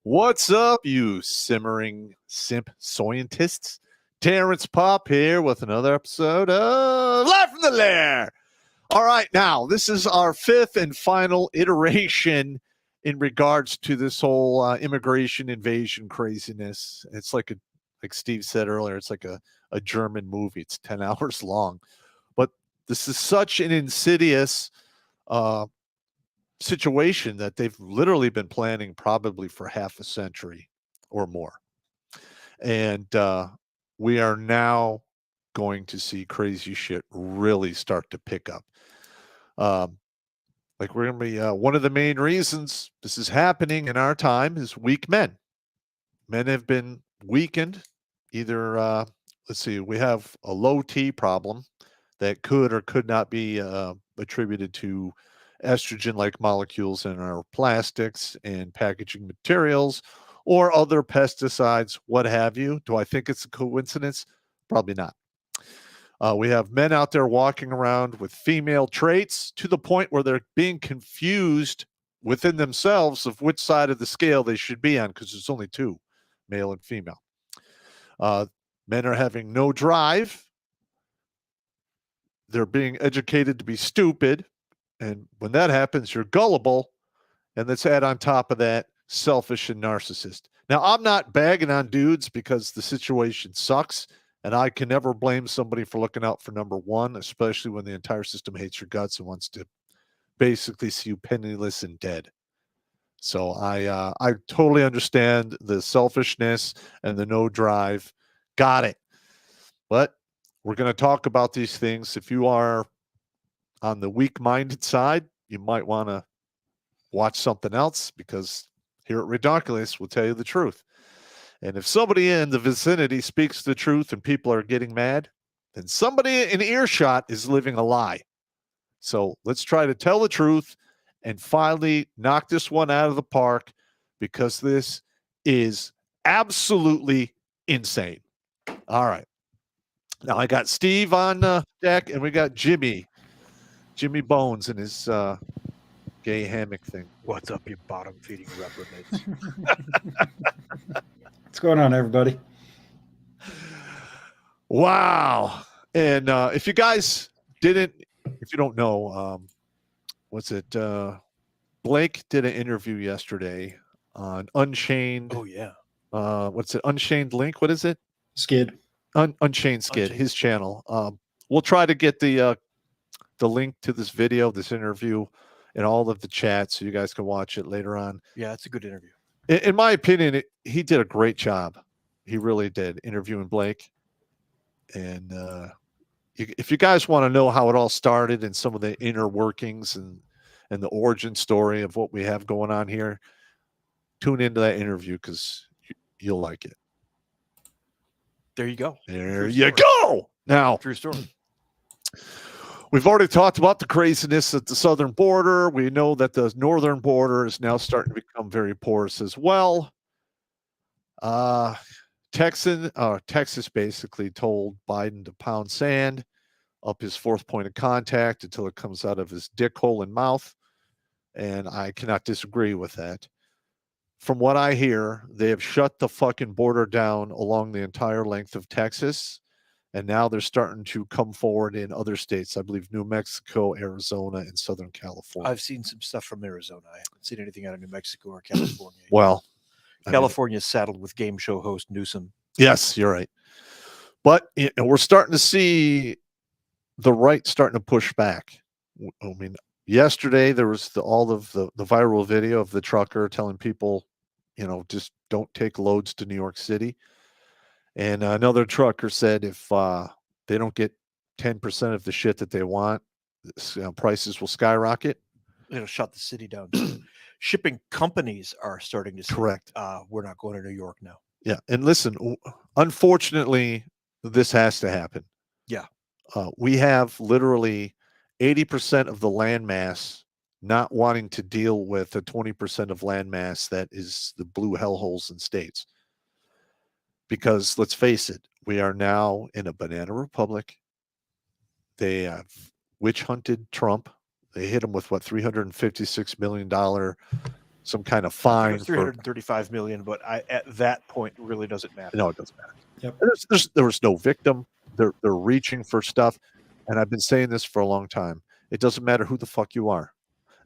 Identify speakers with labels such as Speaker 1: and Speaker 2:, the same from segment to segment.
Speaker 1: What's up, you simmering simp scientists? Terrence Pop here with another episode of Live from the Lair. All right, now, this is our fifth and final iteration in regards to this whole immigration invasion craziness. It's like Steve said earlier, it's like a German movie. It's 10 hours long. But this is such an insidious situation that they've literally been planning probably for half a century or more. And we are now going to see crazy shit really start to pick up. Like we're going to be one of the main reasons this is happening in our time is weak men. Men have been weakened. Either, let's see, we have a low T problem that could or could not be attributed to estrogen-like molecules in our plastics and packaging materials or other pesticides, what have you. Do I think it's a coincidence? Probably not. We have men out there walking around with female traits to the point where they're being confused within themselves of which side of the scale they should be on, because there's only two, male and female. Men are having no drive. They're being educated to be stupid. And when that happens, you're gullible. And let's add on top of that, selfish and narcissist. Now, I'm not bagging on dudes because the situation sucks. And I can never blame somebody for looking out for number one, especially when the entire system hates your guts and wants to basically see you penniless and dead. So I totally understand the selfishness and the no drive. Got it. But we're going to talk about these things. If you are on the weak-minded side, you might want to watch something else, because here at Redonkulas, we'll tell you the truth. And if somebody in the vicinity speaks the truth and people are getting mad, then somebody in earshot is living a lie. So let's try to tell the truth and finally knock this one out of the park, because this is absolutely insane. All right. Now I got Steve on deck, and we got Jimmy Bones and his gay hammock thing.
Speaker 2: What's up, you bottom-feeding reprobates?
Speaker 3: What's going on, everybody?
Speaker 1: Wow. And if you guys didn't, if you don't know, Blake did an interview yesterday on Unchained.
Speaker 2: Oh, yeah.
Speaker 1: Unchained Link? What is it?
Speaker 3: Skid.
Speaker 1: Unchained Skid, his channel. We'll try to get the link to this video, this interview, in all of the chats so you guys can watch it later on.
Speaker 2: Yeah, it's a good interview.
Speaker 1: In my opinion, he did a great job. He really did, interviewing Blake. And if you guys want to know how it all started and some of the inner workings and the origin story of what we have going on here, tune into that interview, because you'll like it.
Speaker 2: There you go.
Speaker 1: There you go. Now,
Speaker 2: true story.
Speaker 1: We've already talked about the craziness at the southern border. We know that the northern border is now starting to become very porous as well. Texas basically told Biden to pound sand up his fourth point of contact until it comes out of his dick hole and mouth. And I cannot disagree with that. From what I hear, they have shut the fucking border down along the entire length of Texas. And now they're starting to come forward in other states. I believe New Mexico, Arizona, and Southern California.
Speaker 2: I've seen some stuff from Arizona. I haven't seen anything out of New Mexico or California.
Speaker 1: Well,
Speaker 2: California's saddled with game show host Newsom.
Speaker 1: Yes, you're right. But we're starting to see the right starting to push back. I mean, yesterday there was all of the viral video of the trucker telling people, just don't take loads to New York City. And another trucker said if they don't get 10% of the shit that they want, prices will skyrocket.
Speaker 2: It'll shut the city down. Shipping companies are starting to say,
Speaker 1: correct.
Speaker 2: We're not going to New York now.
Speaker 1: Yeah. And listen, unfortunately, this has to happen.
Speaker 2: Yeah.
Speaker 1: We have literally 80% of the landmass not wanting to deal with the 20% of landmass that is the blue hellholes in states. Because let's face it, we are now in a banana republic. They have witch hunted Trump. They hit him with $356 million, some kind of fine.
Speaker 2: $335 million, but at that point, it really doesn't matter.
Speaker 1: No, it doesn't matter.
Speaker 3: Yep.
Speaker 1: There was no victim. They're reaching for stuff. And I've been saying this for a long time. It doesn't matter who the fuck you are.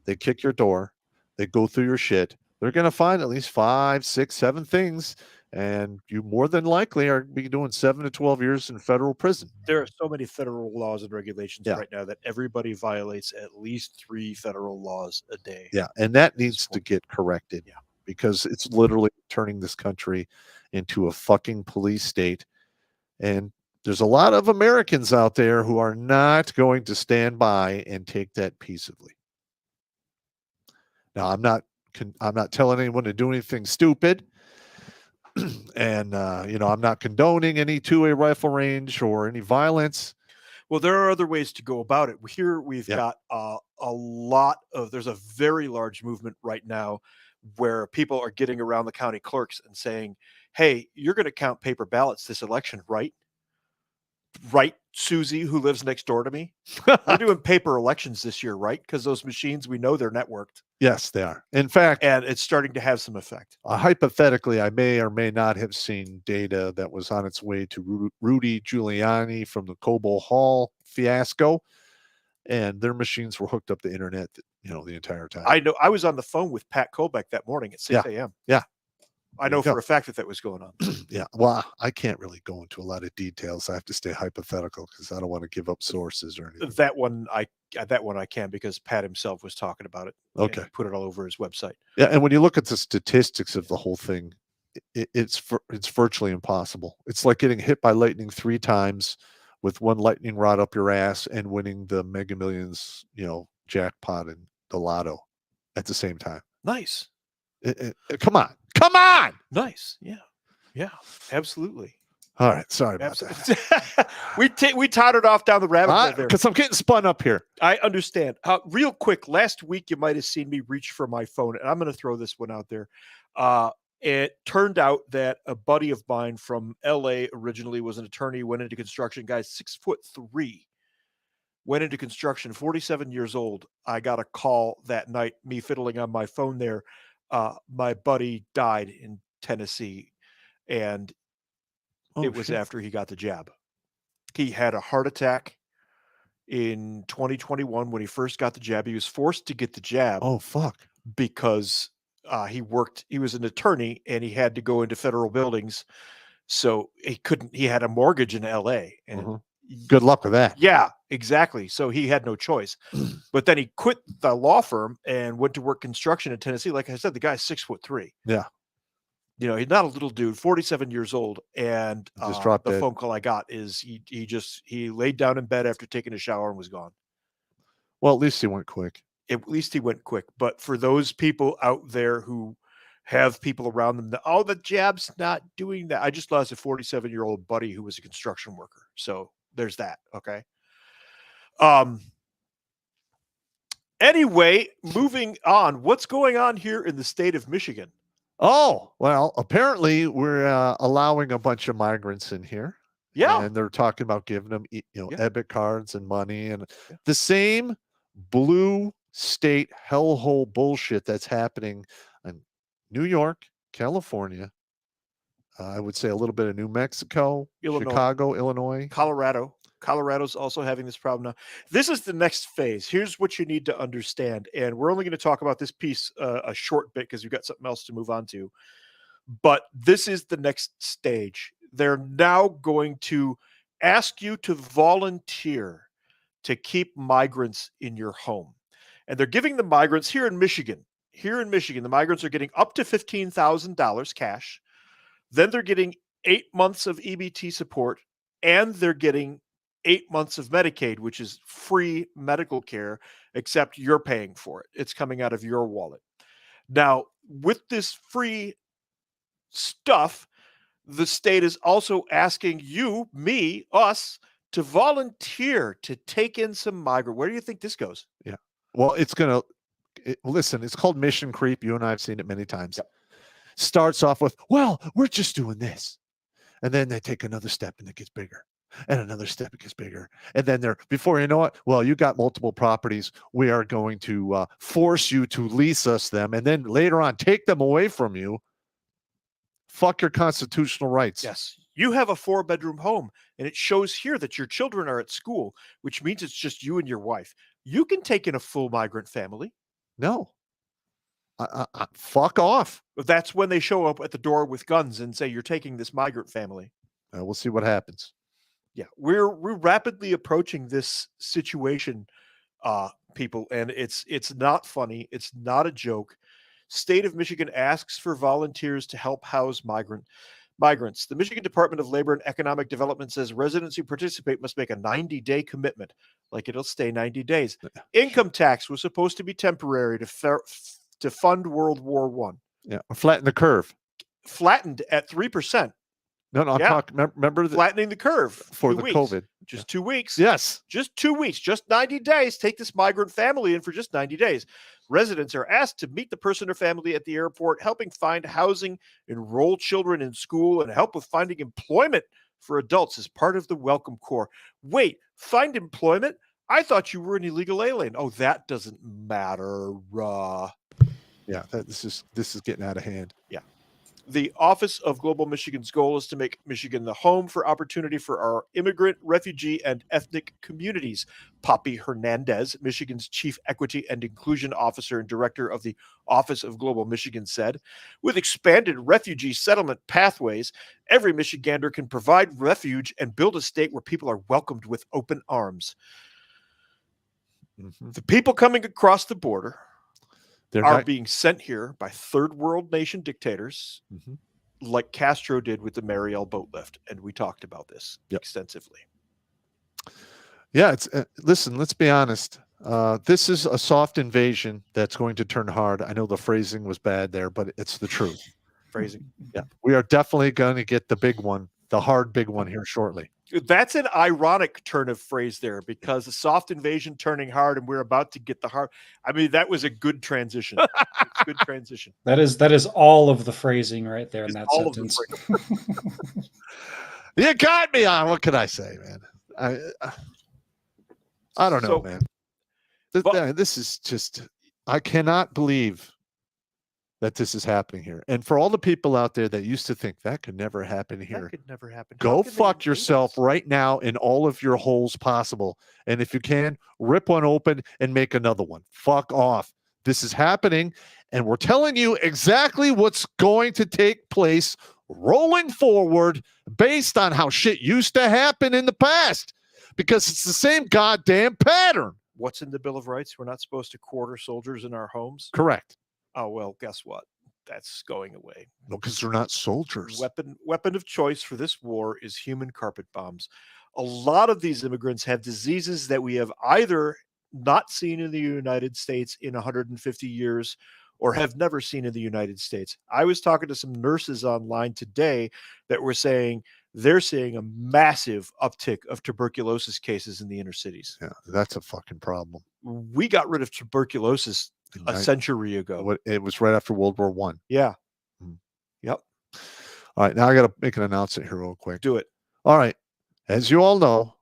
Speaker 1: They kick your door. They go through your shit. They're going to find at least 5, 6, 7 things. And you more than likely are be doing 7 to 12 years in federal prison.
Speaker 2: There are so many federal laws and regulations right now that everybody violates at least 3 federal laws a day.
Speaker 1: Yeah, and that needs to get corrected.
Speaker 2: Yeah,
Speaker 1: because it's literally turning this country into a fucking police state. And there's a lot of Americans out there who are not going to stand by and take that peaceably. Now, I'm not telling anyone to do anything stupid. And, I'm not condoning any 2A rifle range or any violence.
Speaker 2: Well, there are other ways to go about it. Here we've
Speaker 1: Yeah.
Speaker 2: got there's a very large movement right now where people are getting around the county clerks and saying, hey, you're going to count paper ballots this election, right? Right, Susie, who lives next door to me? We're doing paper elections this year, right? Because those machines, we know they're networked.
Speaker 1: Yes, they are. In fact,
Speaker 2: and it's starting to have some effect.
Speaker 1: Hypothetically, I may or may not have seen data that was on its way to Rudy Giuliani from the Cobo Hall fiasco, and their machines were hooked up to the internet, the entire time.
Speaker 2: I know. I was on the phone with Pat Kobeck that morning at 6 a.m.
Speaker 1: Yeah.
Speaker 2: I know for a fact that was going on.
Speaker 1: Yeah. Well, I can't really go into a lot of details. I have to stay hypothetical because I don't want to give up sources or anything.
Speaker 2: That one I can, because Pat himself was talking about it.
Speaker 1: Okay.
Speaker 2: Put it all over his website.
Speaker 1: Yeah, and when you look at the statistics of the whole thing, it's virtually impossible. It's like getting hit by lightning 3 times with one lightning rod up your ass and winning the Mega Millions, jackpot and the lotto at the same time.
Speaker 2: Nice.
Speaker 1: Come on.
Speaker 2: Nice. Yeah, absolutely.
Speaker 1: All right, sorry about
Speaker 2: that. we tottered off down the rabbit hole there
Speaker 1: because I'm getting spun up here.
Speaker 2: I understand. Real quick, last week you might have seen me reach for my phone, and I'm going to throw this one out there. It turned out that a buddy of mine from LA originally was an attorney, went into construction. Guy's 6'3", went into construction, 47 years old. I got a call that night, me fiddling on my phone there. My buddy died in Tennessee, and it was after he got the jab. He had a heart attack in 2021 when he first got the jab. He was forced to get the jab.
Speaker 1: Oh, fuck.
Speaker 2: Because he was an attorney and he had to go into federal buildings. So he had a mortgage in LA. And
Speaker 1: good luck with that.
Speaker 2: Yeah, exactly. So he had no choice. But then he quit the law firm and went to work construction in Tennessee. Like I said, the guy's 6'3".
Speaker 1: Yeah.
Speaker 2: He's not a little dude, 47 years old. And
Speaker 1: just dropped
Speaker 2: the
Speaker 1: it.
Speaker 2: phone call I got is he laid down in bed after taking a shower and was gone.
Speaker 1: Well, at least he went quick.
Speaker 2: But for those people out there who have people around them that, the jab's not doing that. I just lost a 47-year-old buddy who was a construction worker. So there's that. Okay. Anyway, moving on. What's going on here in the state of Michigan?
Speaker 1: Oh, well, apparently we're allowing a bunch of migrants in here.
Speaker 2: Yeah.
Speaker 1: And they're talking about giving them, EBIT cards and money and the same blue state hellhole bullshit that's happening in New York, California. I would say a little bit of New Mexico, Illinois. Chicago, Illinois,
Speaker 2: Colorado. Colorado's also having this problem now. This is the next phase. Here's what you need to understand. And we're only going to talk about this piece a short bit because we've got something else to move on to. But this is the next stage. They're now going to ask you to volunteer to keep migrants in your home. And they're giving the migrants here in Michigan, the migrants are getting up to $15,000 cash. Then they're getting 8 months of EBT support, and they're getting 8 months of Medicaid, which is free medical care, except you're paying for it. It's coming out of your wallet. Now, with this free stuff, the state is also asking you, me, us, to volunteer to take in some migrant. Where do you think this goes?
Speaker 1: Yeah. Well, listen, it's called mission creep. You and I have seen it many times.
Speaker 2: Yep.
Speaker 1: Starts off with, well, we're just doing this. And then they take another step and it gets bigger. And another step, it gets bigger. And then before you know it, well, you got multiple properties. We are going to force you to lease us them. And then later on, take them away from you. Fuck your constitutional rights.
Speaker 2: Yes. You have a 4-bedroom home, and it shows here that your children are at school, which means it's just you and your wife. You can take in a full migrant family.
Speaker 1: No. Fuck off.
Speaker 2: That's when they show up at the door with guns and say, you're taking this migrant family.
Speaker 1: We'll see what happens.
Speaker 2: Yeah, we're rapidly approaching this situation, people, and it's not funny. It's not a joke. State of Michigan asks for volunteers to help house migrants. The Michigan Department of Labor and Economic Development says residents who participate must make a 90-day commitment, like it'll stay 90 days. Income tax was supposed to be temporary to fund World War I.
Speaker 1: Yeah, flatten the curve.
Speaker 2: Flattened at 3%.
Speaker 1: No, I'm
Speaker 2: Yeah.
Speaker 1: talking. Remember
Speaker 2: Flattening the curve
Speaker 1: for
Speaker 2: 2
Speaker 1: the
Speaker 2: weeks.
Speaker 1: COVID.
Speaker 2: Just 2 weeks.
Speaker 1: Yes.
Speaker 2: Just 2 weeks, just 90 days. Take this migrant family in for just 90 days. Residents are asked to meet the person or family at the airport, helping find housing, enroll children in school, and help with finding employment for adults as part of the Welcome Corps. Wait, find employment? I thought you were an illegal alien. Oh, that doesn't matter.
Speaker 1: Yeah, this is getting out of hand.
Speaker 2: Yeah. The Office of Global Michigan's goal is to make Michigan the home for opportunity for our immigrant, refugee, and ethnic communities. Poppy Hernandez, Michigan's Chief Equity and Inclusion Officer and Director of the Office of Global Michigan, said, with expanded refugee settlement pathways, every Michigander can provide refuge and build a state where people are welcomed with open arms.
Speaker 1: Mm-hmm.
Speaker 2: The people coming across the border
Speaker 1: are
Speaker 2: being sent here by third world nation dictators, like Castro did with the Mariel boat lift. And we talked about this extensively.
Speaker 1: Yeah, it's listen, let's be honest. This is a soft invasion that's going to turn hard. I know the phrasing was bad there, but it's the truth.
Speaker 2: Phrasing.
Speaker 1: Yeah, we are definitely going to get the big one, the hard big one here shortly.
Speaker 2: That's an ironic turn of phrase there, because a soft invasion turning hard and we're about to get the hard. I mean, that was a good transition. It's a good transition.
Speaker 3: That is all of the phrasing right there in that sentence.
Speaker 1: You got me on. What can I say, man? I don't know, man. This is just, I cannot believe that this is happening here. And for all the people out there that used to think that could never happen here,
Speaker 2: that could never happen.
Speaker 1: Go fuck yourself right now in all of your holes possible. And if you can, rip one open and make another one. Fuck off. This is happening. And we're telling you exactly what's going to take place rolling forward based on how shit used to happen in the past. Because it's the same goddamn pattern.
Speaker 2: What's in the Bill of Rights? We're not supposed to quarter soldiers in our homes.
Speaker 1: Correct.
Speaker 2: Oh, well, guess what? That's going away.
Speaker 1: No, because they're not soldiers.
Speaker 2: Weapon of choice for this war is human carpet bombs. A lot of these immigrants have diseases that we have either not seen in the United States in 150 years or have never seen in the United States. I was talking to some nurses online today that were saying they're seeing a massive uptick of tuberculosis cases in the inner cities.
Speaker 1: Yeah, that's a fucking problem.
Speaker 2: We got rid of tuberculosis a century ago.
Speaker 1: It was right after World War I.
Speaker 2: Yeah. Yep.
Speaker 1: All right, now I got to make an announcement here real quick.
Speaker 2: Do it.
Speaker 1: All right. As you all know,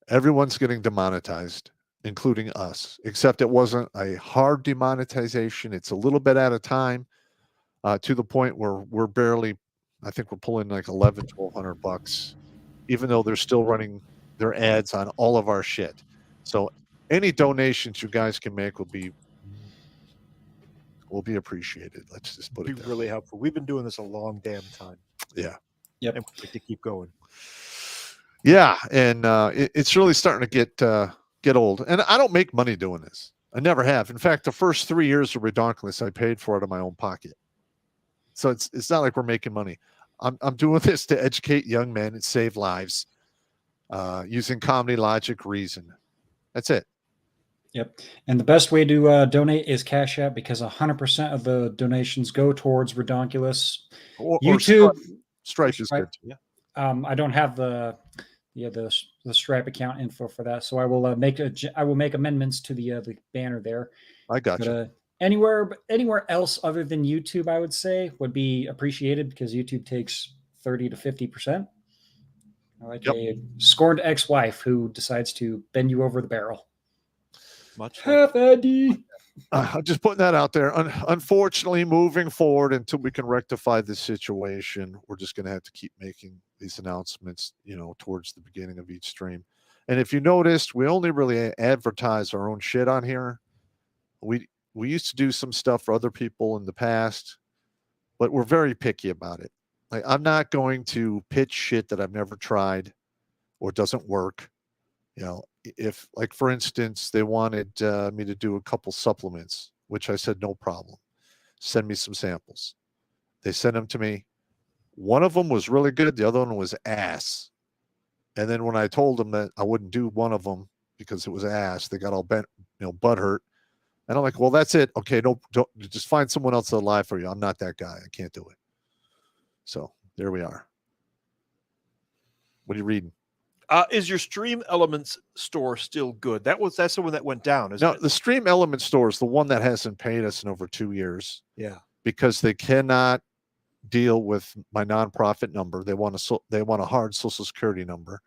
Speaker 1: everyone's getting demonetized, including us, except it wasn't a hard demonetization. It's a little bit at a time, to the point where we're barely, I think we're pulling like $1,100-$1,200, even though they're still running their ads on all of our shit. So any donations you guys can make will be appreciated. Let's just put it
Speaker 2: be really helpful. We've been doing this a long damn time.
Speaker 1: Yeah.
Speaker 3: Yep.
Speaker 2: And we'd like to keep going.
Speaker 1: Yeah, and it's really starting to get old. And I don't make money doing this. I never have. In fact, the first 3 years of Redonkulas, I paid for it out of my own pocket. So it's not like we're making money. I'm doing this to educate young men and save lives, using comedy, logic, reason. That's it.
Speaker 3: Yep. And the best way to donate is Cash App, because 100% of the donations go towards Redonkulas.
Speaker 1: Or
Speaker 3: YouTube.
Speaker 1: Stripe is good too.
Speaker 3: Yeah. I don't have the Stripe account info for that, so I will make amendments to the banner there.
Speaker 1: I got you.
Speaker 3: Anywhere else other than YouTube, I would say, would be appreciated, because YouTube takes 30 to 50%. Like a scorned ex-wife who decides to bend you over the barrel.
Speaker 2: Much
Speaker 3: half Eddie.
Speaker 1: I'm just putting that out there. Unfortunately, moving forward, until we can rectify this situation, we're just going to have to keep making these announcements, towards the beginning of each stream. And if you noticed, we only really advertise our own shit on here. We used to do some stuff for other people in the past, but we're very picky about it. Like, I'm not going to pitch shit that I've never tried or doesn't work. If, like, for instance, they wanted me to do a couple supplements, which I said, no problem. Send me some samples. They sent them to me. One of them was really good. The other one was ass. And then when I told them that I wouldn't do one of them because it was ass, they got all bent, butthurt. And I'm like, well, that's it. Okay, don't just find someone else to lie for you. I'm not that guy. I can't do it. So there we are. What are you reading?
Speaker 2: Is your Stream Elements store still good? That's the one that went down, isn't
Speaker 1: No,
Speaker 2: it?
Speaker 1: the Stream Element store is the one that hasn't paid us in over 2 years.
Speaker 2: Yeah.
Speaker 1: Because they cannot deal with my nonprofit number. They want a hard Social Security number,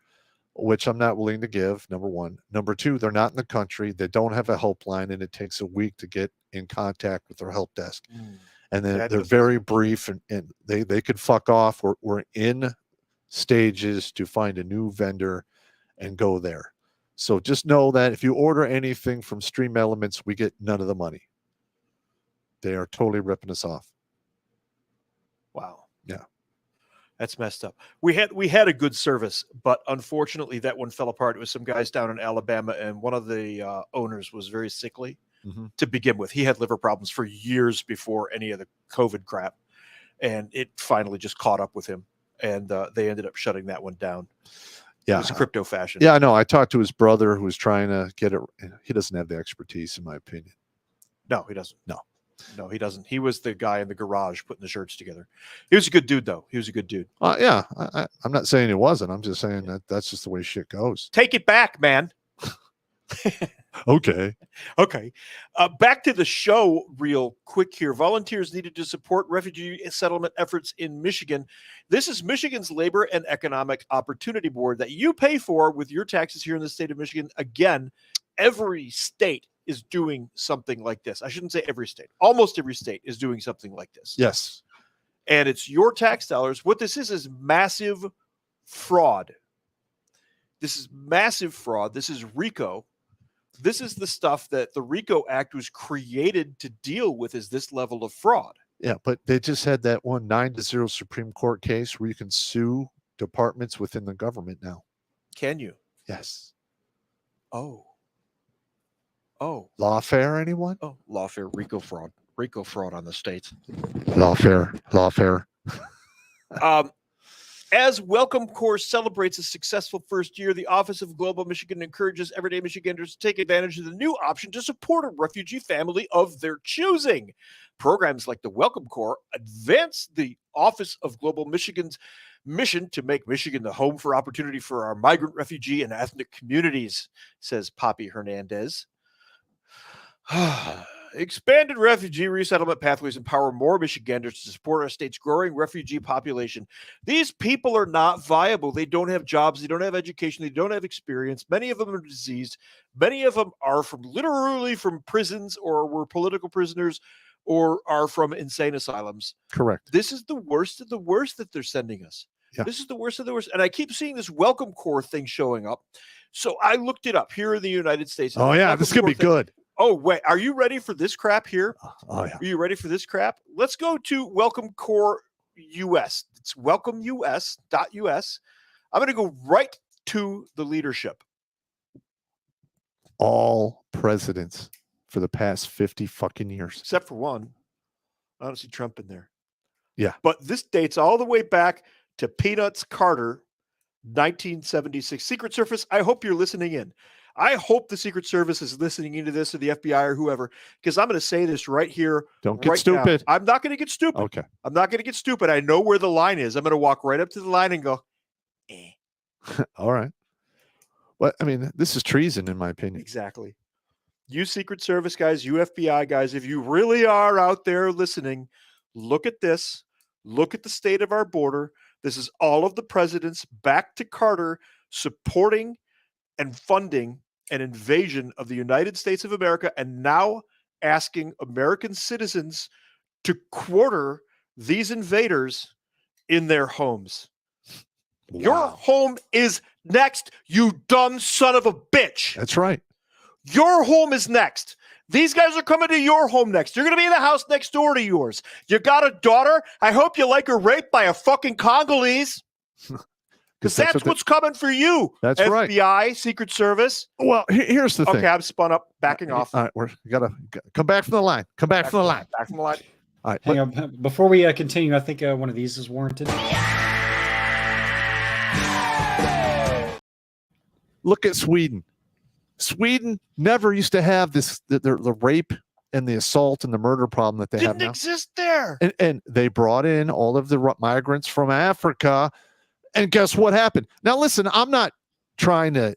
Speaker 1: which I'm not willing to give, number one. Number two, they're not in the country. They don't have a helpline, and it takes a week to get in contact with their help desk. And then they're very brief, and they could fuck off. We're in stages to find a new vendor and go there. So just know that if you order anything from Stream Elements, we get none of the money. They are totally ripping us off.
Speaker 2: Wow.
Speaker 1: Yeah.
Speaker 2: That's messed up. We had a good service, but unfortunately that one fell apart. It was some guys down in Alabama, and one of the owners was very sickly to begin with. He had liver problems for years before any of the COVID crap, and it finally just caught up with him, and they ended up shutting that one down. Yeah. It was crypto fashion.
Speaker 1: Yeah, I know. I talked to his brother who was trying to get it. He doesn't have the expertise, in my opinion.
Speaker 2: No, he doesn't.
Speaker 1: No,
Speaker 2: he doesn't. He was the guy in the garage putting the shirts together. He was a good dude, though. He was a good dude.
Speaker 1: Yeah, I'm not saying he wasn't. I'm just saying that's just the way shit goes.
Speaker 2: Take it back, man.
Speaker 1: Okay.
Speaker 2: Back to the show real quick here. Volunteers needed to support refugee settlement efforts in Michigan. This is Michigan's Labor and Economic Opportunity Board that you pay for with your taxes here in the state of Michigan. Again, every state is doing something like this. I shouldn't say every state. Almost every state is doing something like this.
Speaker 1: Yes.
Speaker 2: And it's your tax dollars. What this is massive fraud. This is massive fraud. This is RICO. This is the stuff that the RICO Act was created to deal with, is this level of fraud.
Speaker 1: Yeah, but they just had that 9-0 Supreme Court case where you can sue departments within the government now.
Speaker 2: Can you?
Speaker 1: Yes.
Speaker 2: Oh.
Speaker 1: Lawfare, anyone?
Speaker 2: Oh, lawfare, RICO fraud on the states.
Speaker 1: Lawfare.
Speaker 2: As Welcome Corps celebrates a successful first year, the Office of Global Michigan encourages everyday Michiganders to take advantage of the new option to support a refugee family of their choosing. Programs like the Welcome Corps advance the Office of Global Michigan's mission to make Michigan the home for opportunity for our migrant, refugee, and ethnic communities, says Poppy Hernandez. Expanded refugee resettlement pathways empower more Michiganders to support our state's growing refugee population. These people are not viable. They don't have jobs. They don't have education. They don't have experience. Many of them are diseased. Many of them are literally from prisons, or were political prisoners, or are from insane asylums.
Speaker 1: Correct.
Speaker 2: This is the worst of the worst that they're sending us. Yeah. This is the worst of the worst. And I keep seeing this Welcome Corps thing showing up. So I looked it up here in the United States.
Speaker 1: Oh, yeah. This is going to be good.
Speaker 2: Oh, wait. Are you ready for this crap here?
Speaker 1: Oh, yeah.
Speaker 2: Are you ready for this crap? Let's go to Welcome Corps US. It's welcomeus.us. I'm going to go right to the leadership.
Speaker 1: All presidents for the past 50 fucking years.
Speaker 2: Except for one. I don't see Trump in there.
Speaker 1: Yeah.
Speaker 2: But this dates all the way back to Peanuts Carter, 1976. Secret Service, I hope you're listening in. I hope the Secret Service is listening into this, or the FBI or whoever, because I'm going to say this right here.
Speaker 1: Don't get stupid.
Speaker 2: Now. I'm not going to get stupid.
Speaker 1: Okay.
Speaker 2: I'm not going to get stupid. I know where the line is. I'm going to walk right up to the line and go, eh.
Speaker 1: All right. Well, I mean, this is treason, in my opinion.
Speaker 2: Exactly. You Secret Service guys, you FBI guys, if you really are out there listening, look at this. Look at the state of our border. This is all of the presidents back to Carter supporting and funding an invasion of the United States of America, and now asking American citizens to quarter these invaders in their homes. Wow. Your home is next, you dumb son of a bitch.
Speaker 1: That's right.
Speaker 2: Your home is next. These guys are coming to your home next. You're going to be in the house next door to yours. You got a daughter? I hope you like her raped by a fucking Congolese. Because that's what's coming for you.
Speaker 1: That's
Speaker 2: FBI,
Speaker 1: right.
Speaker 2: FBI, Secret Service.
Speaker 1: Well, here's the thing.
Speaker 2: Okay, I'm spun up, backing off.
Speaker 1: All right, we got to come back from the line. Come back from the line.
Speaker 2: Back from the line.
Speaker 1: All right.
Speaker 3: Hang on. Before we continue, I think one of these is warranted.
Speaker 1: Look at Sweden. Sweden never used to have this, the rape and the assault and the murder problem that they have now.
Speaker 2: Didn't exist there.
Speaker 1: And they brought in all of the migrants from Africa, And guess what happened? Now, listen, I'm not trying to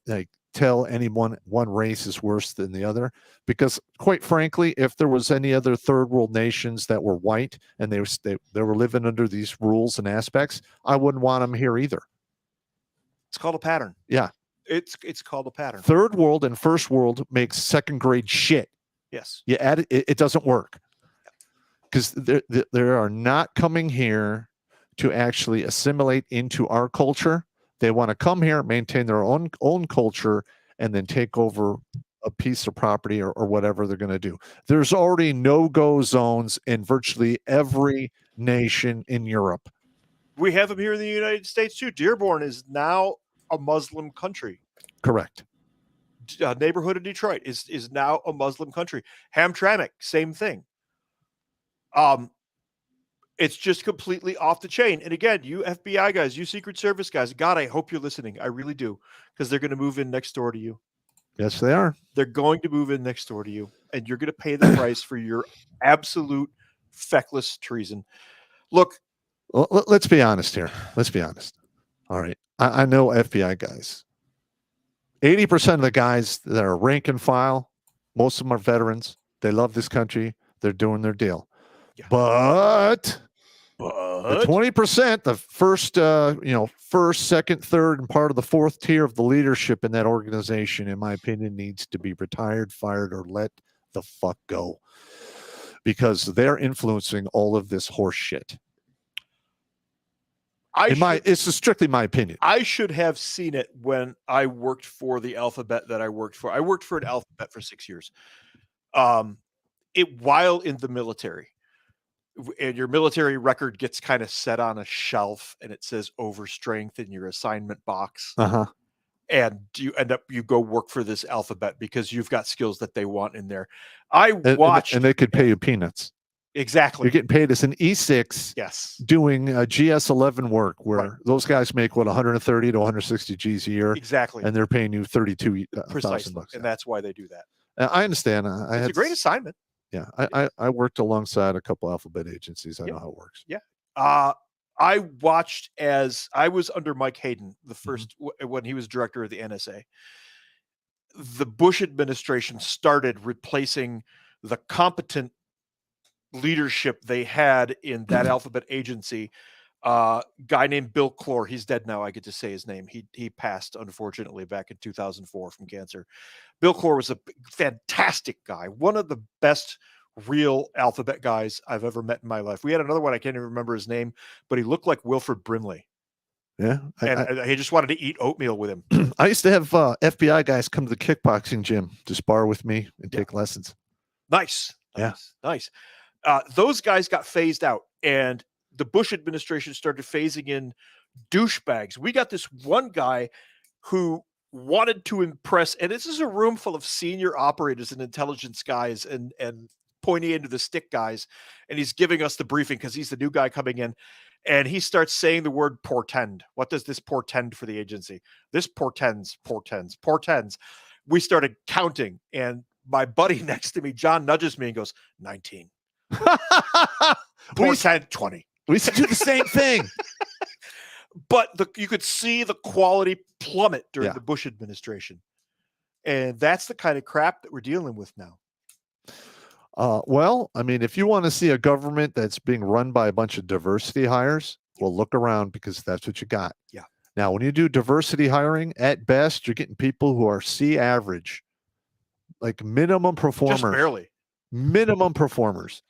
Speaker 1: tell anyone one race is worse than the other, because quite frankly, if there was any other third world nations that were white and they were living under these rules and aspects, I wouldn't want them here either.
Speaker 2: It's called a pattern.
Speaker 1: Yeah.
Speaker 2: It's called a pattern.
Speaker 1: Third world and first world makes second grade shit.
Speaker 2: Yes.
Speaker 1: You add it doesn't work, because they are not coming here to actually assimilate into our culture. They want to come here, maintain their own culture, and then take over a piece of property or whatever they're going to do. There's already no-go zones in virtually every nation in Europe.
Speaker 2: We have them here in the United States too. Dearborn is now a Muslim country.
Speaker 1: Correct.
Speaker 2: Neighborhood of Detroit is now a Muslim country. Hamtramck, same thing. It's just completely off the chain. And again, you FBI guys, you Secret Service guys, God, I hope you're listening. I really do, because they're going to move in next door to you.
Speaker 1: Yes, they are.
Speaker 2: They're going to move in next door to you, and you're going to pay the price for your absolute feckless treason. Look,
Speaker 1: well, let's be honest here. Let's be honest. All right. I know FBI guys. 80% of the guys that are rank and file, most of them are veterans. They love this country. They're doing their deal. Yeah. But the 20%, the first, second, third, and part of the fourth tier of the leadership in that organization, in my opinion, needs to be retired, fired, or let the fuck go, because they're influencing all of this horse shit. It's strictly my opinion.
Speaker 2: I should have seen it when I worked for the alphabet that I worked for. I worked for an alphabet for 6 years. While in the military, and your military record gets kind of set on a shelf, and it says overstrength in your assignment box. And you go work for this alphabet because you've got skills that they want in there. And
Speaker 1: they could pay you peanuts.
Speaker 2: Exactly.
Speaker 1: You're getting paid as an E6.
Speaker 2: Yes.
Speaker 1: Doing GS11 work, where those guys make 130 to 160 G's a year.
Speaker 2: Exactly.
Speaker 1: And they're paying you $32,000.
Speaker 2: And that's why they do that.
Speaker 1: I understand.
Speaker 2: It's a great assignment.
Speaker 1: Yeah. I worked alongside a couple alphabet agencies. I know how it works.
Speaker 2: Yeah. I watched as I was under Mike Hayden, the first, when he was director of the NSA. The Bush administration started replacing the competent leadership they had in that alphabet agency. Guy named Bill Clore, he's dead now. I get to say his name. He passed, unfortunately, back in 2004 from cancer. Bill Clore was a fantastic guy, one of the best real alphabet guys I've ever met in my life. We had another one, I can't even remember his name, but he looked like Wilford Brimley.
Speaker 1: Yeah.
Speaker 2: He just wanted to eat oatmeal with him.
Speaker 1: I used to have FBI guys come to the kickboxing gym to spar with me and take lessons.
Speaker 2: Nice. Those guys got phased out, and the Bush administration started phasing in douchebags. We got this one guy who wanted to impress, and this is a room full of senior operators and intelligence guys and pointy end of the stick guys, and he's giving us the briefing because he's the new guy coming in, and he starts saying the word portend. What does this portend for the agency? This portends. We started counting, and my buddy next to me, John, nudges me and goes, 19. Portend, 20.
Speaker 1: We used to do the same thing.
Speaker 2: But you could see the quality plummet during the Bush administration. And that's the kind of crap that we're dealing with now.
Speaker 1: Well, I mean, if you want to see a government that's being run by a bunch of diversity hires, well, look around, because that's what you got.
Speaker 2: Yeah.
Speaker 1: Now, when you do diversity hiring, at best, you're getting people who are C average, like minimum performers.
Speaker 2: Just barely.
Speaker 1: Minimum performers.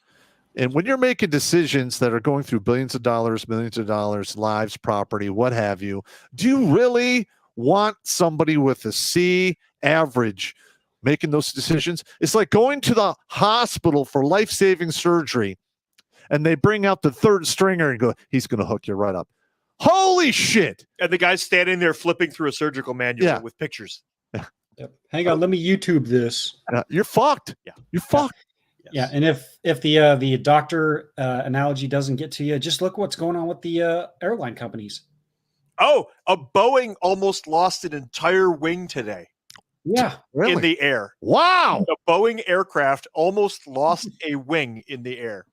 Speaker 1: And when you're making decisions that are going through billions of dollars, millions of dollars, lives, property, what have you, do you really want somebody with a C average making those decisions? It's like going to the hospital for life-saving surgery, and they bring out the third stringer and go, he's going to hook you right up. Holy shit.
Speaker 2: And the guy's standing there flipping through a surgical manual with pictures.
Speaker 3: Yep. Hang on, let me YouTube this.
Speaker 1: You're fucked.
Speaker 2: Yeah.
Speaker 1: You're fucked.
Speaker 3: Yes. Yeah, and if the doctor analogy doesn't get to you, just look what's going on with the airline companies.
Speaker 2: Oh, a Boeing almost lost an entire wing today.
Speaker 3: Yeah,
Speaker 1: really?
Speaker 2: In the air.
Speaker 1: Wow.
Speaker 2: A Boeing aircraft almost lost a wing in the air.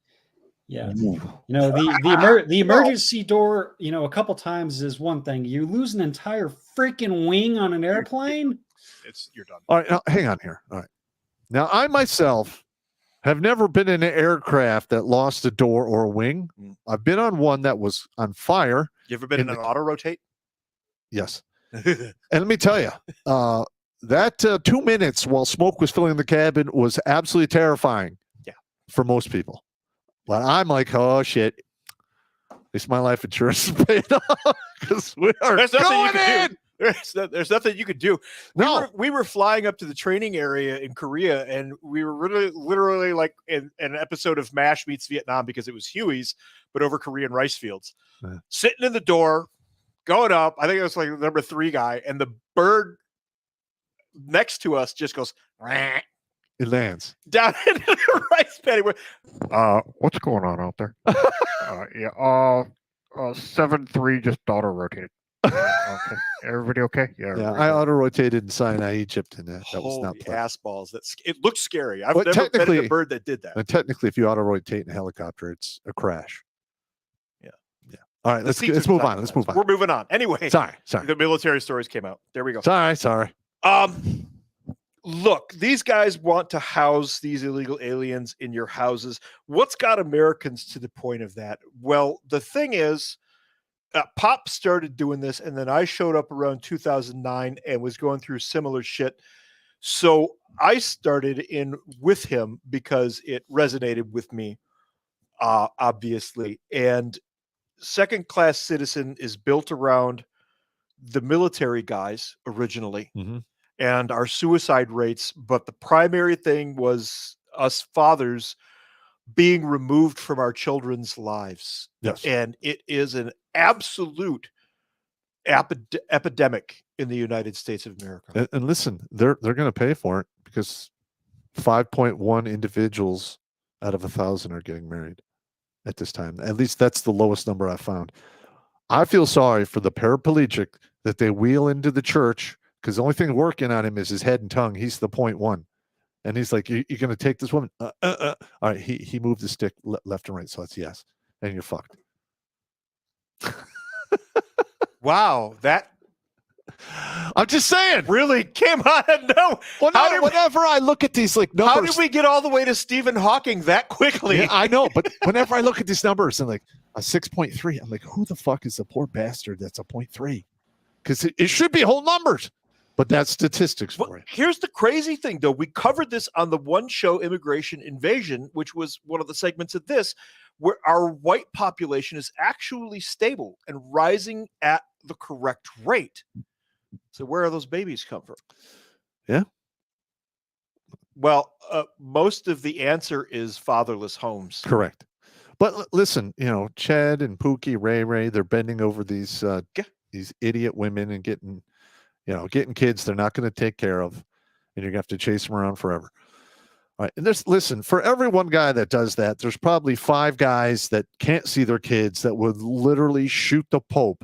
Speaker 3: Yeah.
Speaker 1: Ooh.
Speaker 3: You know, the emergency door, you know, a couple times is one thing. You lose an entire freaking wing on an airplane.
Speaker 2: You're done.
Speaker 1: All right, now, hang on here. All right. Now, I myself have never been in an aircraft that lost a door or a wing. I've been on one that was on fire.
Speaker 2: You ever been in an auto rotate?
Speaker 1: Yes. And let me tell you, that 2 minutes while smoke was filling the cabin was absolutely terrifying.
Speaker 2: Yeah.
Speaker 1: For most people. But I'm like, oh shit. At least my life insurance is paid off because we are going in.
Speaker 2: There's nothing you could do.
Speaker 1: No.
Speaker 2: We were flying up to the training area in Korea, and we were literally like in an episode of MASH meets Vietnam because it was Huey's, but over Korean rice fields. Sitting in the door, going up. I think it was like the number 3 guy, and the bird next to us just goes. Rah.
Speaker 1: It lands
Speaker 2: Down into the rice paddy.
Speaker 4: What's going on out there? 7-3 just auto rotated. Okay. Everybody okay?
Speaker 1: Yeah, I auto rotated in Sinai, Egypt, and that was not
Speaker 2: Holy ass balls. It looked scary. I've
Speaker 1: But
Speaker 2: never been in
Speaker 1: technically-
Speaker 2: a bird that did that.
Speaker 1: And technically, if you auto rotate in a helicopter, it's a crash.
Speaker 2: Yeah.
Speaker 1: All right, let's move on. Let's move on.
Speaker 2: We're moving on. Anyway,
Speaker 1: Sorry.
Speaker 2: the military stories came out. There we go.
Speaker 1: Sorry.
Speaker 2: Look, these guys want to house these illegal aliens in your houses. What's got Americans to the point of that? Well, the thing is, Pop started doing this, and then I showed up around 2009 and was going through similar shit. So I started in with him because it resonated with me, obviously. And Second Class Citizen is built around the military guys originally.
Speaker 1: Mm-hmm.
Speaker 2: And our suicide rates, but the primary thing was us fathers being removed from our children's lives.
Speaker 1: Yes.
Speaker 2: And it is an absolute epidemic in the United States of America.
Speaker 1: And listen, they're going to pay for it because 5.1 individuals out of 1,000 are getting married at this time. At least that's the lowest number I found. I feel sorry for the paraplegic that they wheel into the church because the only thing working on him is his head and tongue. He's the 0.1. And he's like, you're going to take this woman? All right, he moved the stick left and right, so that's yes. And you're fucked.
Speaker 2: Wow, that
Speaker 1: I'm just saying.
Speaker 2: really came out of no.
Speaker 1: Well, whenever I look at these like numbers.
Speaker 2: How did we get all the way to Stephen Hawking that quickly?
Speaker 1: Yeah, I know, but whenever I look at these numbers and like a 6.3, I'm like, who the fuck is the poor bastard that's a 0.3? Because it should be whole numbers. But that's statistics for it.
Speaker 2: Here's the crazy thing, though. We covered this on the one show, Immigration Invasion, which was one of the segments of this, where our white population is actually stable and rising at the correct rate. So where are those babies come from?
Speaker 1: Yeah.
Speaker 2: Well, most of the answer is fatherless homes.
Speaker 1: Correct. But listen, Chad and Pookie, Ray, they're bending over these idiot women and getting kids they're not going to take care of, and you're going to have to chase them around forever. All right. And listen, for every one guy that does that, there's probably 5 guys that can't see their kids that would literally shoot the Pope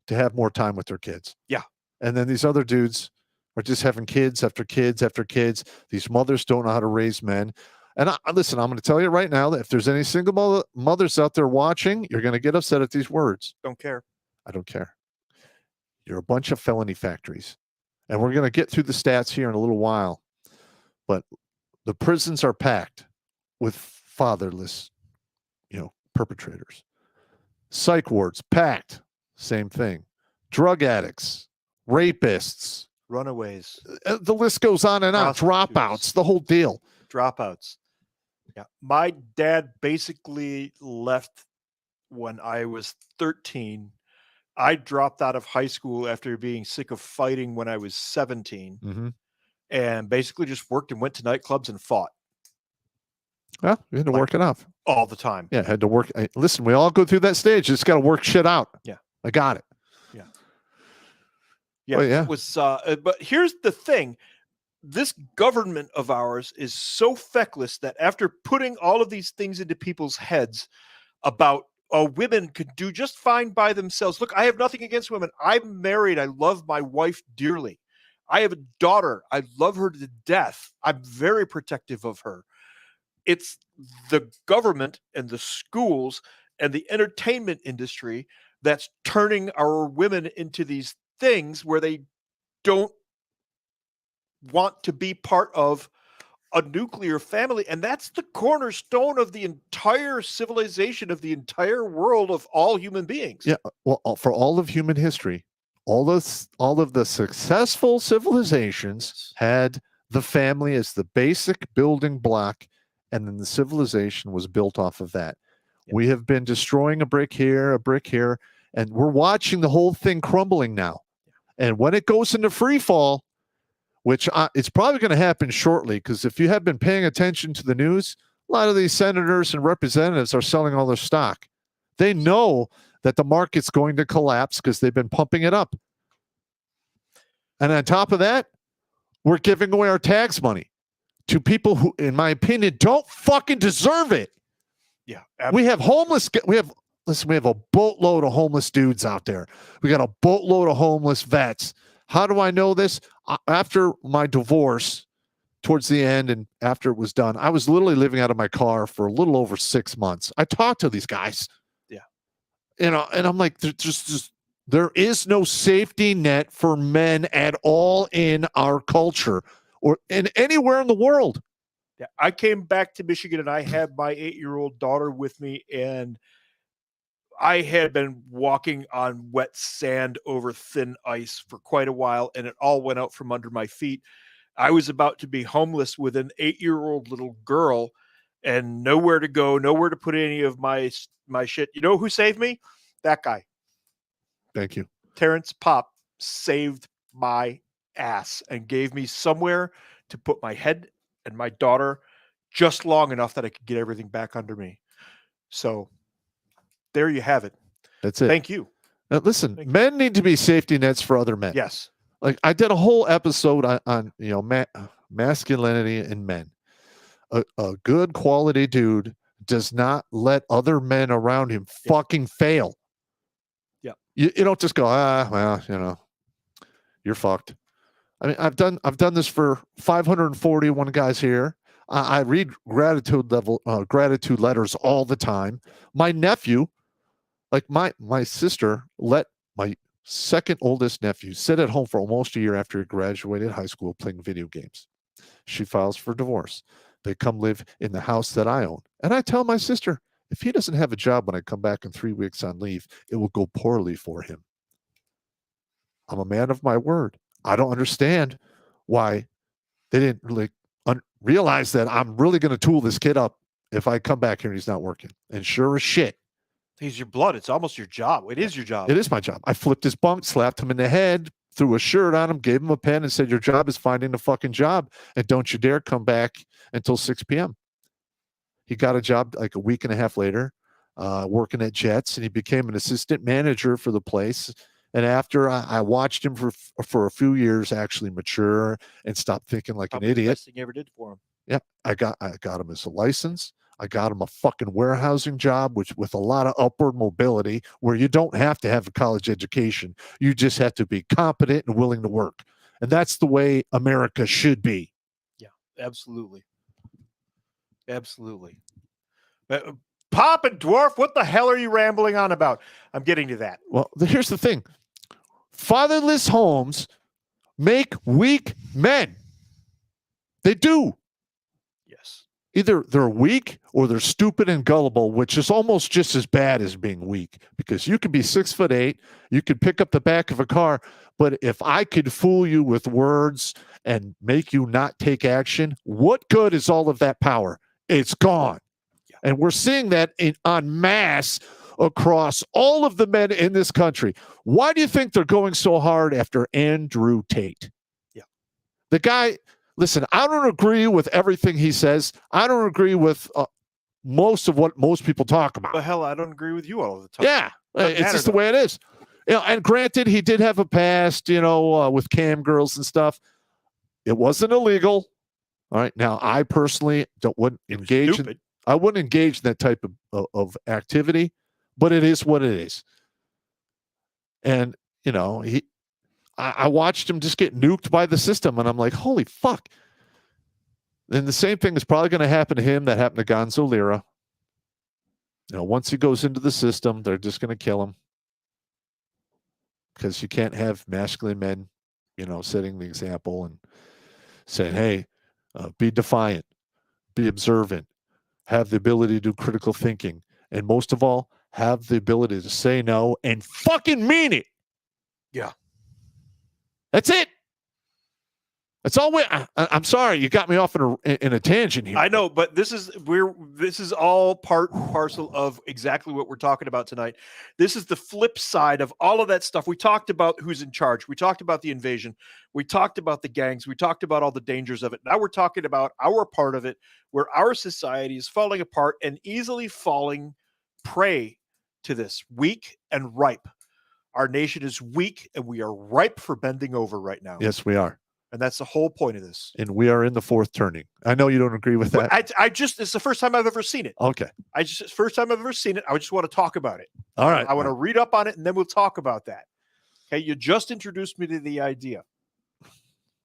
Speaker 1: to have more time with their kids.
Speaker 2: Yeah.
Speaker 1: And then these other dudes are just having kids after kids after kids. These mothers don't know how to raise men. And listen, I'm going to tell you right now that if there's any single mothers out there watching, you're going to get upset at these words.
Speaker 2: Don't care.
Speaker 1: I don't care. You're a bunch of felony factories. And we're going to get through the stats here in a little while. But the prisons are packed with fatherless, perpetrators. Psych wards, packed. Same thing. Drug addicts, rapists.
Speaker 2: Runaways.
Speaker 1: The list goes on and on. Dropouts, the whole deal.
Speaker 2: Dropouts. Yeah. My dad basically left when I was 13. I dropped out of high school after being sick of fighting when I was 17, and basically just worked and went to nightclubs and fought.
Speaker 1: Well, you had to work it out
Speaker 2: all the time.
Speaker 1: Yeah, had to work. Listen, we all go through that stage. Just got to work shit out.
Speaker 2: Yeah,
Speaker 1: I got it.
Speaker 2: Yeah, yeah.
Speaker 1: Well, yeah.
Speaker 2: It was. But here's the thing: this government of ours is so feckless that after putting all of these things into people's heads about women could do just fine by themselves. Look, I have nothing against women. I'm married. I love my wife dearly. I have a daughter. I love her to death. I'm very protective of her. It's the government and the schools and the entertainment industry that's turning our women into these things where they don't want to be part of a nuclear family. And that's the cornerstone of the entire civilization, of the entire world, of all human beings.
Speaker 1: Yeah, well, for all of human history, all of the successful civilizations had the family as the basic building block, and then the civilization was built off of that.
Speaker 2: Yep.
Speaker 1: We have been destroying a brick here, and we're watching the whole thing crumbling now. And when it goes into free fall, which it's probably going to happen shortly, because if you have been paying attention to the news, a lot of these senators and representatives are selling all their stock. They know that the market's going to collapse because they've been pumping it up. And on top of that, we're giving away our tax money to people who, in my opinion, don't fucking deserve it.
Speaker 2: Yeah.
Speaker 1: We have we have a boatload of homeless dudes out there. We got a boatload of homeless vets. How do I know this? After my divorce, towards the end and after it was done, I was literally living out of my car for a little over 6 months. I talked to these guys.
Speaker 2: Yeah.
Speaker 1: And I'm like, there is no safety net for men at all in our culture or in anywhere in the world.
Speaker 2: Yeah. I came back to Michigan and I had my 8-year-old daughter with me, and I had been walking on wet sand over thin ice for quite a while, and it all went out from under my feet. I was about to be homeless with an 8-year-old little girl and nowhere to go, nowhere to put any of my shit. You know who saved me? That guy.
Speaker 1: Thank you.
Speaker 2: Terrence Pop saved my ass and gave me somewhere to put my head and my daughter just long enough that I could get everything back under me. So there you have it.
Speaker 1: That's it.
Speaker 2: Thank you.
Speaker 1: Now, listen, men need to be safety nets for other men.
Speaker 2: Yes.
Speaker 1: Like I did a whole episode on masculinity in men. A good quality dude does not let other men around him fucking fail.
Speaker 2: Yeah.
Speaker 1: You don't just go, you're fucked. I mean, I've done this for 541 guys here. I read gratitude letters all the time. My nephew, like my sister, let my second oldest nephew sit at home for almost a year after he graduated high school playing video games. She files for divorce. They come live in the house that I own. And I tell my sister, if he doesn't have a job when I come back in 3 weeks on leave, it will go poorly for him. I'm a man of my word. I don't understand why they didn't really realize that I'm really going to tool this kid up if I come back here and he's not working. And sure as shit,
Speaker 2: he's your blood. It's almost your job. It is your job.
Speaker 1: It is my job. I flipped his bunk, slapped him in the head, threw a shirt on him, gave him a pen, and said, your job is finding the fucking job. And don't you dare come back until 6 p.m. He got a job like a week and a half later, working at Jets, and he became an assistant manager for the place. And after I watched him for a few years actually mature and stop thinking like
Speaker 2: Probably
Speaker 1: an idiot.
Speaker 2: The best thing you ever did for him.
Speaker 1: Yeah, I got him his license. I got him a fucking warehousing job, which with a lot of upward mobility, where you don't have to have a college education. You just have to be competent and willing to work. And that's the way America should be.
Speaker 2: Yeah, absolutely. Absolutely. Pop and Dwarf, what the hell are you rambling on about? I'm getting to that.
Speaker 1: Well, here's the thing. Fatherless homes make weak men. They do.
Speaker 2: Yes.
Speaker 1: Either they're weak or they're stupid and gullible, which is almost just as bad as being weak, because you could be 6'8", you could pick up the back of a car, but if I could fool you with words and make you not take action, what good is all of that power? It's gone. Yeah. And we're seeing that en masse across all of the men in this country. Why do you think they're going so hard after Andrew Tate?
Speaker 2: Yeah.
Speaker 1: The guy... Listen, I don't agree with everything he says. I don't agree with most of what most people talk about.
Speaker 2: The hell, I don't agree with you all the time.
Speaker 1: Yeah, it's just the way it is. And granted, he did have a past, with cam girls and stuff. It wasn't illegal. All right. Now, I personally wouldn't engage in that type of activity, but it is what it is. And I watched him just get nuked by the system, and I'm like, holy fuck. And the same thing is probably going to happen to him that happened to Gonzo Lira. Once he goes into the system, they're just going to kill him. Because you can't have masculine men, setting the example and saying, hey, be defiant, be observant, have the ability to do critical thinking, and most of all, have the ability to say no and fucking mean it.
Speaker 2: Yeah.
Speaker 1: That's it. That's all I'm sorry, you got me off in a tangent here.
Speaker 2: I know, but this is all part and parcel of exactly what we're talking about tonight. This is the flip side of all of that stuff. We talked about who's in charge. We talked about the invasion. We talked about the gangs. We talked about all the dangers of it. Now we're talking about our part of it, where our society is falling apart and easily falling prey to this, weak and ripe. Our nation is weak and we are ripe for bending over right now.
Speaker 1: Yes, we are.
Speaker 2: And that's the whole point of this.
Speaker 1: And we are in the fourth turning. I know you don't agree with that.
Speaker 2: It's the first time I've ever seen it.
Speaker 1: Okay.
Speaker 2: First time I've ever seen it. I just want to talk about it.
Speaker 1: All right.
Speaker 2: I want to read up on it and then we'll talk about that. Okay. You just introduced me to the idea.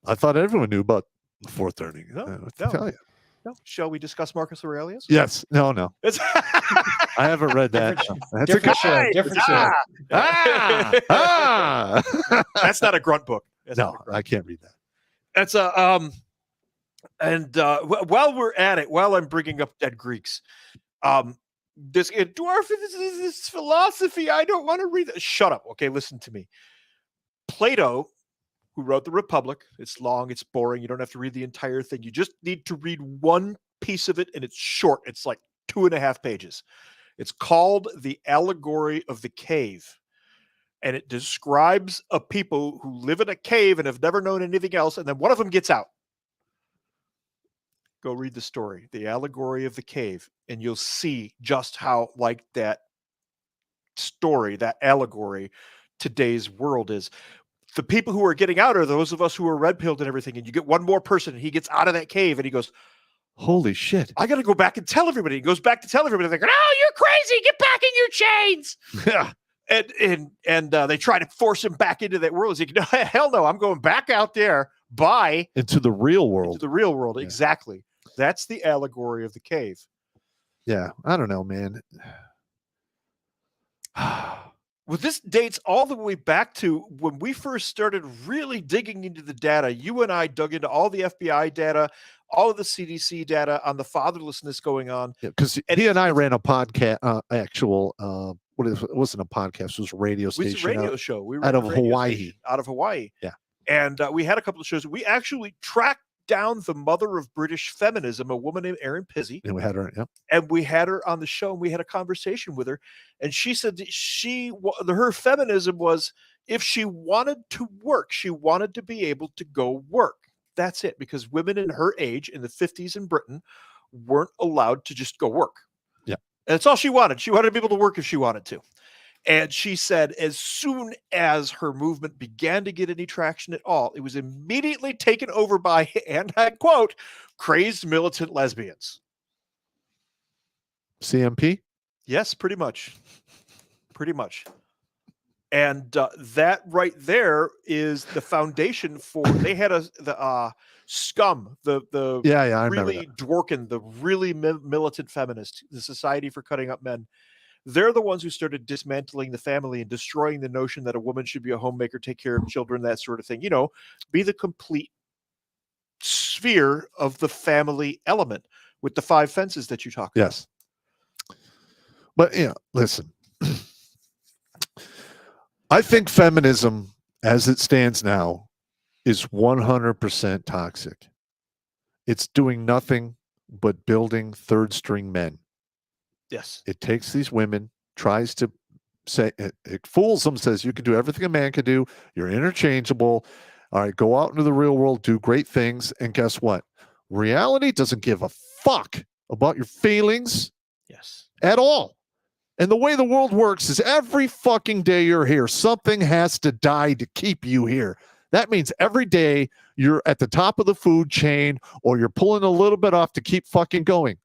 Speaker 1: I thought everyone knew about the fourth turning.
Speaker 2: No.
Speaker 1: Tell you.
Speaker 2: No. Shall we discuss Marcus Aurelius?
Speaker 1: Yes. No. I haven't read that. That's a good
Speaker 3: show. Different show.
Speaker 2: That's not a grunt book.
Speaker 1: I can't read that.
Speaker 2: That's while we're at it, while I'm bringing up dead Greeks, this dwarf philosophy, I don't want to read that. Shut up. Okay, listen to me. Plato, who wrote the Republic, it's long, it's boring. You don't have to read the entire thing. You just need to read one piece of it, and it's short. It's like 2.5 pages. It's called The Allegory of the Cave. And it describes a people who live in a cave and have never known anything else, and then one of them gets out. Go read the story, The Allegory of the Cave, and you'll see just how like that story, that allegory, today's world is. The people who are getting out are those of us who are red-pilled and everything, and you get one more person, and he gets out of that cave, and he goes,
Speaker 1: holy shit,
Speaker 2: I got to go back and tell everybody. He goes back to tell everybody. They go, oh, you're crazy. Get back in your chains.
Speaker 1: Yeah.
Speaker 2: And they try to force him back into that world. He's like, no, hell no, I'm going back out there. Bye.
Speaker 1: Into the real world.
Speaker 2: Into the real world,
Speaker 1: yeah.
Speaker 2: Exactly. That's the allegory of the cave.
Speaker 1: Yeah, I don't know, man.
Speaker 2: Well, this dates all the way back to when we first started really digging into the data. You and I dug into all the FBI data, all of the CDC data on the fatherlessness going on.
Speaker 1: Because he and I ran a podcast, it wasn't a podcast, it was a radio station.
Speaker 2: It was a radio show. We were
Speaker 1: out of Hawaii.
Speaker 2: Out of Hawaii.
Speaker 1: Yeah.
Speaker 2: And we had a couple of shows. We actually tracked down the mother of British feminism, a woman named Erin Pizzey.
Speaker 1: And we had her, yeah.
Speaker 2: And we had her on the show, and we had a conversation with her. And she said that her feminism was, if she wanted to work, she wanted to be able to go work. That's it. Because women in her age in the 50s in Britain weren't allowed to just go work.
Speaker 1: Yeah.
Speaker 2: And that's all she wanted. She wanted to be able to work if she wanted to. And she said, as soon as her movement began to get any traction at all, it was immediately taken over by, and I quote, crazed militant lesbians.
Speaker 1: CMP?
Speaker 2: Yes, pretty much. Pretty much. And that right there is the foundation for, they had the Scum, I really Dworkin, the really militant feminist, the Society for Cutting Up Men. They're the ones who started dismantling the family and destroying the notion that a woman should be a homemaker, take care of children, that sort of thing. You know, be the complete sphere of the family element with the 5 fences that you talk about.
Speaker 1: Yes. But, listen. I think feminism, as it stands now, is 100% toxic. It's doing nothing but building third-string men.
Speaker 2: Yes.
Speaker 1: It takes these women, tries to say, it fools them, says you can do everything a man can do. You're interchangeable. All right, go out into the real world, do great things. And guess what? Reality doesn't give a fuck about your feelings.
Speaker 2: Yes.
Speaker 1: At all. And the way the world works is every fucking day you're here, something has to die to keep you here. That means every day you're at the top of the food chain or you're pulling a little bit off to keep fucking going.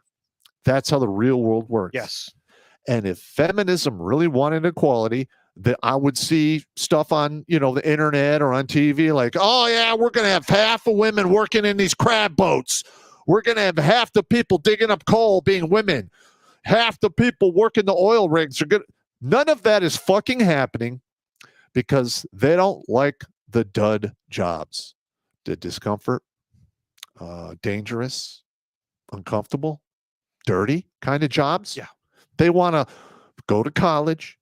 Speaker 1: That's how the real world works.
Speaker 2: Yes.
Speaker 1: And if feminism really wanted equality, that I would see stuff on, the internet or on TV like, oh yeah, we're going to have half of women working in these crab boats. We're going to have half the people digging up coal being women. Half the people working the oil rigs are good. None of that is fucking happening because they don't like the dud jobs. The discomfort, dangerous, uncomfortable, dirty kind of jobs.
Speaker 2: Yeah.
Speaker 1: They want to go to college,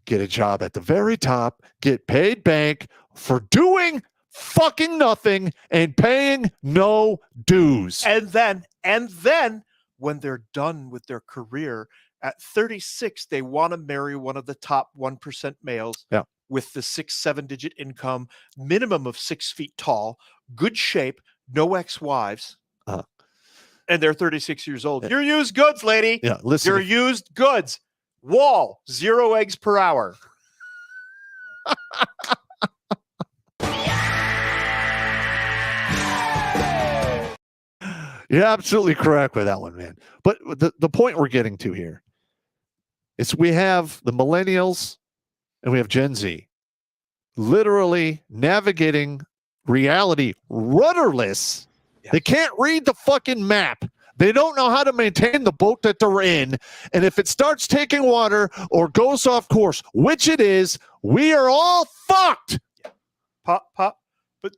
Speaker 1: get a job at the very top, get paid bank for doing fucking nothing and paying no dues.
Speaker 2: And then when they're done with their career at 36, they want to marry one of the top 1% males with the 6-7 digit income, minimum of 6 feet tall, good shape, no ex-wives. And they're 36 years old. You're used goods, lady.
Speaker 1: Yeah, listen.
Speaker 2: You're used goods. Wall, 0 eggs per hour.
Speaker 1: You're absolutely correct with that one, man. But the point we're getting to here is we have the millennials and we have Gen Z literally navigating reality rudderless. Yeah. They can't read the fucking map. They don't know how to maintain the boat that they're in. And if it starts taking water or goes off course, which it is, we are all fucked.
Speaker 2: Yeah. Pop. But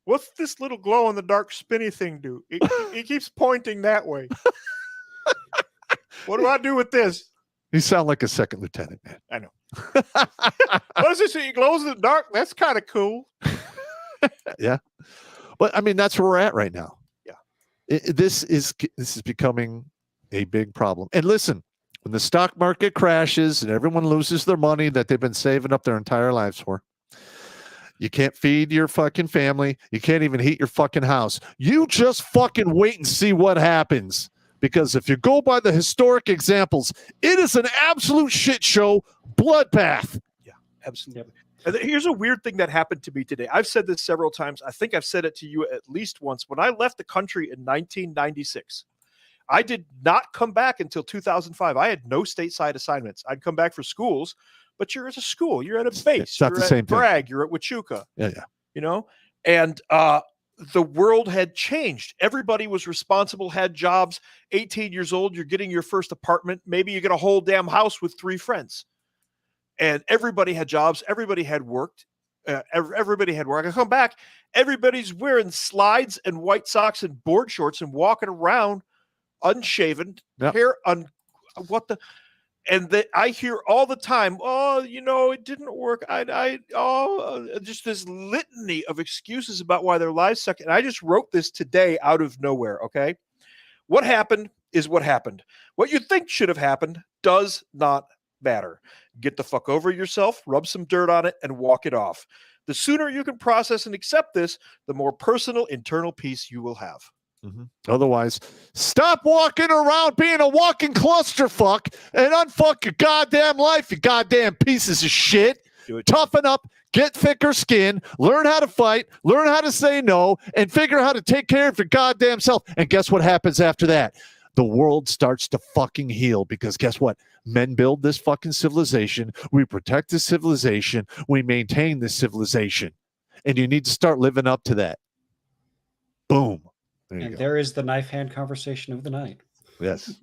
Speaker 2: what's this little glow in the dark spinny thing do? It keeps pointing that way. What do I do with this?
Speaker 1: You sound like a second lieutenant, man.
Speaker 2: I know. What is this? It glows in the dark? That's kind of cool.
Speaker 1: Yeah. But I mean, that's where we're at right now.
Speaker 2: Yeah.
Speaker 1: This is becoming a big problem. And listen, when the stock market crashes and everyone loses their money that they've been saving up their entire lives for, you can't feed your fucking family. You can't even heat your fucking house. You just fucking wait and see what happens. Because if you go by the historic examples, it is an absolute shit show bloodbath.
Speaker 2: Yeah, absolutely. And here's a weird thing that happened to me today. I've said this several times. I think I've said it to you at least once. When I left the country in 1996, I did not come back until 2005. I had no stateside assignments. I'd come back for schools, but you're at a school. You're at a base.
Speaker 1: It's not
Speaker 2: you're
Speaker 1: the
Speaker 2: at
Speaker 1: same
Speaker 2: Bragg.
Speaker 1: thing.
Speaker 2: You're at Huachuca.
Speaker 1: Yeah.
Speaker 2: You know? And the world had changed. Everybody was responsible, had jobs. 18 years old, you're getting your first apartment. Maybe you get a whole damn house with 3 friends. And everybody had jobs. Everybody had worked. Everybody had work. I come back. Everybody's wearing slides and white socks and board shorts and walking around unshaven, hair what the. And I hear all the time, oh, it didn't work. Just this litany of excuses about why their lives suck. And I just wrote this today out of nowhere, okay? What happened is what happened. What you think should have happened does not matter. Get the fuck over yourself, rub some dirt on it, and walk it off. The sooner you can process and accept this, the more personal internal peace you will have.
Speaker 1: Mm-hmm. Otherwise, stop walking around being a walking clusterfuck and unfuck your goddamn life, you goddamn pieces of shit. Toughen up, get thicker skin, learn how to fight, learn how to say no, and figure out how to take care of your goddamn self. And guess what happens after that? The world starts to fucking heal because guess what? Men build this fucking civilization. We protect this civilization. We maintain this civilization. And you need to start living up to that. Boom.
Speaker 3: And there is the knife hand conversation of the night.
Speaker 1: Yes.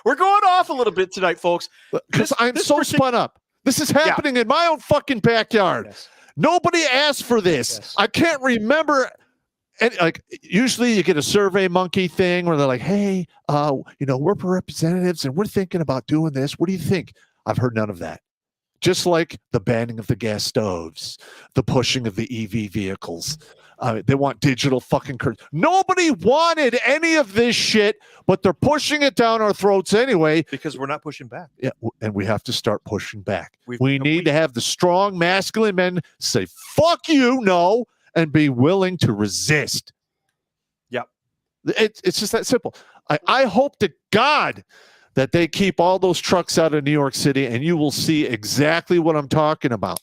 Speaker 2: We're going off a little bit tonight, folks.
Speaker 1: Because I'm so spun up. This is happening in my own fucking backyard. Yes. Nobody asked for this. Yes. I can't remember. And usually you get a Survey Monkey thing where they're like, hey, we're representatives and we're thinking about doing this. What do you think? I've heard none of that. Just like the banning of the gas stoves, the pushing of the EV vehicles. They want digital fucking curtains. Nobody wanted any of this shit, but they're pushing it down our throats anyway.
Speaker 2: Because we're not pushing back.
Speaker 1: Yeah, and we have to start pushing back. We need to have the strong, masculine men say, fuck you, no, and be willing to resist.
Speaker 2: Yep.
Speaker 1: It's just that simple. I hope to God that they keep all those trucks out of New York City, and you will see exactly what I'm talking about.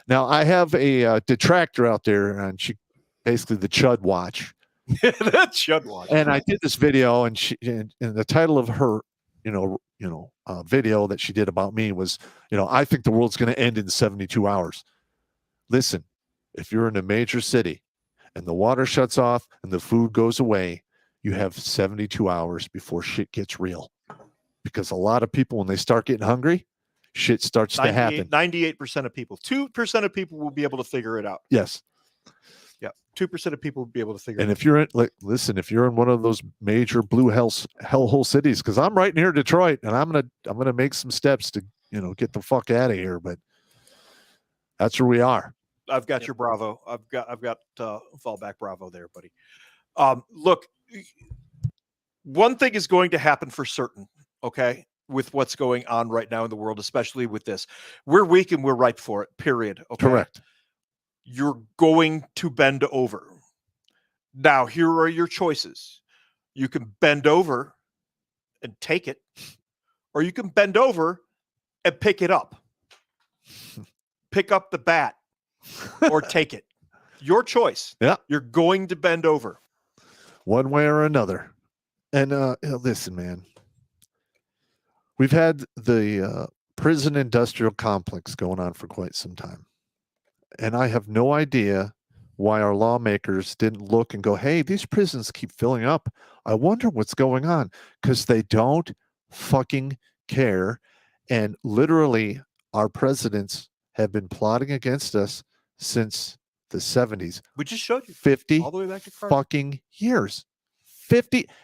Speaker 1: Now, I have a detractor out there, and she basically the Chud Watch.
Speaker 2: The Chud Watch.
Speaker 1: And I did this video, and the title of her, video that she did about me was, I think the world's going to end in 72 hours. Listen, if you're in a major city and the water shuts off and the food goes away, you have 72 hours before shit gets real. Because a lot of people, when they start getting hungry, shit starts to happen.
Speaker 2: 98% of people. 2% of people will be able to figure it out.
Speaker 1: Yes.
Speaker 2: Yeah. 2% of people will be able to figure
Speaker 1: And
Speaker 2: it
Speaker 1: if you're in, like, listen, if you're in one of those major blue hellhole cities, because I'm right near Detroit, and I'm gonna make some steps to, get the fuck out of here. But that's where we are.
Speaker 2: out. I've got your Bravo. I've got fallback Bravo there, buddy. Look, one thing is going to happen for certain, okay, with what's going on right now in the world, especially with this. We're weak and we're ripe for it, period. Okay?
Speaker 1: Correct.
Speaker 2: You're going to bend over. Now, here are your choices. You can bend over and take it, or you can bend over and pick it up. Pick up the bat or take it. Your choice.
Speaker 1: Yeah.
Speaker 2: You're going to bend over.
Speaker 1: One way or another. And listen, man, we've had the prison industrial complex going on for quite some time. And I have no idea why our lawmakers didn't look and go, hey, these prisons keep filling up. I wonder what's going on, because they don't fucking care. And literally, our presidents have been plotting against us since the 70s.
Speaker 2: We just showed you
Speaker 1: 50
Speaker 2: all the way back to Carter.
Speaker 1: fucking years.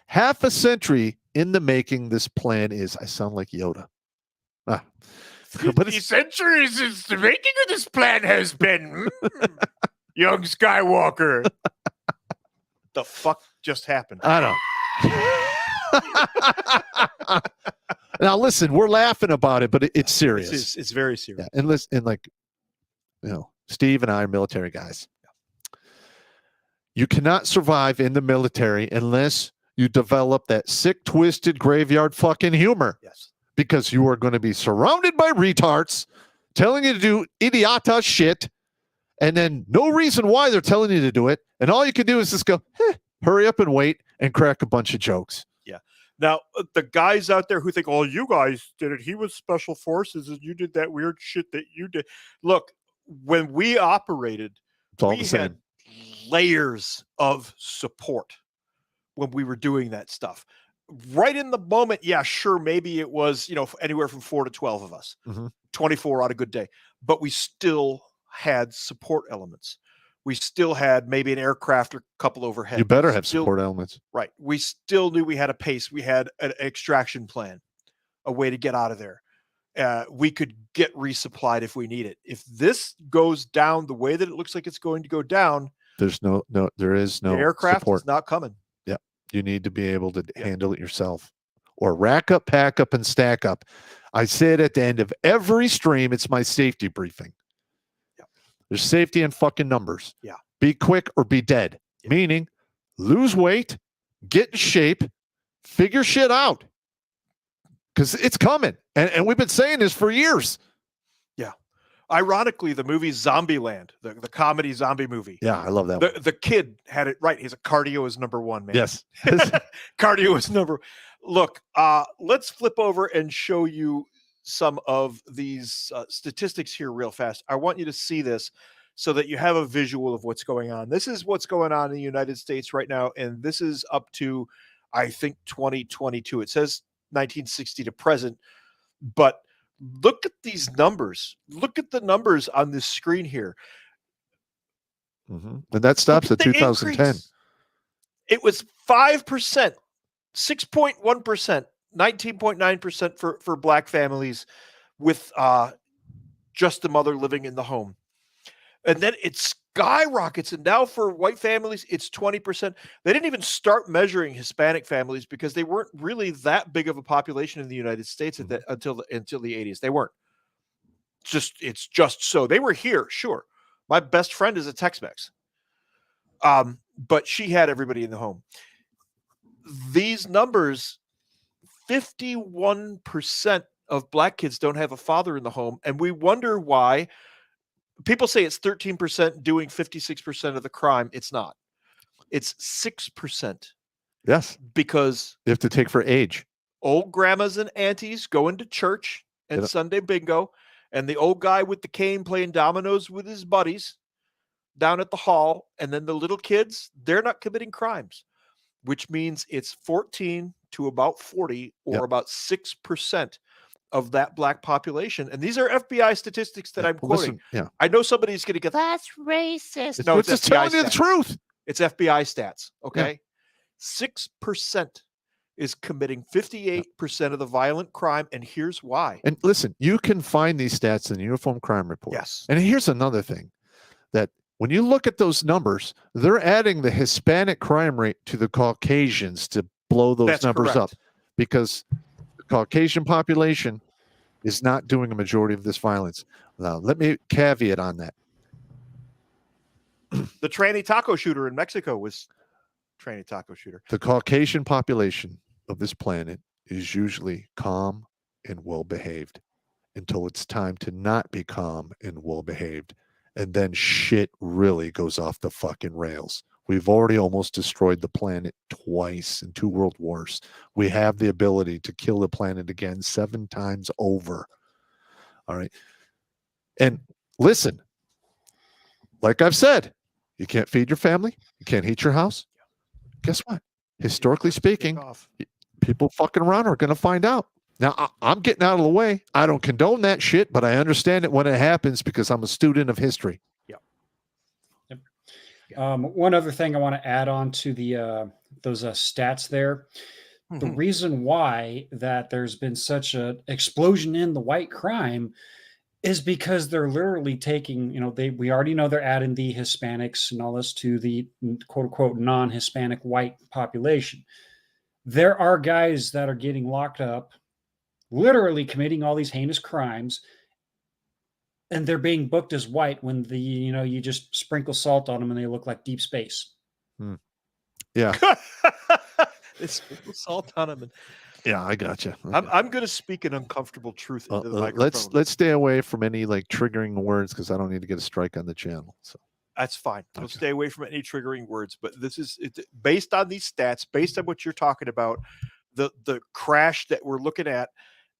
Speaker 1: Half a century in the making. This plan is. I sound like Yoda. But
Speaker 4: 50 centuries since the making of this plan has been. Young Skywalker.
Speaker 2: The fuck just happened?
Speaker 1: I don't. Now listen, we're laughing about it, but it's serious.
Speaker 2: It's very serious.
Speaker 1: Yeah, and listen, and like, Steve and I are military guys. You cannot survive in the military unless you develop that sick, twisted, graveyard fucking humor.
Speaker 2: Yes.
Speaker 1: Because you are going to be surrounded by retards telling you to do idiota shit, and then no reason why they're telling you to do it. And all you can do is just go, hurry up and wait and crack a bunch of jokes.
Speaker 2: Yeah. Now, the guys out there who think, oh, you guys did it. He was special forces and you did that weird shit that you did. Look, when we operated,
Speaker 1: It's all
Speaker 2: we
Speaker 1: the same.
Speaker 2: had layers of support when we were doing that stuff. Right in the moment, yeah, sure, maybe it was, anywhere from 4 to 12 of us, 24 on a good day, but we still had support elements. We still had maybe an aircraft or a couple overhead.
Speaker 1: You better have support elements.
Speaker 2: Right. We still knew we had a pace. We had an extraction plan, a way to get out of there. We could get resupplied if we need it. If this goes down the way that it looks like it's going to go down,
Speaker 1: there is no
Speaker 2: the aircraft
Speaker 1: support.
Speaker 2: is not coming.
Speaker 1: Yeah. You need to be able to handle it yourself, or rack up, pack up, and stack up. I say it at the end of every stream. It's my safety briefing.
Speaker 2: Yeah.
Speaker 1: There's safety in fucking numbers.
Speaker 2: Yeah.
Speaker 1: Be quick or be dead.
Speaker 2: Yeah.
Speaker 1: Meaning lose weight, get in shape, figure shit out. Because it's coming. And we've been saying this for years.
Speaker 2: Yeah. Ironically, the movie Zombieland, the comedy zombie movie.
Speaker 1: Yeah, I love that one.
Speaker 2: The kid had it right. His cardio is number one, man.
Speaker 1: Yes.
Speaker 2: Cardio is number. Look, let's flip over and show you some of these statistics here real fast. I want you to see this so that you have a visual of what's going on. This is what's going on in the United States right now, and this is up to, I think, 2022. It says 1960 to present, but look at these numbers. Look at the numbers on this screen here.
Speaker 1: And that stops at 2010.
Speaker 2: Increase. It was 5%, 6.1%, 19.9% for Black families with just the mother living in the home. And then it skyrockets. And now for white families, it's 20%. They didn't even start measuring Hispanic families because they weren't really that big of a population in the United States until the 80s. They weren't. It's just so. They were here, sure. My best friend is a Tex-Mex. But she had everybody in the home. These numbers, 51% of Black kids don't have a father in the home. And we wonder why. People say it's 13% doing 56% of the crime. It's not. It's 6%.
Speaker 1: Yes.
Speaker 2: Because
Speaker 1: you have to take for age.
Speaker 2: Old grandmas and aunties going to church and Sunday bingo, and the old guy with the cane playing dominoes with his buddies down at the hall, and then the little kids, they're not committing crimes, which means it's 14 to about 40 or
Speaker 1: Yep.
Speaker 2: about 6% of that black population. And these are FBI statistics that I'm quoting.
Speaker 1: Listen, yeah.
Speaker 2: I know somebody's going to go, that's racist.
Speaker 1: It's,
Speaker 2: No,
Speaker 1: it's
Speaker 2: it's
Speaker 1: just
Speaker 2: FBI
Speaker 1: telling you the
Speaker 2: stats.
Speaker 1: truth.
Speaker 2: It's FBI stats. Okay. 6% is committing 58% of the violent crime. And here's why.
Speaker 1: And listen, you can find these stats in the Uniform Crime Report.
Speaker 2: Yes.
Speaker 1: And here's another thing, that when you look at those numbers, they're adding the Hispanic crime rate to the Caucasians to blow those
Speaker 2: That's
Speaker 1: numbers
Speaker 2: correct.
Speaker 1: up, because the Caucasian population is not doing a majority of this violence. Now, let me caveat on that.
Speaker 2: The tranny taco shooter in Mexico was tranny taco shooter.
Speaker 1: The Caucasian population of this planet is usually calm and well-behaved until it's time to not be calm and well-behaved. And then shit really goes off the fucking rails. We've already almost destroyed the planet twice in 2 world wars. We have the ability to kill the planet again 7 times over. All right. And listen, like I've said, you can't feed your family. You can't heat your house. Guess what? Historically speaking, people fucking around are going to find out. Now, I'm getting out of the way. I don't condone that shit, but I understand it when it happens because I'm a student of history.
Speaker 3: One other thing I want to add on to the those stats there. The reason why that there's been such an explosion in the white crime is because they're literally taking, we already know they're adding the Hispanics and all this to the quote unquote non-Hispanic white population. There are guys that are getting locked up, literally committing all these heinous crimes, and they're being booked as white when you just sprinkle salt on them and they look like deep space.
Speaker 1: Yeah.
Speaker 2: They sprinkle salt on them.
Speaker 1: Yeah, I gotcha. Okay.
Speaker 2: I'm going to speak an uncomfortable truth into the microphone.
Speaker 1: Let's stay away from any triggering words, because I don't need to get a strike on the channel. So
Speaker 2: that's fine. We'll stay away from any triggering words. But this is based on these stats, based on what you're talking about, the crash that we're looking at,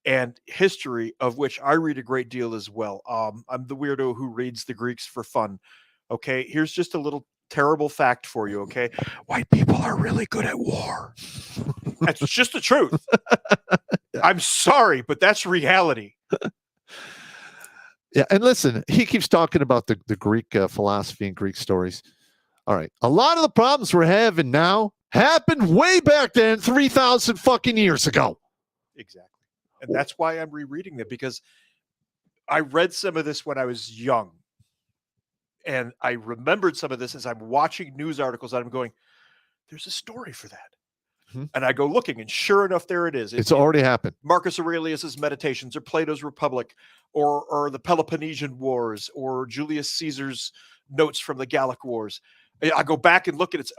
Speaker 2: and history, of which I read a great deal as well. I'm the weirdo who reads the Greeks for fun. Okay, here's just a little terrible fact for you. Okay, white people are really good at war. That's just the truth. I'm sorry, but that's reality.
Speaker 1: Yeah, and listen, he keeps talking about the Greek philosophy and Greek stories. All right, a lot of the problems we're having now happened way back then, 3,000 fucking years ago.
Speaker 2: Exactly. And that's why I'm rereading it, because I read some of this when I was young. And I remembered some of this as I'm watching news articles, and I'm going, there's a story for that. And I go looking, and sure enough, there it is.
Speaker 1: It's already happened.
Speaker 2: Marcus Aurelius's Meditations, or Plato's Republic, or the Peloponnesian Wars, or Julius Caesar's notes from the Gallic Wars. I go back and look at it.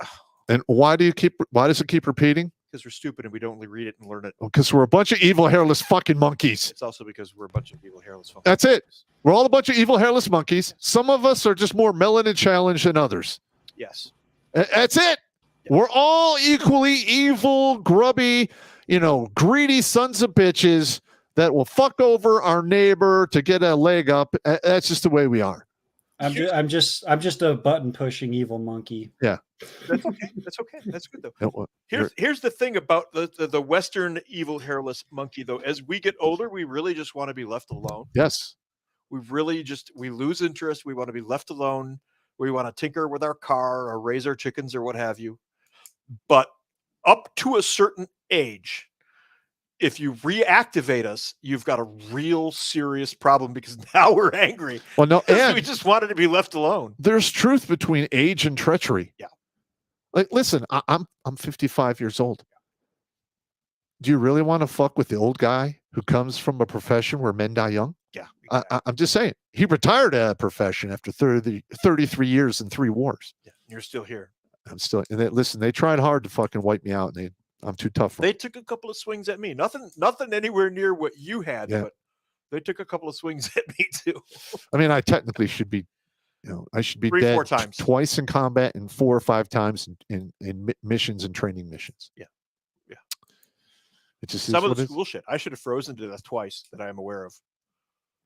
Speaker 1: And why does it keep repeating?
Speaker 2: Because we're stupid and we don't read it and learn it.
Speaker 1: Because we're a bunch of evil, hairless fucking monkeys.
Speaker 2: It's also because we're a bunch of evil, hairless monkeys.
Speaker 1: That's it. We're all a bunch of evil, hairless monkeys. Some of us are just more melanin challenged than others.
Speaker 2: Yes.
Speaker 1: That's it. We're all equally evil, grubby, greedy sons of bitches that will fuck over our neighbor to get a leg up. That's just the way we are.
Speaker 3: I'm just a button pushing evil monkey.
Speaker 1: Yeah.
Speaker 2: That's okay. That's okay. That's good though. Here's the thing about the Western evil hairless monkey though. As we get older, we really just want to be left alone.
Speaker 1: Yes.
Speaker 2: We lose interest. We want to be left alone. We want to tinker with our car or raise our chickens or what have you. But up to a certain age, if you reactivate us, you've got a real serious problem, because now we're angry.
Speaker 1: Well, no, and
Speaker 2: we just wanted to be left alone.
Speaker 1: There's truth between age and treachery.
Speaker 2: Yeah.
Speaker 1: Like, listen, I'm 55 years old. Do you really want to fuck with the old guy who comes from a profession where men die young?
Speaker 2: Yeah. Exactly.
Speaker 1: I'm just saying. He retired at a profession after 33 years and 3 wars.
Speaker 2: Yeah. You're still here.
Speaker 1: I'm still. And listen, they tried hard to fucking wipe me out, and I'm too tough for
Speaker 2: They
Speaker 1: them.
Speaker 2: took a couple of swings at me. Nothing anywhere near what you had, but they took a couple of swings at me too.
Speaker 1: I mean, I technically should be, I should be
Speaker 2: 3-4
Speaker 1: dead
Speaker 2: times.
Speaker 1: Twice in combat and 4 or 5 times in missions and training missions.
Speaker 2: Yeah.
Speaker 1: It just
Speaker 2: some
Speaker 1: is
Speaker 2: of the
Speaker 1: what
Speaker 2: school shit. I should have frozen to death twice that I am aware of.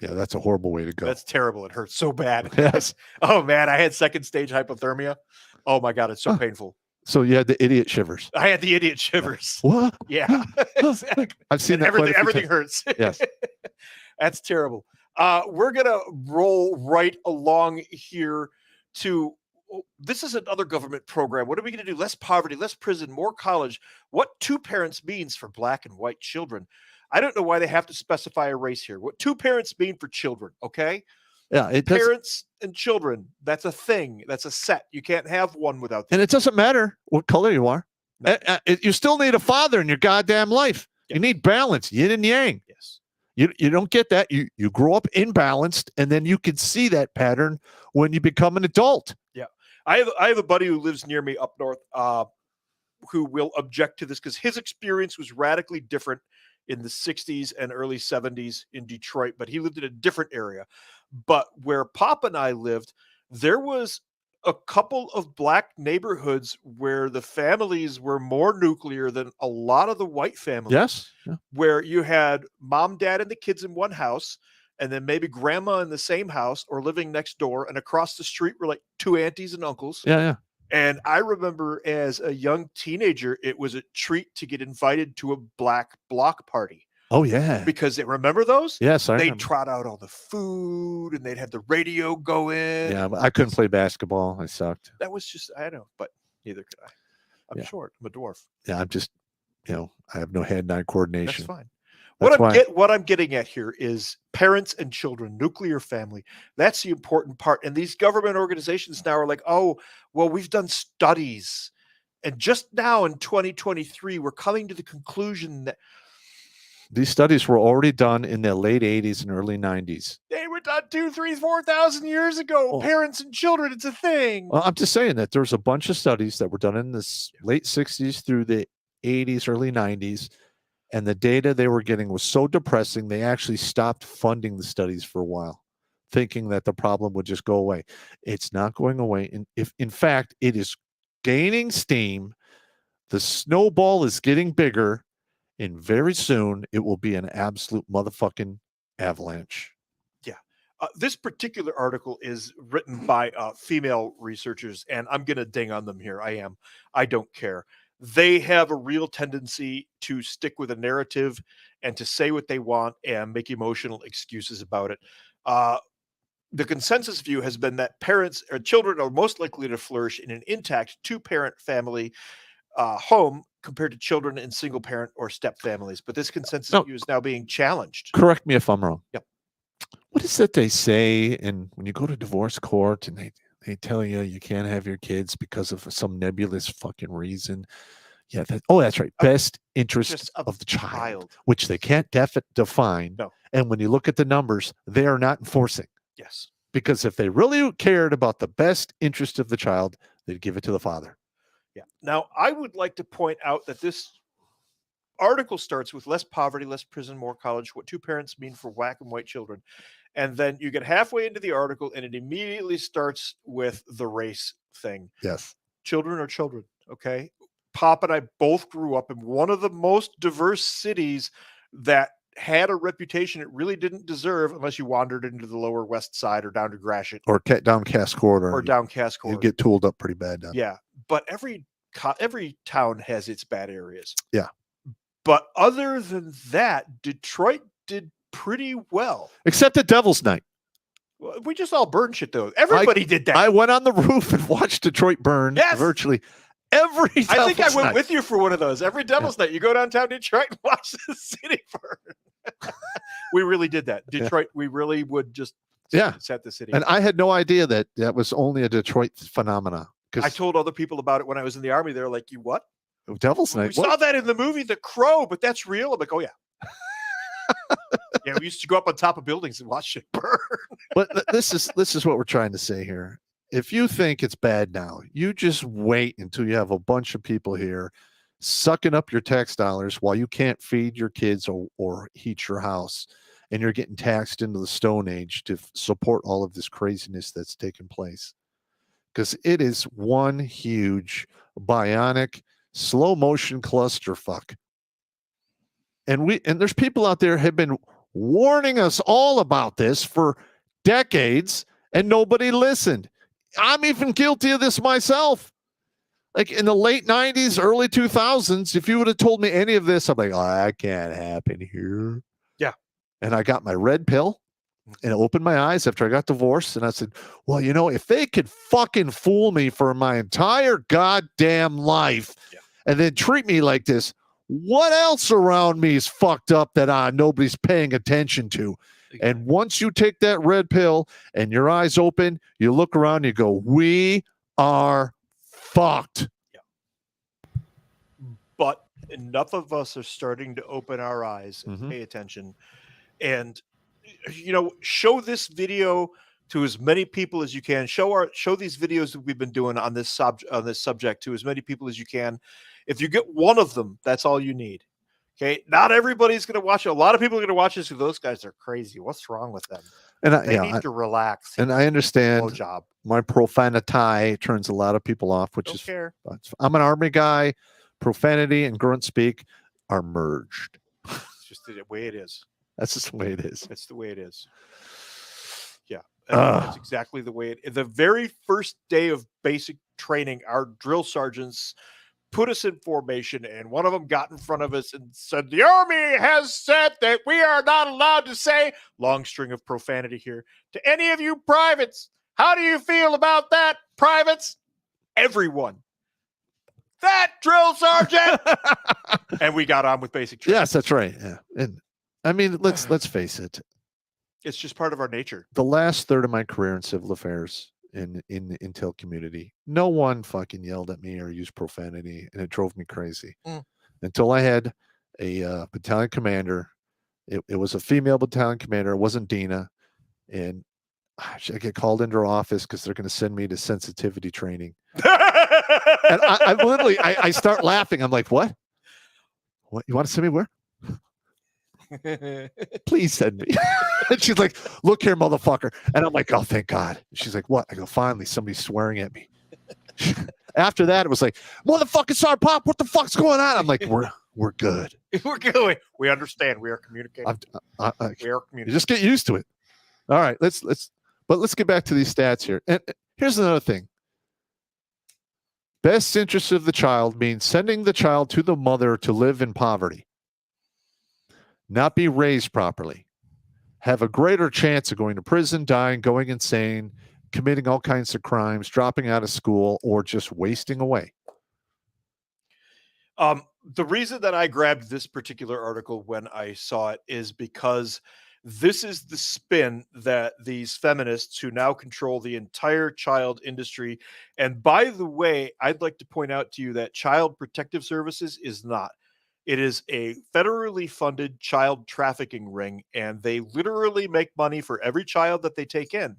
Speaker 1: Yeah, that's a horrible way to go.
Speaker 2: That's terrible. It hurts so bad.
Speaker 1: Yes.
Speaker 2: Oh man, I had second stage hypothermia. Oh my god, it's so painful.
Speaker 1: So you had the idiot shivers.
Speaker 2: I had the idiot shivers.
Speaker 1: What?
Speaker 2: Yeah, exactly.
Speaker 1: I've seen
Speaker 2: And
Speaker 1: that. quite a few
Speaker 2: everything
Speaker 1: times.
Speaker 2: hurts.
Speaker 1: Yes.
Speaker 2: That's terrible. We're gonna roll right along here to this is another government program. What are we gonna do? Less poverty, less prison, more college. What two parents means for black and white children. I don't know why they have to specify a race here. What two parents mean for children, okay?
Speaker 1: Yeah, it does,
Speaker 2: Parents and children, that's a thing. That's a set. You can't have one without the
Speaker 1: and it doesn't matter what color you are.
Speaker 2: No.
Speaker 1: You still need a father in your goddamn life.
Speaker 2: Yes.
Speaker 1: You need balance, yin and yang.
Speaker 2: Yes.
Speaker 1: You don't get that. You grow up imbalanced, and then you can see that pattern when you become an adult.
Speaker 2: Yeah. I have a buddy who lives near me up north who will object to this because his experience was radically different in the 60s and early 70s in Detroit, but he lived in a different area. But where Pop and I lived, there was a couple of black neighborhoods where the families were more nuclear than a lot of the white families.
Speaker 1: Yes. Yeah.
Speaker 2: Where you had mom, dad, and the kids in one house, and then maybe grandma in the same house or living next door, and across the street were like two aunties and uncles.
Speaker 1: Yeah.
Speaker 2: And I remember as a young teenager, it was a treat to get invited to a black block party.
Speaker 1: Oh yeah.
Speaker 2: Because remember those?
Speaker 1: Yes, I
Speaker 2: They'd
Speaker 1: remember.
Speaker 2: trot out all the food and they'd have the radio go in.
Speaker 1: Yeah, but I couldn't play basketball. I sucked.
Speaker 2: That was just, I know, but neither could I. I'm short. I'm a dwarf.
Speaker 1: Yeah, I'm just, I have no hand-eye coordination.
Speaker 2: That's fine.
Speaker 1: That's
Speaker 2: What I'm getting at here is parents and children, nuclear family. That's the important part. And these government organizations now are like, oh, well, we've done studies. And just now in 2023, we're coming to the conclusion that
Speaker 1: these studies were already done in the late 80s and early 90s.
Speaker 2: they were done 2,000, 3,000, 4,000 years ago.
Speaker 1: Oh.
Speaker 2: Parents and children, it's a thing.
Speaker 1: Well, I'm just saying that there's a bunch of studies that were done in the late 60s through the 80s, early 90s. And the data they were getting was so depressing, they actually stopped funding the studies for a while, thinking that the problem would just go away. It's not going away. And if, in fact, it is gaining steam, the snowball is getting bigger, and very soon it will be an absolute motherfucking avalanche.
Speaker 2: Yeah. This particular article is written by female researchers, and I'm going to ding on them here. I don't care. They have a real tendency to stick with a narrative and to say what they want and make emotional excuses about it. The consensus view has been that parents or children are most likely to flourish in an intact two-parent family home compared to children in single parent or step families. But this consensus view is now being challenged.
Speaker 1: Correct me if I'm wrong.
Speaker 2: Yep.
Speaker 1: What is it they say? And when you go to divorce court and they tell you you can't have your kids because of some nebulous fucking reason. Yeah. That's right. Best interest of the child, which they can't define.
Speaker 2: No.
Speaker 1: And when you look at the numbers, they are not enforcing.
Speaker 2: Yes.
Speaker 1: Because if they really cared about the best interest of the child, they'd give it to the father.
Speaker 2: Yeah. Now, I would like to point out that this article starts with less poverty, less prison, more college, what two parents mean for black and white children. And then you get halfway into the article and it immediately starts with the race thing.
Speaker 1: Yes.
Speaker 2: Children are children. Okay. Pop and I both grew up in one of the most diverse cities that had a reputation it really didn't deserve unless you wandered into the lower west side or down to Gratiot
Speaker 1: Or down Cass Corridor.
Speaker 2: or down Cass Corridor.
Speaker 1: You get tooled up pretty bad down.
Speaker 2: Yeah. But every town has its bad areas.
Speaker 1: Yeah.
Speaker 2: But other than that, Detroit did pretty well.
Speaker 1: Except at Devil's Night.
Speaker 2: We just all burned shit though. Everybody did that.
Speaker 1: I went on the roof and watched Detroit burn.
Speaker 2: Yes.
Speaker 1: Virtually every Devil's
Speaker 2: I think I went
Speaker 1: Night.
Speaker 2: with you for one of those. Every Devil's Night, you go downtown Detroit and watch the city burn. We really did that. Detroit, we really would just set the city.
Speaker 1: And I had no idea that was only a Detroit phenomena.
Speaker 2: I told other people about it when I was in the Army. They're like, you what?
Speaker 1: Devil's Night.
Speaker 2: We saw that in the movie The Crow, but that's real. I'm like, oh yeah. Yeah, we used to go up on top of buildings and watch it burn.
Speaker 1: But this is what we're trying to say here. If you think it's bad now, you just wait until you have a bunch of people here sucking up your tax dollars while you can't feed your kids or heat your house, and you're getting taxed into the Stone Age to support all of this craziness that's taking place. Because it is one huge bionic slow motion clusterfuck. And there's people out there have been warning us all about this for decades, and nobody listened. I'm even guilty of this myself. Like in the late 90s, early 2000s, if you would have told me any of this, I'm like, oh, that can't happen here.
Speaker 2: Yeah.
Speaker 1: And I got my red pill and it opened my eyes after I got divorced. And I said, well, you know, if they could fucking fool me for my entire goddamn life and then treat me like this, what else around me is fucked up that nobody's paying attention to? Exactly. And once you take that red pill and your eyes open, you look around and you go, we are fucked.
Speaker 2: Yeah. But enough of us are starting to open our eyes and pay attention. And, you know, show this video to as many people as you can. Show these videos that we've been doing on this subject to as many people as you can. If you get one of them, that's all you need. Okay, not everybody's going to watch it. A lot of people are going to watch this because those guys are crazy. What's wrong with them? And they need to relax.
Speaker 1: And I understand my profanity turns a lot of people off, which is fair. I'm an Army guy. Profanity and grunt speak are merged.
Speaker 2: It's just the way it is.
Speaker 1: That's just the way it is.
Speaker 2: It's the way it is. Yeah, that's exactly the way it is. The very first day of basic training, our drill sergeants put us in formation, and one of them got in front of us and said, the Army has said that we are not allowed to say, long string of profanity here, to any of you privates. How do you feel about that, privates? Everyone. That drill sergeant. And we got on with basic training.
Speaker 1: Yes, that's right. Yeah. And I mean, let's face it.
Speaker 2: It's just part of our nature.
Speaker 1: The last third of my career in civil affairs in the intel community, no one fucking yelled at me or used profanity, and it drove me crazy until I had a battalion commander. It was a female battalion commander. It wasn't Dina, and I get called into her office because they're going to send me to sensitivity training. And I literally I start laughing. I'm like, what you want to send me where? Please send me. And she's like, look here, motherfucker. And I'm like, oh, thank God. She's like, what? I go, finally, somebody's swearing at me. After that, it was like, motherfucking Sergeant Pop, what the fuck's going on? I'm like, we're good.
Speaker 2: We're good. We understand. We are communicating.
Speaker 1: We are communicating. Just get used to it. All right, let's get back to these stats here. And here's another thing. Best interest of the child means sending the child to the mother to live in poverty, not be raised properly, have a greater chance of going to prison, dying, going insane, committing all kinds of crimes, dropping out of school, or just wasting away.
Speaker 2: The reason that I grabbed this particular article when I saw it is because this is the spin that these feminists who now control the entire child industry. And by the way, I'd like to point out to you that Child Protective Services is not. It is a federally funded child trafficking ring, and they literally make money for every child that they take in.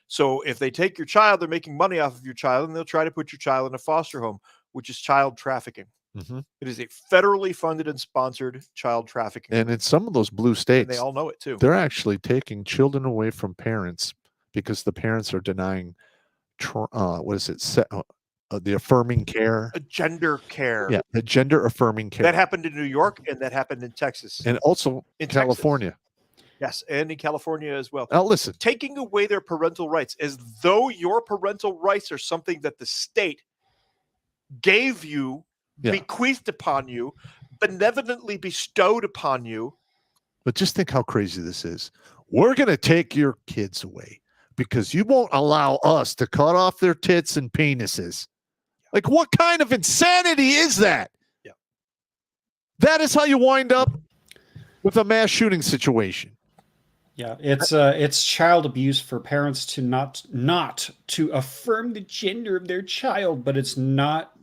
Speaker 2: So if they take your child, they're making money off of your child, and they'll try to put your child in a foster home, which is child trafficking. It is a federally funded and sponsored child trafficking.
Speaker 1: And in some of those blue states,
Speaker 2: and they all know it too.
Speaker 1: They're actually taking children away from parents because the parents are denying, the affirming care.
Speaker 2: Gender care.
Speaker 1: Yeah, the gender affirming care.
Speaker 2: That happened in New York, and that happened in Texas.
Speaker 1: And also in California.
Speaker 2: Texas. Yes, and in California as well.
Speaker 1: Now listen.
Speaker 2: Taking away their parental rights as though your parental rights are something that the state gave you, bequeathed upon you, benevolently bestowed upon you.
Speaker 1: But just think how crazy this is. We're going to take your kids away because you won't allow us to cut off their tits and penises. Like, what kind of insanity is that?
Speaker 2: Yeah.
Speaker 1: That is how you wind up with a mass shooting situation.
Speaker 3: Yeah, it's child abuse for parents to not to affirm the gender of their child, but it's not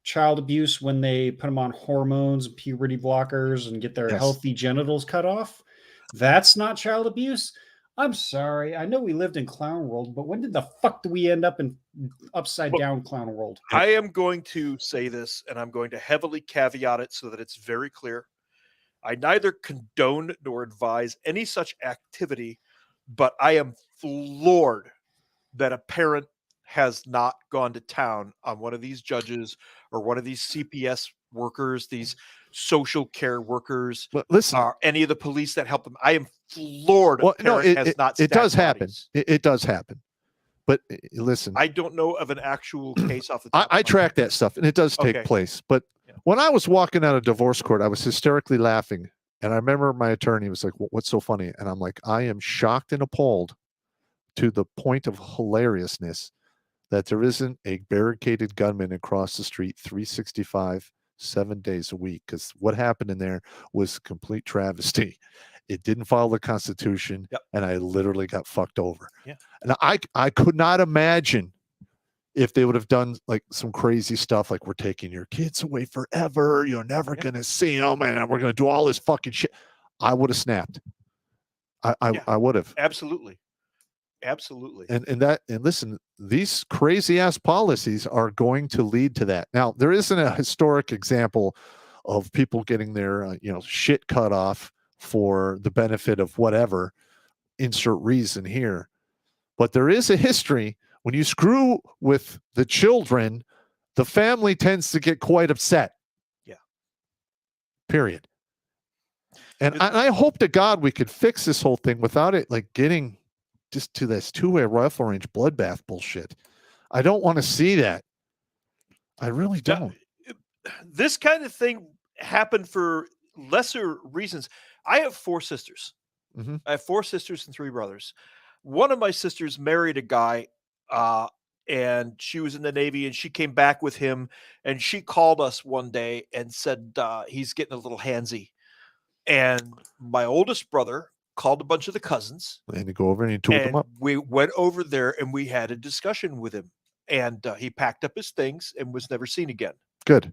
Speaker 3: child abuse when they put them on hormones and puberty blockers and get their healthy genitals cut off. That's not child abuse. I'm sorry. I know we lived in clown world, but when did the fuck do we end up in upside down clown world?
Speaker 2: I am going to say this, and I'm going to heavily caveat it so that it's very clear. I neither condone nor advise any such activity, but I am floored that a parent has not gone to town on one of these judges or one of these CPS workers, these social care workers,
Speaker 1: But listen,
Speaker 2: any of the police that help them. I am floored.
Speaker 1: well, no,
Speaker 2: Paris has not
Speaker 1: it does
Speaker 2: stacked
Speaker 1: happen.
Speaker 2: bodies.
Speaker 1: It does happen. But listen,
Speaker 2: I don't know of an actual case off the top.
Speaker 1: I track that stuff, and it does take place. But when I was walking out of divorce court, I was hysterically laughing. And I remember my attorney was like, what's so funny? And I'm like, I am shocked and appalled to the point of hilariousness that there isn't a barricaded gunman across the street 365, 7 days a week. Because what happened in there was complete travesty. It didn't follow the Constitution, and I literally got fucked over.
Speaker 2: Yeah.
Speaker 1: And I could not imagine if they would have done like some crazy stuff, like we're taking your kids away forever, you're never gonna see them, and we're gonna do all this fucking shit. I would have snapped. I would have.
Speaker 2: Absolutely.
Speaker 1: And listen, these crazy ass policies are going to lead to that. Now, there isn't a historic example of people getting their shit cut off for the benefit of whatever, insert reason here. But there is a history. When you screw with the children, the family tends to get quite upset.
Speaker 2: Yeah.
Speaker 1: Period. And I hope to God we could fix this whole thing without it like getting just to this two-way rifle range bloodbath bullshit. I don't want to see that. I really don't.
Speaker 2: This kind of thing happened for lesser reasons. I have 4 sisters.
Speaker 1: Mm-hmm.
Speaker 2: I have 4 sisters and 3 brothers. One of my sisters married a guy, and she was in the Navy, and she came back with him, and she called us one day and said he's getting a little handsy. And my oldest brother called a bunch of the cousins.
Speaker 1: And you go over and you tooled them up.
Speaker 2: We went over there and we had a discussion with him. And he packed up his things and was never seen again.
Speaker 1: Good.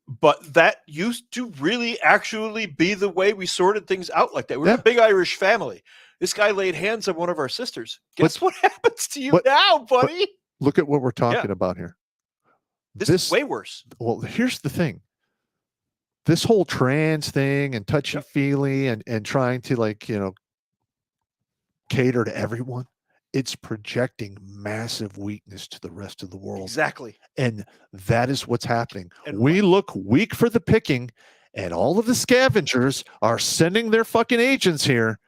Speaker 2: But that used to really actually be the way we sorted things out like that. We're a big Irish family. This guy laid hands on one of our sisters. Guess what happens to you now, buddy?
Speaker 1: Look at what we're talking about here.
Speaker 2: This is way worse.
Speaker 1: Well, here's the thing. This whole trans thing and touchy-feely and trying to cater to everyone, it's projecting massive weakness to the rest of the world.
Speaker 2: Exactly.
Speaker 1: And that is what's happening. And we look weak for the picking, and all of the scavengers are sending their fucking agents here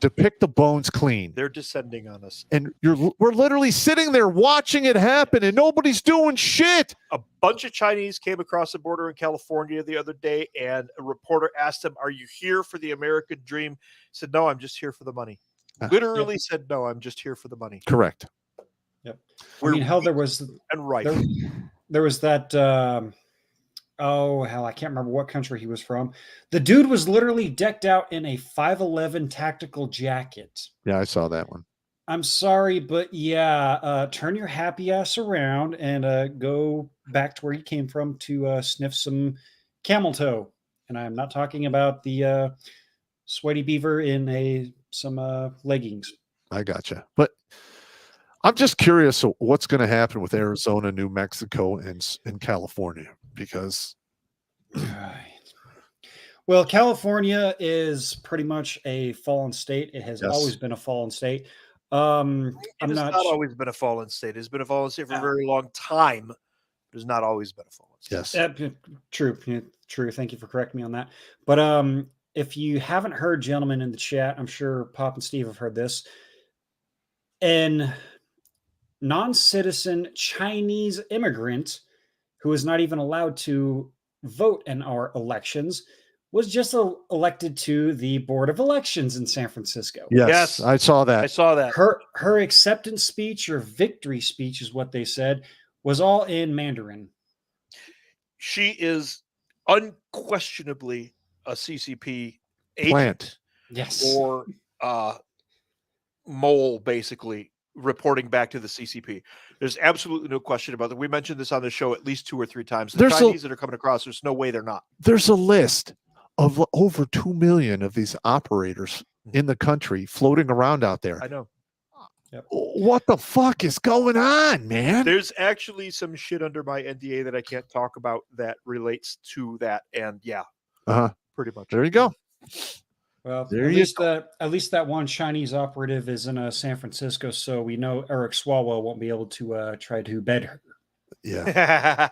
Speaker 1: to pick the bones clean.
Speaker 2: They're descending on us.
Speaker 1: And we're literally sitting there watching it happen, and nobody's doing shit.
Speaker 2: A bunch of Chinese came across the border in California the other day, and a reporter asked him, "Are you here for the American dream?" He said, "No, I'm just here for the money." Literally said, "No, I'm just here for the money."
Speaker 1: Correct.
Speaker 3: Yep. I mean, hell, there was there was that. Oh, hell, I can't remember what country he was from. The dude was literally decked out in a 511 tactical jacket.
Speaker 1: Yeah, I saw that one.
Speaker 3: I'm sorry, but yeah, turn your happy ass around and go back to where you came from to sniff some camel toe. And I'm not talking about the sweaty beaver in some leggings.
Speaker 1: I gotcha. But I'm just curious what's going to happen with Arizona, New Mexico, and California, because
Speaker 3: well, California is pretty much a fallen state. It has always been a fallen state.
Speaker 2: It has not always been a fallen state. It's been a fallen state for a very long time. It has not always been a fallen state.
Speaker 1: Yes.
Speaker 3: True. Thank you for correcting me on that. But if you haven't heard, gentlemen in the chat, I'm sure Pop and Steve have heard this. An non-citizen Chinese immigrant who is not even allowed to vote in our elections was just elected to the Board of Elections in San Francisco.
Speaker 1: Yes, I saw that.
Speaker 2: I saw that.
Speaker 3: Her acceptance speech or victory speech is what they said, was all in Mandarin.
Speaker 2: She is unquestionably a CCP agent.
Speaker 1: Plant.
Speaker 3: Yes.
Speaker 2: Or mole, basically, reporting back to the CCP. There's absolutely no question about that. We mentioned this on the show at least 2 or 3 times. The Chinese that are coming across, there's no way they're not.
Speaker 1: There's a list of over 2 million of these operators in the country floating around out there.
Speaker 2: I know.
Speaker 3: Yep.
Speaker 1: What the fuck is going on, man?
Speaker 2: There's actually some shit under my NDA that I can't talk about that relates to that. And pretty much.
Speaker 1: There you go.
Speaker 3: Well, at least that one Chinese operative is in San Francisco, so we know Eric Swalwell won't be able to try to bed her.
Speaker 1: Yeah.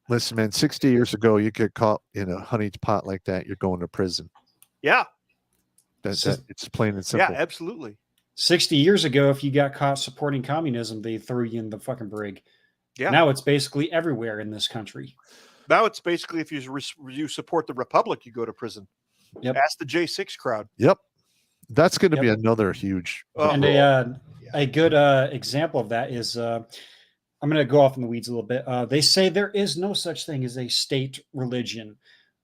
Speaker 1: Listen, man, 60 years ago, you get caught in a honey pot like that, you're going to prison.
Speaker 2: Yeah.
Speaker 1: It's plain and
Speaker 2: Yeah,
Speaker 1: simple.
Speaker 2: absolutely.
Speaker 3: 60 years ago, if you got caught supporting communism, they threw you in the fucking brig.
Speaker 2: Yeah.
Speaker 3: Now it's basically everywhere in this country.
Speaker 2: Now it's basically if you support the Republic, you go to prison.
Speaker 3: Yep.
Speaker 2: Ask the J6 crowd.
Speaker 1: Yep. That's going to
Speaker 3: Yep.
Speaker 1: be another huge.
Speaker 3: And a good example of that is I'm going to go off in the weeds a little bit. They say there is no such thing as a state religion.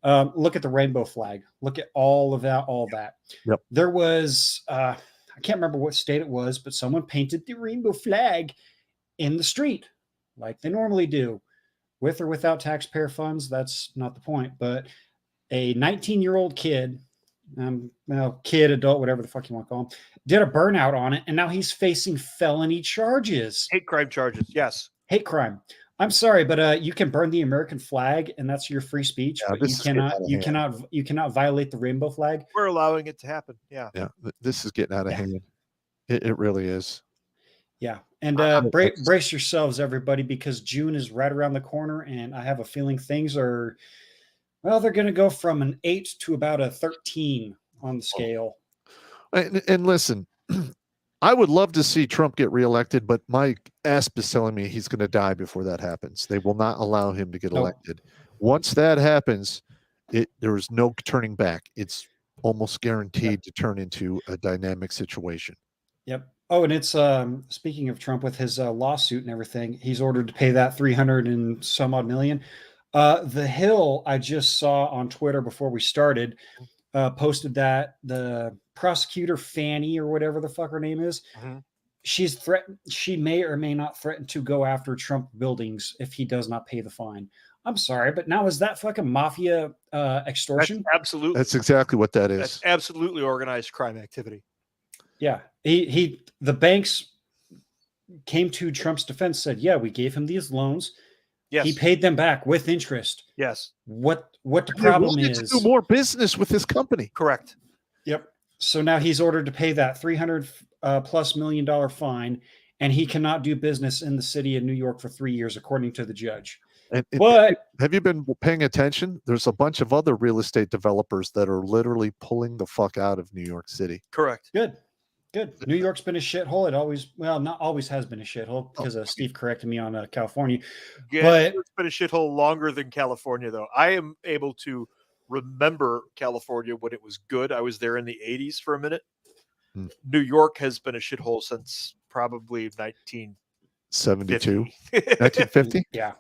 Speaker 3: Look at the rainbow flag. Look at all of that. All that.
Speaker 1: Yep.
Speaker 3: There was I can't remember what state it was, but someone painted the rainbow flag in the street like they normally do, with or without taxpayer funds. That's not the point. But a 19-year-old kid, kid, adult, whatever the fuck you want to call him, did a burnout on it, and now he's facing felony charges.
Speaker 2: Hate crime charges. Yes.
Speaker 3: Hate crime. I'm sorry, but you can burn the American flag, and that's your free speech.
Speaker 1: Yeah,
Speaker 3: but you cannot violate the rainbow flag.
Speaker 2: We're allowing it to happen. Yeah.
Speaker 1: Yeah. This is getting out of hand. It really is.
Speaker 3: Yeah. And brace yourselves, everybody, because June is right around the corner, and I have a feeling things are, well, they're going to go from an 8 to about a 13 on the scale.
Speaker 1: And listen, I would love to see Trump get reelected, but my asp is telling me he's going to die before that happens. They will not allow him to get elected. Once that happens, there is no turning back. It's almost guaranteed to turn into a dynamic situation.
Speaker 3: Yep. Oh, and it's speaking of Trump with his lawsuit and everything, he's ordered to pay that 300 and some odd million. The Hill, I just saw on Twitter before we started, posted that the prosecutor Fanny or whatever the fuck her name is, she's threatened. She may or may not threaten to go after Trump buildings if he does not pay the fine. I'm sorry, but now is that fucking mafia extortion?
Speaker 2: Absolutely.
Speaker 1: That's exactly what that is.
Speaker 2: That's absolutely organized crime activity.
Speaker 3: Yeah, the banks came to Trump's defense, said, "Yeah, we gave him these loans.
Speaker 2: Yes.
Speaker 3: He paid them back with interest."
Speaker 2: Yes.
Speaker 3: What the problem is?
Speaker 1: To do more business with this company.
Speaker 2: Correct.
Speaker 3: Yep. So now he's ordered to pay that $300+ million fine, and he cannot do business in the city of New York for 3 years, according to the judge. But
Speaker 1: have you been paying attention? There's a bunch of other real estate developers that are literally pulling the fuck out of New York City.
Speaker 2: Correct.
Speaker 3: Good. New York's been a shithole. It always, well, not always has been a shithole because Steve corrected me on California.
Speaker 2: Yeah,
Speaker 3: but
Speaker 2: it's been a shithole longer than California, though. I am able to remember California when it was good. I was there in the 80s for a minute. New York has been a shithole since probably
Speaker 1: 1972. 1950?
Speaker 3: Yeah.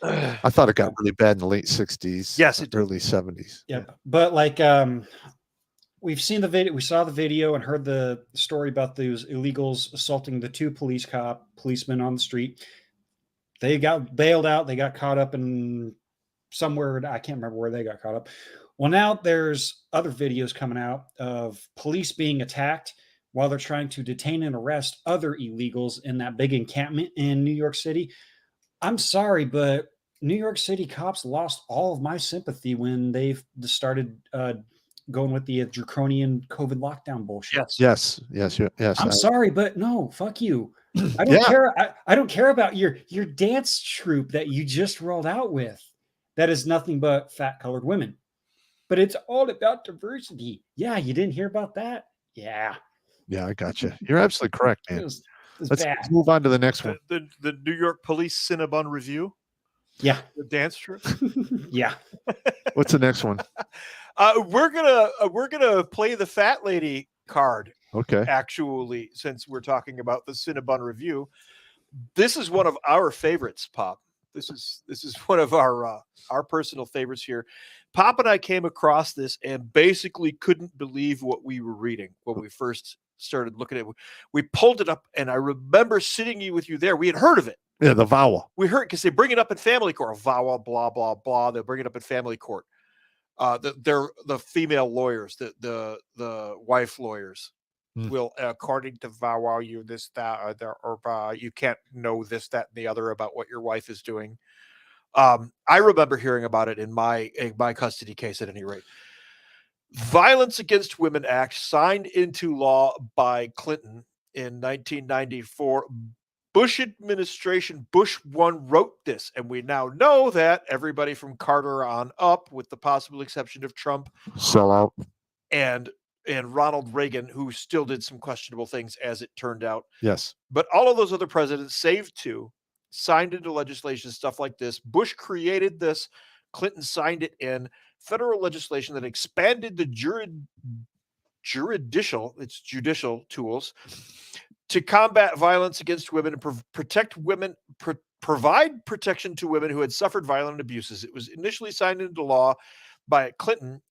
Speaker 1: I thought it got really bad in the late 60s.
Speaker 2: Yes,
Speaker 1: early 70s.
Speaker 3: Yeah. But like we've seen the video, we saw the video and heard the story about those illegals assaulting the two policemen on the street. They got bailed out. They got caught up in somewhere. I can't remember where they got caught up. Well, now there's other videos coming out of police being attacked while they're trying to detain and arrest other illegals in that big encampment in New York City. I'm sorry, but New York City cops lost all of my sympathy when they've started going with the draconian COVID lockdown bullshit.
Speaker 1: Yes.
Speaker 3: I'm sorry, but no, fuck you. I don't care. I don't care about your dance troupe that you just rolled out with. That is nothing but fat colored women. But it's all about diversity. Yeah, you didn't hear about that? Yeah.
Speaker 1: Yeah, I got you. You're absolutely correct, man. Let's
Speaker 3: bad.
Speaker 1: move on to the next one.
Speaker 2: The New York Police Cinnabon Review.
Speaker 3: Yeah.
Speaker 2: The dance troupe.
Speaker 3: Yeah.
Speaker 1: What's the next one?
Speaker 2: We're gonna play the fat lady card.
Speaker 1: Okay.
Speaker 2: Actually, since we're talking about the Cinnabon Review, this is one of our favorites, Pop. This is one of our personal favorites here. Pop and I came across this and basically couldn't believe what we were reading when we first started looking at it. We pulled it up, and I remember sitting with you there. We had heard of it.
Speaker 1: Yeah, the VAWA.
Speaker 2: We heard because they bring it up in family court. VAWA, blah blah blah. They'll bring it up in family court. They're the female lawyers, the wife lawyers will, according to VAWA, you this that or you can't know this that and the other about what your wife is doing. I remember hearing about it in my custody case. At any rate, Violence Against Women Act signed into law by Clinton in 1994 Bush administration, Bush 1 wrote this, and we now know that everybody from Carter on up, with the possible exception of Trump,
Speaker 1: Sell out.
Speaker 2: and Ronald Reagan, who still did some questionable things as it turned out.
Speaker 1: Yes.
Speaker 2: But all of those other presidents, save 2, signed into legislation, stuff like this. Bush created this. Clinton signed it in. Federal legislation that expanded the judicial tools to combat violence against women and protect women, provide protection to women who had suffered violent abuses. It was initially signed into law by Clinton.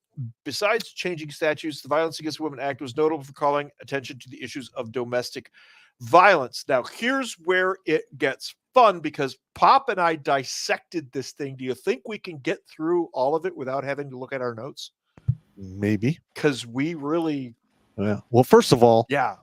Speaker 2: Besides changing statutes, the Violence Against Women Act was notable for calling attention to the issues of domestic violence. Now, here's where it gets fun, because Pop and I dissected this thing. Do you think we can get through all of it without having to look at our notes?
Speaker 1: Maybe.
Speaker 2: Because we really...
Speaker 1: Yeah. Well, first of all,
Speaker 2: yeah.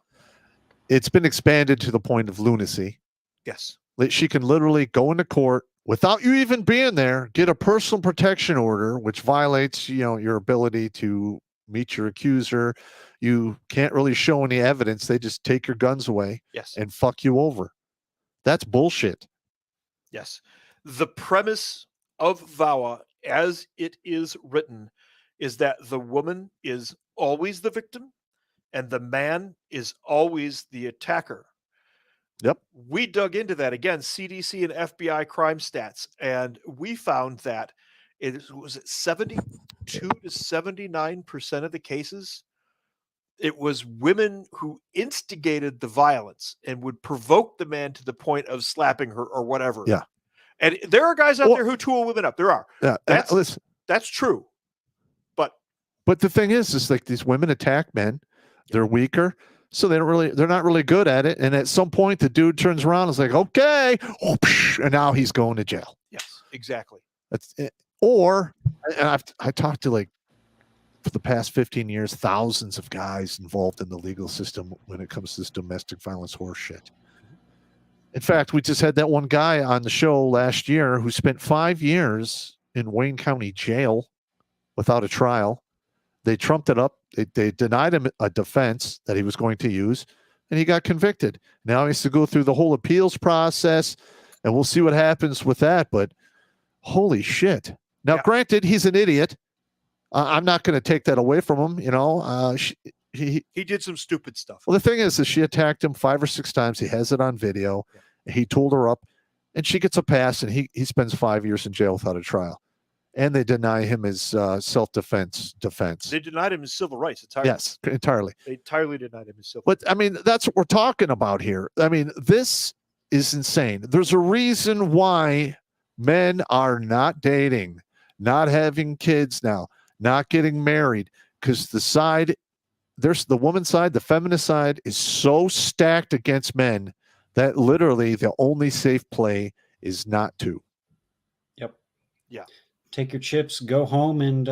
Speaker 1: It's been expanded to the point of lunacy.
Speaker 2: Yes.
Speaker 1: She can literally go into court without you even being there, get a personal protection order, which violates, your ability to meet your accuser. You can't really show any evidence. They just take your guns away.
Speaker 2: Yes.
Speaker 1: And fuck you over. That's bullshit.
Speaker 2: Yes. The premise of VAWA, as it is written, is that the woman is always the victim and the man is always the attacker.
Speaker 1: Yep.
Speaker 2: We dug into that again, CDC and FBI crime stats, and we found that it was 72 to 79% of the cases, it was women who instigated the violence and would provoke the man to the point of slapping her or whatever.
Speaker 1: Yeah.
Speaker 2: And there are guys out there who tool women up. There are.
Speaker 1: Yeah.
Speaker 2: That's true.
Speaker 1: But the thing is like these women attack men. They're weaker. So they're not really good at it. And at some point the dude turns around and is like, okay. And now he's going to jail.
Speaker 2: Yes, exactly.
Speaker 1: That's it. Or I talked to, like, for the past 15 years, thousands of guys involved in the legal system when it comes to this domestic violence horse shit. In fact, we just had that one guy on the show last year who spent 5 years in Wayne County jail without a trial. They trumped it up. They denied him a defense that he was going to use, and he got convicted. Now he has to go through the whole appeals process, and we'll see what happens with that. But holy shit. Now, Granted, he's an idiot. I'm not going to take that away from him. He
Speaker 2: did some stupid stuff.
Speaker 1: Well, the thing is she attacked him 5 or 6 times. He has it on video. Yeah. He told her up, and she gets a pass, and he spends 5 years in jail without a trial. And they deny him his self-defense defense.
Speaker 2: They denied him his civil rights entirely.
Speaker 1: Yes, entirely.
Speaker 2: They entirely denied him his civil
Speaker 1: rights. But, I mean, that's what we're talking about here. I mean, this is insane. There's a reason why men are not dating, not having kids now, not getting married, because there's the woman side, the feminist side is so stacked against men that literally the only safe play is not to.
Speaker 3: Yep.
Speaker 2: Yeah.
Speaker 3: Take your chips, go home, and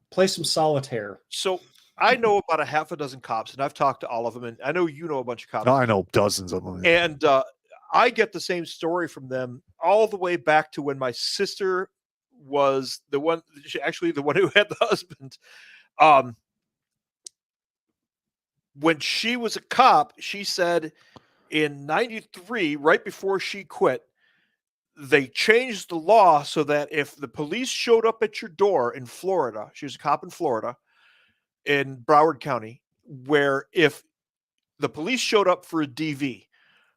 Speaker 3: play some solitaire.
Speaker 2: So I know about a half a dozen cops, and I've talked to all of them, and I know you know a bunch of cops.
Speaker 1: No, I know dozens of them.
Speaker 2: And I get the same story from them all the way back to when my sister was the one who had the husband. When she was a cop, she said in 93, right before she quit, they changed the law so that if the police showed up at your door in Florida, she was a cop in Florida, in Broward County, where if the police showed up for a DV,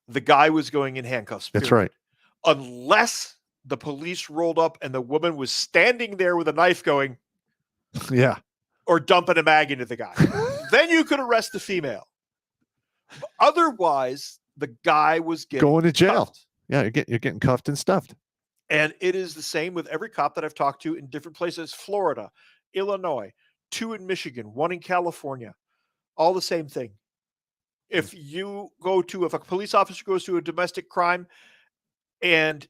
Speaker 2: the guy was going in handcuffs.
Speaker 1: Period. That's right.
Speaker 2: Unless the police rolled up and the woman was standing there with a knife going,
Speaker 1: yeah,
Speaker 2: or dumping a mag into the guy. Then you could arrest the female. But otherwise, the guy was
Speaker 1: going to jail.
Speaker 2: Cuffed.
Speaker 1: Yeah, you're getting cuffed and stuffed.
Speaker 2: And it is the same with every cop that I've talked to in different places: Florida, Illinois, 2 in Michigan, 1 in California. All the same thing. If a police officer goes to a domestic crime and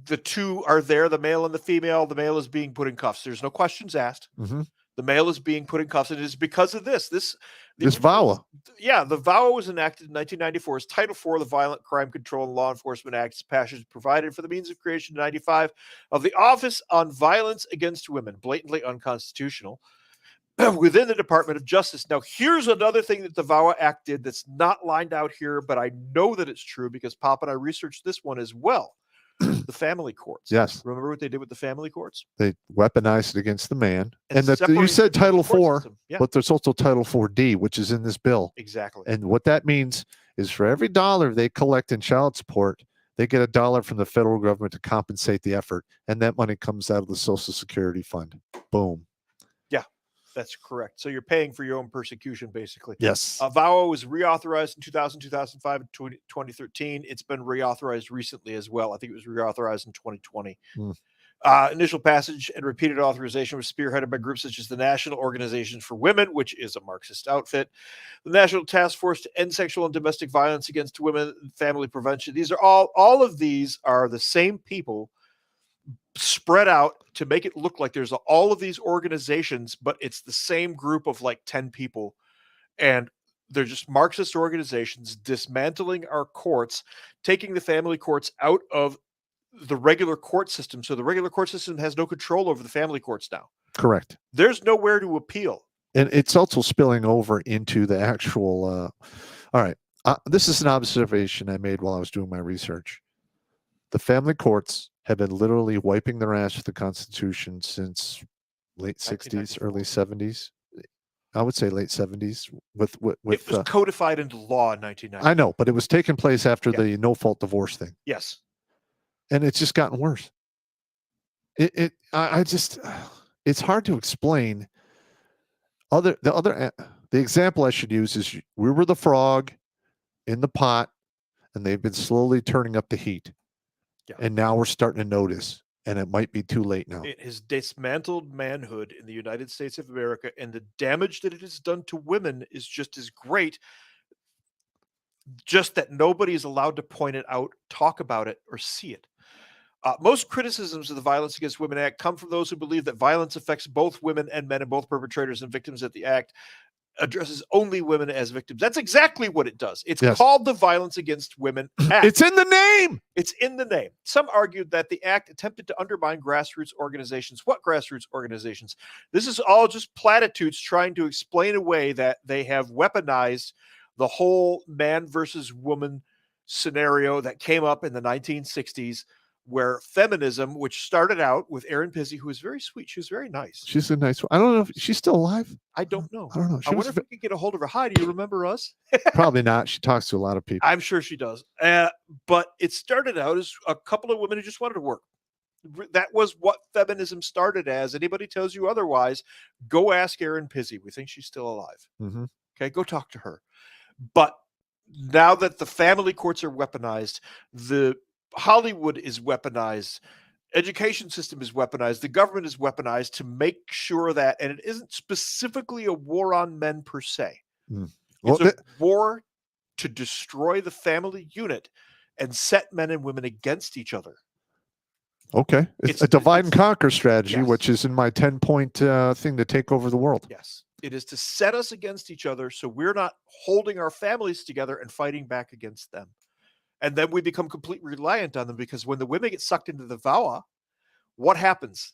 Speaker 2: the 2 are there, the male and the female is being put in cuffs. There's no questions asked.
Speaker 1: Mm-hmm.
Speaker 2: The male is being put in cuffs, and it is because of this
Speaker 1: VAWA.
Speaker 2: Yeah, the VAWA was enacted in 1994 as Title IV of the Violent Crime Control and Law Enforcement Act's passage provided for the means of creation in 95 of the Office on Violence Against Women, blatantly unconstitutional. within the Department of Justice. Now, here's another thing that the VAWA Act did that's not lined out here, but I know that it's true because Pop and I researched this one as well. The family courts.
Speaker 1: Yes.
Speaker 2: Remember what they did with the family courts?
Speaker 1: They weaponized it against the man. And that you
Speaker 2: separated
Speaker 1: said
Speaker 2: them from the
Speaker 1: Title
Speaker 2: court
Speaker 1: 4,
Speaker 2: system. Yeah,
Speaker 1: but there's also Title 4D, which is in this bill.
Speaker 2: exactly.
Speaker 1: And what that means is for every dollar they collect in child support, they get $1 from the federal government to compensate the effort. And that money comes out of the Social Security Fund. Boom.
Speaker 2: That's correct. So you're paying for your own persecution, basically.
Speaker 1: Yes.
Speaker 2: VAWA was reauthorized in 2000, 2005, and 2013. It's been reauthorized recently as well. I think it was reauthorized in 2020. Initial passage and repeated authorization was spearheaded by groups such as the National Organization for Women, which is a Marxist outfit, the National Task Force to End Sexual and Domestic Violence Against Women, and Family Prevention. These are all of these are the same people spread out to make it look like there's all of these organizations, but it's the same group of like 10 people. And they're just Marxist organizations dismantling our courts, taking the family courts out of the regular court system. So the regular court system has no control over the family courts now.
Speaker 1: Correct.
Speaker 2: There's nowhere to appeal.
Speaker 1: And it's also spilling over into the actual. All right. This is an observation I made while I was doing my research. The family courts have been literally wiping their ass with the Constitution since late 60s, early 70s. I would say late 70s. With
Speaker 2: it was codified into law in 1990.
Speaker 1: I know, but it was taking place after the no-fault divorce thing.
Speaker 2: Yes.
Speaker 1: And it's just gotten worse. It's hard to explain. The example I should use is we were the frog in the pot, and they've been slowly turning up the heat.
Speaker 2: Yeah.
Speaker 1: And now we're starting to notice, and it might be too late now.
Speaker 2: It has dismantled manhood in the United States of America, and the damage that it has done to women is just as great. Just that nobody is allowed to point it out, talk about it, or see it. Most criticisms of the Violence Against Women Act come from those who believe that violence affects both women and men and both perpetrators and victims, that the act addresses only women as victims. That's exactly what it does. It's called the Violence Against Women Act.
Speaker 1: It's in the name.
Speaker 2: It's in the name. Some argued that the act attempted to undermine grassroots organizations. What grassroots organizations? This is all just platitudes trying to explain away that they have weaponized the whole man versus woman scenario that came up in the 1960s, where feminism, which started out with Erin Pizzey, who was very sweet. She was very nice.
Speaker 1: She's a nice one. I don't know if she's still alive.
Speaker 2: I don't know.
Speaker 1: I don't know.
Speaker 2: I wonder if we could get a hold of her. Hi, do you remember us?
Speaker 1: Probably not. She talks to a lot of people.
Speaker 2: I'm sure she does. But it started out as a couple of women who just wanted to work. That was what feminism started as. Anybody tells you otherwise, go ask Erin Pizzey. We think she's still alive.
Speaker 1: Mm-hmm.
Speaker 2: Okay, go talk to her. But now that the family courts are weaponized, the Hollywood is weaponized, education system is weaponized, the government is weaponized to make sure that, and it isn't specifically a war on men per se. It's a war to destroy the family unit and set men and women against each other.
Speaker 1: Okay. It's a divide and conquer strategy,
Speaker 2: yes.
Speaker 1: which is in my 10-point thing to take over the world.
Speaker 2: Yes. It is to set us against each other so we're not holding our families together and fighting back against them. And then we become completely reliant on them, because when the women get sucked into the VAWA, what happens?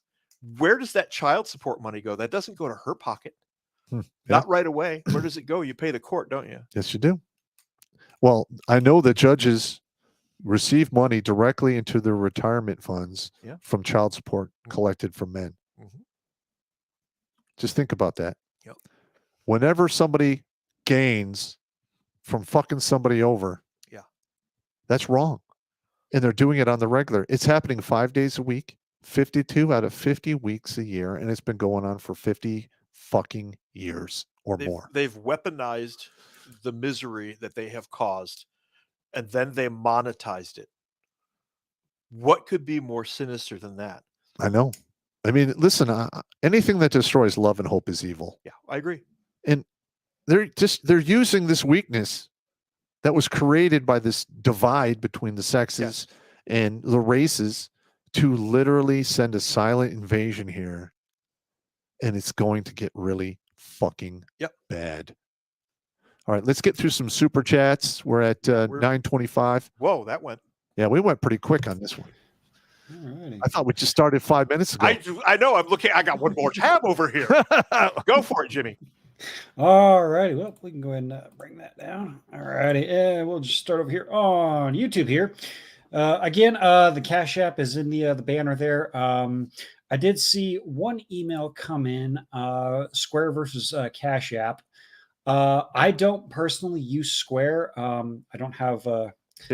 Speaker 2: Where does that child support money go? That doesn't go to her pocket. Not right away. Where does it go? You pay the court, don't you?
Speaker 1: Yes, you do. Well, I know that judges receive money directly into their retirement funds from child support collected from men.
Speaker 2: Mm-hmm.
Speaker 1: Just think about that.
Speaker 2: Yep.
Speaker 1: Whenever somebody gains from fucking somebody over, that's wrong. And they're doing it on the regular. It's happening 5 days a week, 52 out of 50 weeks a year, and it's been going on for 50 fucking years or more.
Speaker 2: They've weaponized the misery that they have caused, and then they monetized it. What could be more sinister than that?
Speaker 1: I know. I mean, listen, anything that destroys love and hope is evil.
Speaker 2: Yeah, I agree.
Speaker 1: And they're using this weakness that was created by this divide between the sexes and the races to literally send a silent invasion here. And it's going to get really fucking bad. All right, let's get through some super chats. We're at 9:25.
Speaker 2: Whoa, that went.
Speaker 1: Yeah, we went pretty quick on this one.
Speaker 3: Alrighty.
Speaker 1: I thought we just started 5 minutes ago.
Speaker 2: I know. I'm looking. I got one more tab over here. Go for it, Jimmy.
Speaker 3: Alrighty. Well, we can go ahead and bring that down. Alrighty. And we'll just start over here on YouTube here. Again, the Cash App is in the banner there. I did see one email come in, Square versus Cash App. I don't personally use Square. I don't have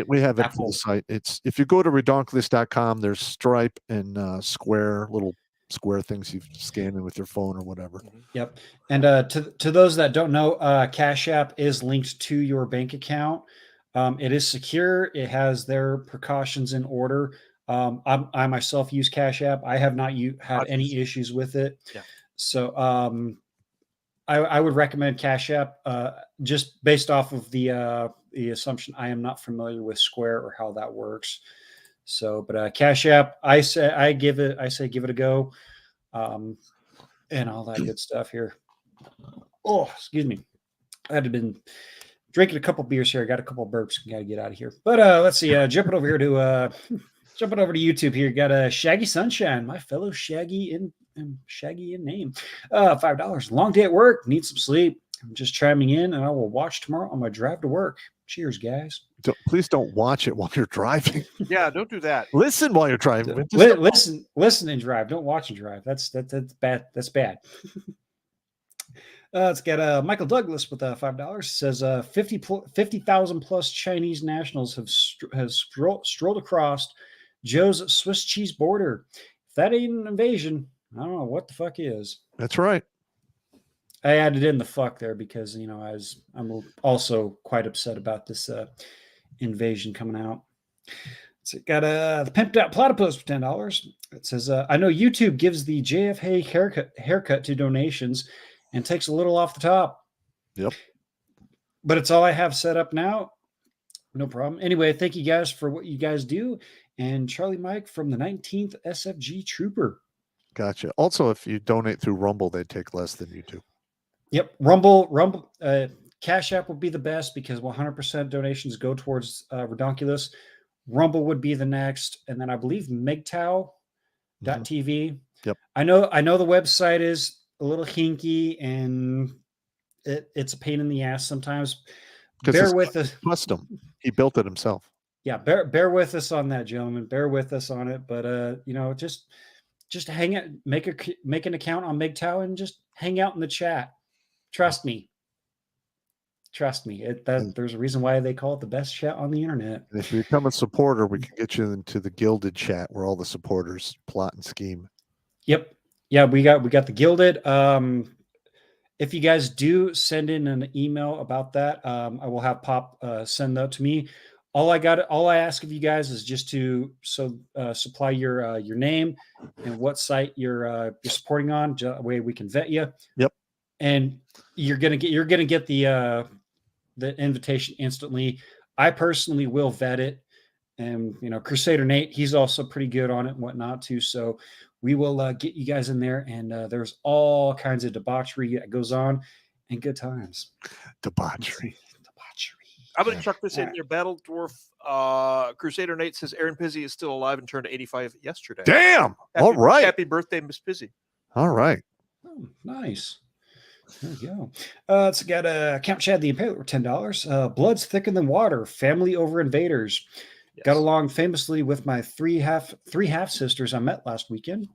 Speaker 1: we have it for
Speaker 3: Apple.
Speaker 1: the site. It's if you go to redonkulas.com, there's Stripe and Square, little square things you scan in with your phone or whatever.
Speaker 3: Yep. And to those that don't know, Cash App is linked to your bank account. It is secure. It has their precautions in order. I myself use Cash App. I have not had any issues with it.
Speaker 2: Yeah.
Speaker 3: So I would recommend Cash App just based off of the assumption I am not familiar with Square or how that works. So, but Cash App, I say give it a go, and all that good stuff here. Oh, excuse me. I had been drinking a couple beers here. I got a couple burps. Got to get out of here. But let's see. Jumping over to YouTube here. Got a Shaggy Sunshine, my fellow Shaggy in name. $5. Long day at work. Need some sleep. I'm just chiming in, and I will watch tomorrow on my drive to work. Cheers, guys.
Speaker 1: Please don't watch it while you're driving.
Speaker 2: Yeah, don't do that.
Speaker 1: Listen while you're driving.
Speaker 3: Listen and drive. Don't watch and drive. That's bad. That's bad. Let's get Michael Douglas with $5. Says 50,000 plus Chinese nationals have strolled across Joe's Swiss cheese border. If that ain't an invasion, I don't know what the fuck is.
Speaker 1: That's right.
Speaker 3: I added in the fuck there because I'm also quite upset about this invasion coming out. So got the pimped out platypus for $10. It says I know YouTube gives the JFA haircut to donations and takes a little off the top.
Speaker 1: Yep.
Speaker 3: But it's all I have set up now. No problem. Anyway, thank you guys for what you guys do. And Charlie Mike from the 19th SFG Trooper.
Speaker 1: Gotcha. Also, if you donate through Rumble, they take less than YouTube.
Speaker 3: Yep. Rumble, Cash App would be the best because 100% donations go towards Redonkulas. Rumble would be the next. And then I believe MGTOW.tv.
Speaker 1: Yep.
Speaker 3: I know the website is a little hinky and it's a pain in the ass sometimes. Bear with us.
Speaker 1: Custom. He built it himself.
Speaker 3: Yeah, bear with us on that, gentlemen. Bear with us on it. But just hang out, make an account on MGTOW and just hang out in the chat. Trust me. There's a reason why they call it the best chat on the internet.
Speaker 1: And if you become a supporter, we can get you into the gilded chat where all the supporters plot and scheme.
Speaker 3: Yep. Yeah, we got the gilded. If you guys do send in an email about that, I will have Pop send that to me. All I ask of you guys is just to supply your name and what site you're supporting on. That way we can vet you.
Speaker 1: Yep.
Speaker 3: And you're gonna get the invitation instantly. I personally will vet it, and Crusader Nate, he's also pretty good on it and whatnot too. So we will get you guys in there, and there's all kinds of debauchery that goes on, and good times.
Speaker 1: Debauchery.
Speaker 2: I'm going to chuck this in there. Battle Dwarf Crusader Nate says Aaron Pizzi is still alive and turned 85 yesterday.
Speaker 1: Damn. All right.
Speaker 2: Happy birthday, Miss Pizzi.
Speaker 1: All right.
Speaker 3: Oh, nice. There we go. It's got Count Chad the Impaler, $10. Blood's thicker than water. Family over invaders. Yes. Got along famously with my three half sisters I met last weekend.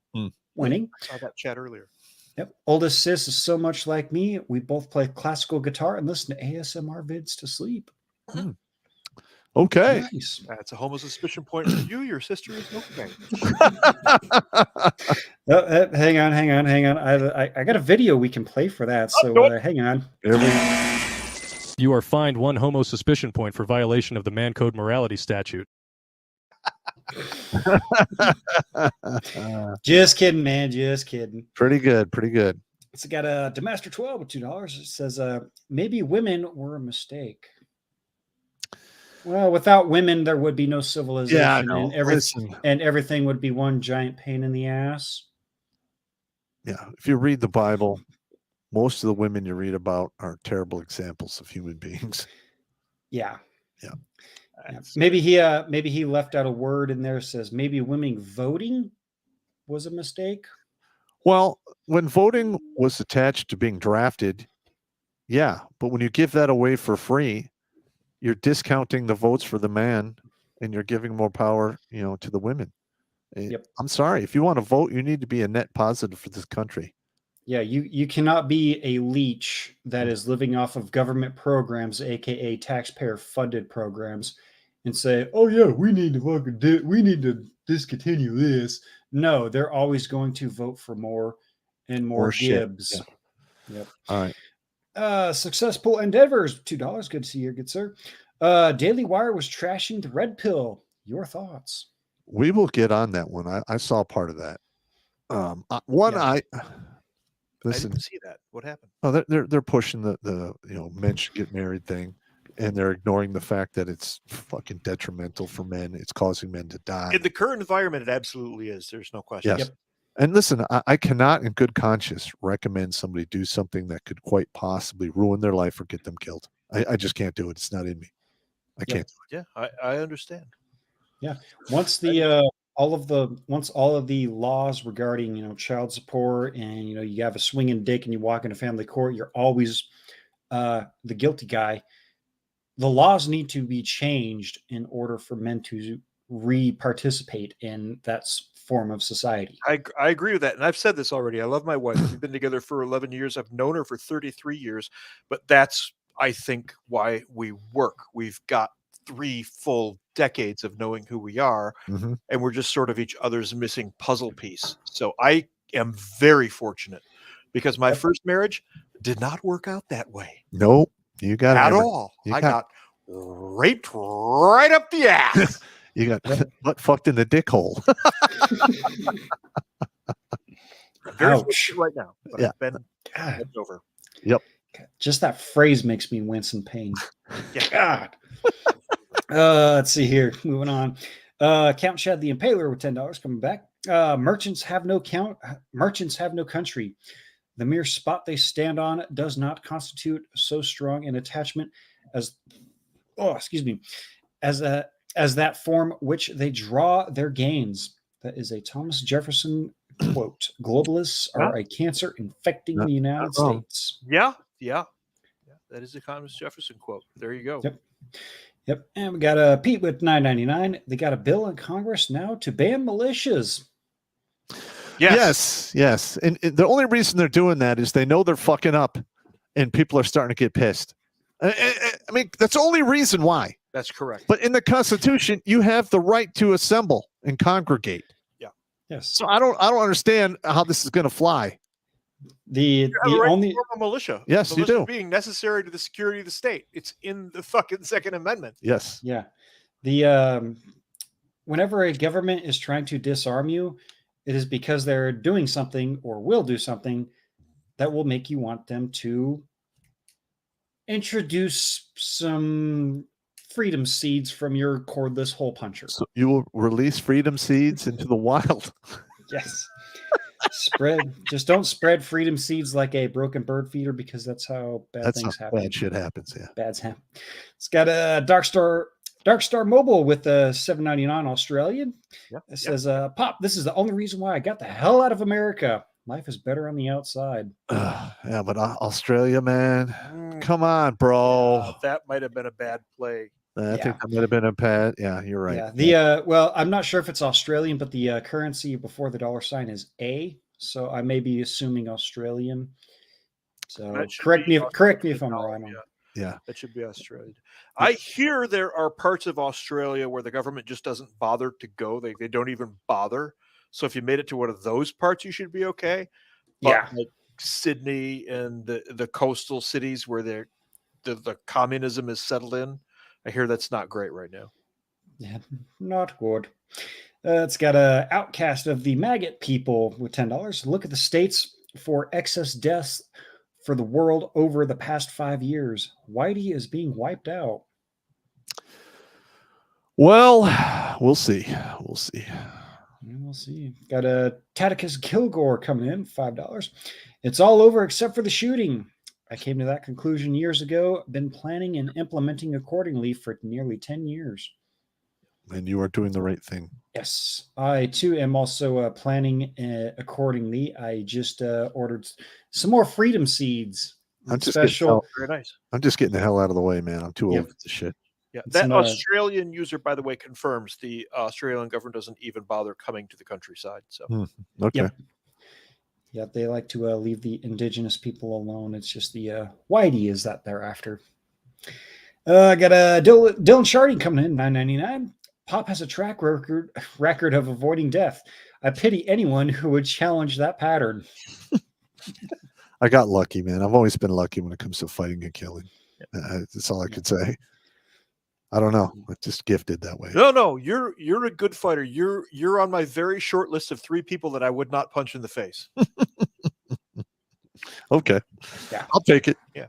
Speaker 3: Winning.
Speaker 2: I saw that chat earlier.
Speaker 3: Yep. Oldest sis is so much like me. We both play classical guitar and listen to ASMR vids to sleep.
Speaker 1: Okay.
Speaker 3: Nice.
Speaker 2: That's a homo suspicion point for you. Your sister is okay.
Speaker 3: Hang on. I got a video we can play for that. So hang on.
Speaker 5: You are fined 1 homo suspicion point for violation of the Man Code Morality Statute.
Speaker 3: Just kidding, man. Just kidding.
Speaker 1: Pretty good.
Speaker 3: It's got a Demaster 12 with $2. It says maybe women were a mistake. Well, without women, there would be no civilization,
Speaker 1: yeah, no.
Speaker 3: and everything would be one giant pain in the ass.
Speaker 1: Yeah, if you read the Bible, most of the women you read about are terrible examples of human beings.
Speaker 3: Yeah. Maybe he left out a word in there. Says maybe women voting was a mistake.
Speaker 1: Well, when voting was attached to being drafted, yeah, but when you give that away for free, you're discounting the votes for the man, and you're giving more power, to the women.
Speaker 3: Yep.
Speaker 1: I'm sorry. If you want to vote, you need to be a net positive for this country.
Speaker 3: Yeah, you cannot be a leech that is living off of government programs, aka taxpayer-funded programs, and say, "Oh yeah, we need to discontinue this." No, they're always going to vote for more and more
Speaker 1: shit.
Speaker 3: Gibbs.
Speaker 1: Yeah.
Speaker 3: Yep.
Speaker 1: All right.
Speaker 3: Successful endeavors. $2. Good to see you, good sir. Daily Wire was trashing the red pill. Your thoughts?
Speaker 1: We will get on that one. I saw part of that. Listen.
Speaker 2: I didn't see that. What happened?
Speaker 1: Oh, they're pushing the men should get married thing, and they're ignoring the fact that it's fucking detrimental for men. It's causing men to die.
Speaker 2: In the current environment, it absolutely is. There's no question.
Speaker 1: Yes. Yep. And listen, I cannot in good conscience recommend somebody do something that could quite possibly ruin their life or get them killed. I just can't do it. It's not in me. I can't do it.
Speaker 2: Yeah, I understand.
Speaker 3: Yeah. Once all of the laws regarding child support and you have a swinging dick and you walk into family court, you're always the guilty guy. The laws need to be changed in order for men to re-participate in that form of society.
Speaker 2: I agree with that, and I've said this already. I love my wife. We've been together for 11 years. I've known her for 33 years, but that's, I think, why we work. We've got 3 full decades of knowing who we are, and we're just sort of each other's missing puzzle piece. So I am very fortunate because my first marriage did not work out that way.
Speaker 1: Nope. You got
Speaker 2: at all. I got raped right up the ass.
Speaker 1: You got butt fucked in the dick hole.
Speaker 2: Very fortunate right now, but
Speaker 1: Yeah.
Speaker 2: I've been over.
Speaker 1: Yep.
Speaker 3: Just that phrase makes me wince in pain.
Speaker 2: Yeah.
Speaker 3: God. Let's see here. Moving on. Count Shad the Impaler with $10 coming back. Merchants have no country. The mere spot they stand on does not constitute so strong an attachment as that form which they draw their gains. That is a Thomas Jefferson quote. Globalists are a cancer infecting the United States.
Speaker 2: Yeah. That is a Thomas Jefferson quote. There you go.
Speaker 3: Yep. And we got Pete with $9.99. They got a bill in Congress now to ban militias.
Speaker 1: Yes. And the only reason they're doing that is they know they're fucking up and people are starting to get pissed. I mean, that's the only reason why.
Speaker 2: That's correct.
Speaker 1: But in the Constitution, you have the right to assemble and congregate.
Speaker 2: Yeah.
Speaker 3: Yes.
Speaker 1: So I don't understand how this is going to fly.
Speaker 3: The only
Speaker 2: militia.
Speaker 1: Yes, you do.
Speaker 2: Being necessary to the security of the state. It's in the fucking Second Amendment.
Speaker 1: Yes.
Speaker 3: Yeah. The whenever a government is trying to disarm you, it is because they're doing something or will do something that will make you want them to introduce some freedom seeds from your cordless hole puncher.
Speaker 1: So you will release freedom seeds into the wild.
Speaker 3: Yes. Just don't spread freedom seeds like a broken bird feeder, because that's how things happen.
Speaker 1: Bad shit happens. Yeah.
Speaker 3: Bad's happen. It's got a Dark Star Mobile with a $7.99 Australian. It says, Pop, this is the only reason why I got the hell out of America. Life is better on the outside.
Speaker 1: Yeah, but Australia, man, come on, bro.
Speaker 2: That might have been a bad play.
Speaker 1: I think that might have been a bad. Yeah, you're right.
Speaker 3: Yeah. Well, I'm not sure if it's Australian, but the currency before the dollar sign is A, so I may be assuming Australian. So correct me if I'm wrong.
Speaker 1: Yeah,
Speaker 2: that should be Australia. I hear there are parts of Australia where the government just doesn't bother to go. They don't even bother. So if you made it to one of those parts, you should be okay. But like Sydney and the coastal cities where the communism is settled in, I hear that's not great right now.
Speaker 3: Yeah, not good. It's got a outcast of the maggot people with $10. Look at the states for excess deaths for the world over the past 5 years. Whitey is being wiped out.
Speaker 1: Well, we'll see.
Speaker 3: We'll see. Got a Taticus Kilgore coming in, $5. It's all over except for the shooting. I came to that conclusion years ago. Been planning and implementing accordingly for nearly 10 years.
Speaker 1: And you are doing the right thing.
Speaker 3: Yes, I too am also planning accordingly. I just ordered some more freedom seeds.
Speaker 1: I'm just
Speaker 3: Special.
Speaker 2: Very nice.
Speaker 1: I'm just getting the hell out of the way, man. I'm too
Speaker 3: Yep.
Speaker 1: old for this shit.
Speaker 2: Yeah,
Speaker 3: It's
Speaker 2: that
Speaker 3: an,
Speaker 2: Australian user, by the way, confirms the Australian government doesn't even bother coming to the countryside. So
Speaker 1: Okay.
Speaker 3: Yep. Yeah, they like to leave the indigenous people alone. It's just the whitey is that they're after. I got a Dylan Shardy coming in, $9.99. Pop has a track record of avoiding death. I pity anyone who would challenge that pattern.
Speaker 1: I got lucky, man. I've always been lucky when it comes to fighting and killing. That's all I could say. I don't know. I'm just gifted that way.
Speaker 2: no, you're a good fighter. You're on my very short list of 3 people that I would not punch in the face.
Speaker 1: Okay.
Speaker 3: Yeah.
Speaker 1: I'll take it.
Speaker 2: Yeah.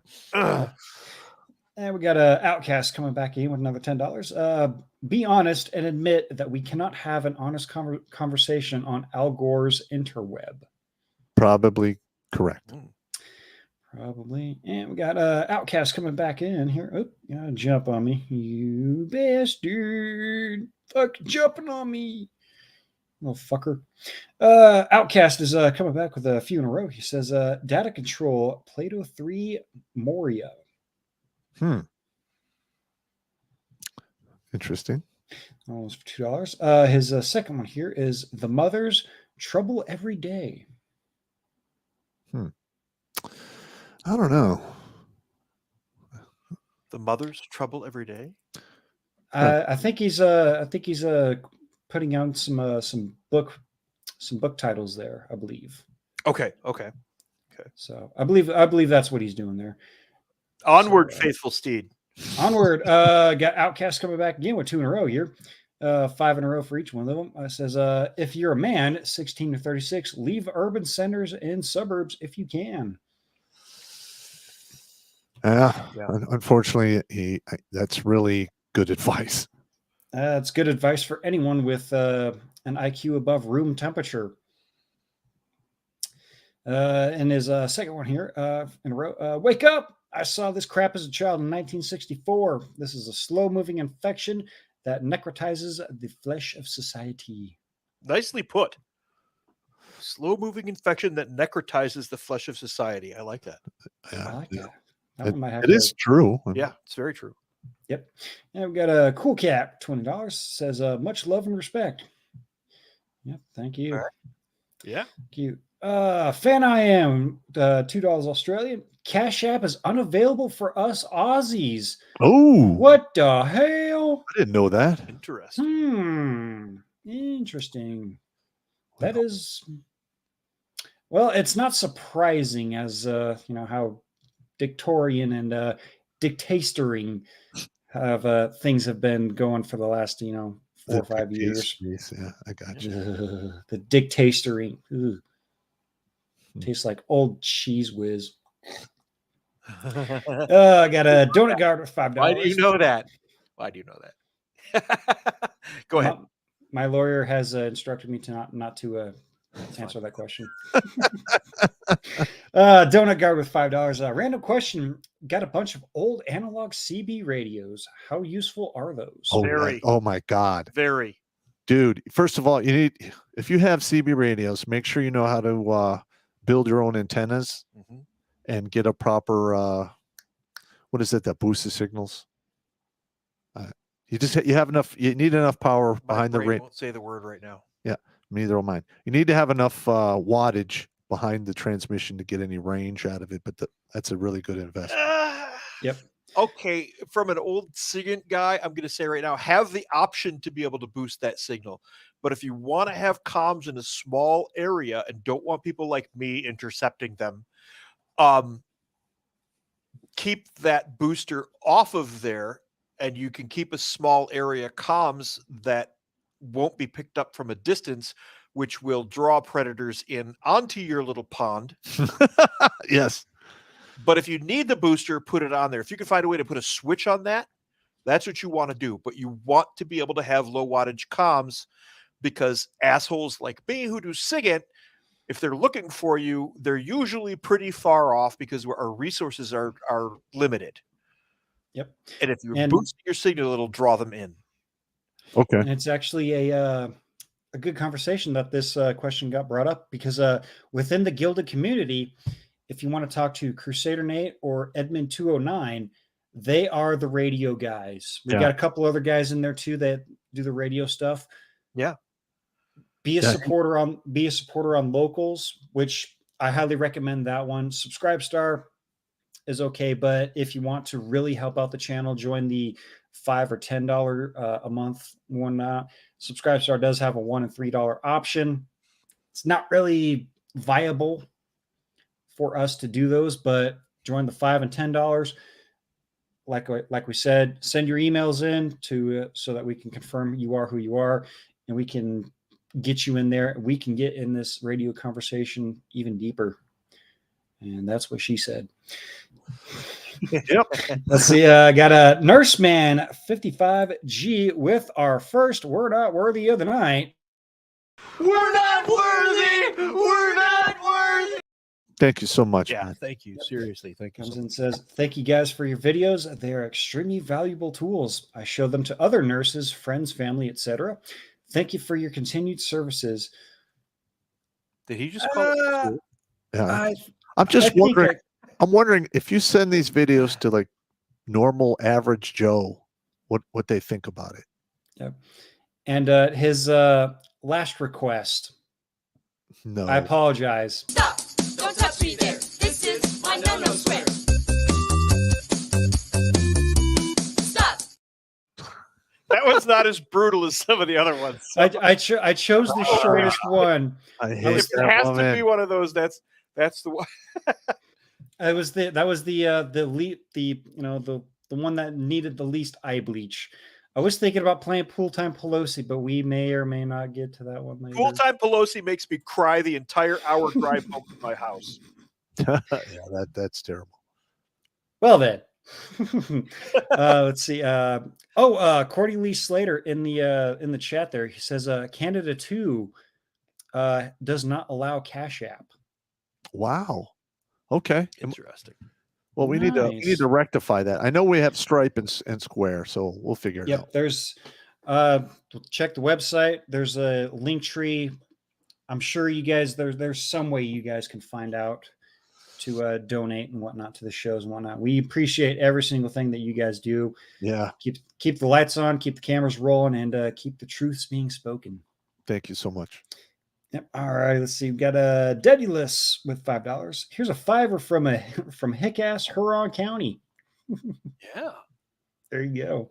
Speaker 3: And we got a Outcast coming back in with another $10. Be honest and admit that we cannot have an honest conversation on Al Gore's interweb.
Speaker 1: Probably correct.
Speaker 3: Probably. And we got Outcast coming back in here. Oh, you gotta jump on me. You bastard. Fucking jumping on me. Little fucker. Outcast is coming back with a few in a row. He says, data control, Plato 3, Moria.
Speaker 1: Interesting.
Speaker 3: Almost for $2. His second one here is The Mother's Trouble Every Day.
Speaker 1: I don't know.
Speaker 2: The mother's trouble every day.
Speaker 3: I think he's putting out some book titles there, I believe.
Speaker 2: Okay.
Speaker 3: So I believe that's what he's doing there.
Speaker 2: Onward, faithful steed.
Speaker 3: Onward. Got Outcast coming back again with 2 in a row here. 5 in a row for each one of them. It says, if you're a man, 16 to 36, leave urban centers and suburbs if you can.
Speaker 1: Yeah. Unfortunately, that's really good advice.
Speaker 3: It's good advice for anyone with an IQ above room temperature. And his second one here in a row. Wake up! I saw this crap as a child in 1964. This is a slow-moving infection that necrotizes the flesh of society.
Speaker 2: Nicely put. Slow-moving infection that necrotizes the flesh of society. I like that.
Speaker 1: Yeah.
Speaker 3: I like that. That one might have
Speaker 1: It is true.
Speaker 2: Yeah, it's very true.
Speaker 3: Yep. And we've got a Cool Cat, $20. Says, much love and respect. Yep. Thank you.
Speaker 2: All right. Yeah.
Speaker 3: Thank you. Fan I am, $2 Australian. Cash App is unavailable for us Aussies.
Speaker 1: Oh,
Speaker 3: What the hell?
Speaker 1: I didn't know that.
Speaker 2: Interesting.
Speaker 3: Interesting. That is, well, it's not surprising as how dictatorian and dictatoring have things have been going for the last 4 or 5 years.
Speaker 1: Yeah, I got you.
Speaker 3: The dictatoring. Tastes like old cheese whiz. I got a donut guard with $5.
Speaker 2: Why do you know that? Go ahead.
Speaker 3: My lawyer has instructed me to not to answer that question. Donut guard with $5. Random question. Got a bunch of old analog CB radios. How useful are those?
Speaker 1: Oh my God.
Speaker 2: Very.
Speaker 1: Dude, first of all, if you have CB radios, make sure you know how to build your own antennas and get a proper what is it that boosts the signals? You need enough power behind the radio.
Speaker 2: Won't say the word right now.
Speaker 1: Yeah, neither will mine. You need to have enough wattage behind the transmission to get any range out of it, but that's a really good investment.
Speaker 3: Yep.
Speaker 2: Okay, from an old SIGINT guy, I'm going to say right now, have the option to be able to boost that signal. But if you want to have comms in a small area and don't want people like me intercepting them, keep that booster off of there, and you can keep a small area comms that won't be picked up from a distance, which will draw predators in onto your little pond.
Speaker 1: Yes.
Speaker 2: But if you need the booster, put it on there. If you can find a way to put a switch on that, that's what you want to do. But you want to be able to have low wattage comms, because assholes like me who do SIGINT if they're looking for you, they're usually pretty far off because our resources are limited.
Speaker 3: Yep.
Speaker 2: And if you're
Speaker 3: And-
Speaker 2: boosting your signal, it'll draw them in.
Speaker 1: Okay.
Speaker 3: And it's actually a good conversation that this question got brought up, because within the Gilded community, if you want to talk to Crusader Nate or Edmund 209, they are the radio guys. We got a couple other guys in there too that do the radio stuff.
Speaker 2: Yeah.
Speaker 3: Be a supporter on Locals, which I highly recommend that one. Subscribe Star is okay, but if you want to really help out the channel, join the $5 or $10 a month one. Subscribe Star does have a $1 and $3 option. It's not really viable for us to do those, but join the $5 and $10. Like we said, send your emails in to so that we can confirm you are who you are, and we can get you in there. We can get in this radio conversation even deeper. And that's what she said.
Speaker 1: Yep.
Speaker 3: Let's see. Got a Nurseman 55G with our first We're Not Worthy of the night.
Speaker 4: We're not worthy. We're not worthy.
Speaker 1: Thank you so much.
Speaker 2: Yeah,
Speaker 1: man.
Speaker 2: thank you. Seriously, thank you.
Speaker 3: Comes
Speaker 2: So
Speaker 3: in
Speaker 2: much.
Speaker 3: and says, thank you guys for your videos. They are extremely valuable tools. I show them to other nurses, friends, family, etc. Thank you for your continued services.
Speaker 2: Did he just call it?
Speaker 1: Yeah. I'm just wondering. I'm wondering if you send these videos to like normal average Joe, what they think about it.
Speaker 3: Yep. And his last request.
Speaker 1: No.
Speaker 3: I apologize.
Speaker 6: Stop! Don't touch me there. This is my no-no square. Stop!
Speaker 2: That one's not as brutal as some of the other ones.
Speaker 3: I chose the shortest one.
Speaker 1: I hate
Speaker 2: If it
Speaker 1: that
Speaker 2: has
Speaker 1: woman.
Speaker 2: to be one of those, that's the one.
Speaker 3: That was the one that needed the least eye bleach. I was thinking about playing Pool Time Pelosi, but we may or may not get to that one later.
Speaker 2: Full time Pelosi makes me cry the entire hour drive home from my house.
Speaker 1: Yeah, that's terrible.
Speaker 3: Well then, let's see. Cordy Lee Slater in the chat there. He says, Canada 2 does not allow Cash App.
Speaker 1: Wow. Okay.
Speaker 2: Interesting.
Speaker 1: Well, we need to rectify that. I know we have Stripe and Square, so we'll figure it out.
Speaker 3: There's check the website. There's a link tree. I'm sure you guys there's some way you guys can find out to donate and whatnot to the shows and whatnot. We appreciate every single thing that you guys do.
Speaker 1: Yeah.
Speaker 3: Keep the lights on, keep the cameras rolling, and keep the truths being spoken.
Speaker 1: Thank you so much.
Speaker 3: Yep. All right. Let's see. We've got a Dedulus with $5. Here's a $5 from Hick-ass Huron County.
Speaker 2: Yeah.
Speaker 3: There you go.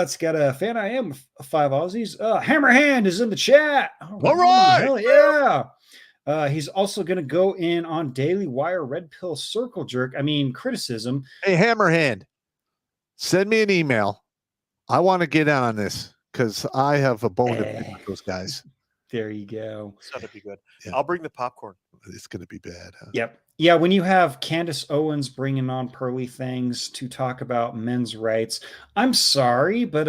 Speaker 3: It's got a Fan I Am 5 Aussies. Hammerhand is in the chat.
Speaker 1: All right.
Speaker 3: Hell yeah. He's also going to go in on Daily Wire Red Pill Circle Jerk. I mean, criticism.
Speaker 1: Hey, Hammerhand, send me an email. I want to get on this because I have a bone to pick with those guys.
Speaker 3: There you go.
Speaker 2: It's going to be good.
Speaker 1: Yeah.
Speaker 2: I'll bring the popcorn.
Speaker 1: It's going to be bad. Huh?
Speaker 3: Yep. Yeah, when you have Candace Owens bringing on Pearly Things to talk about men's rights, I'm sorry, but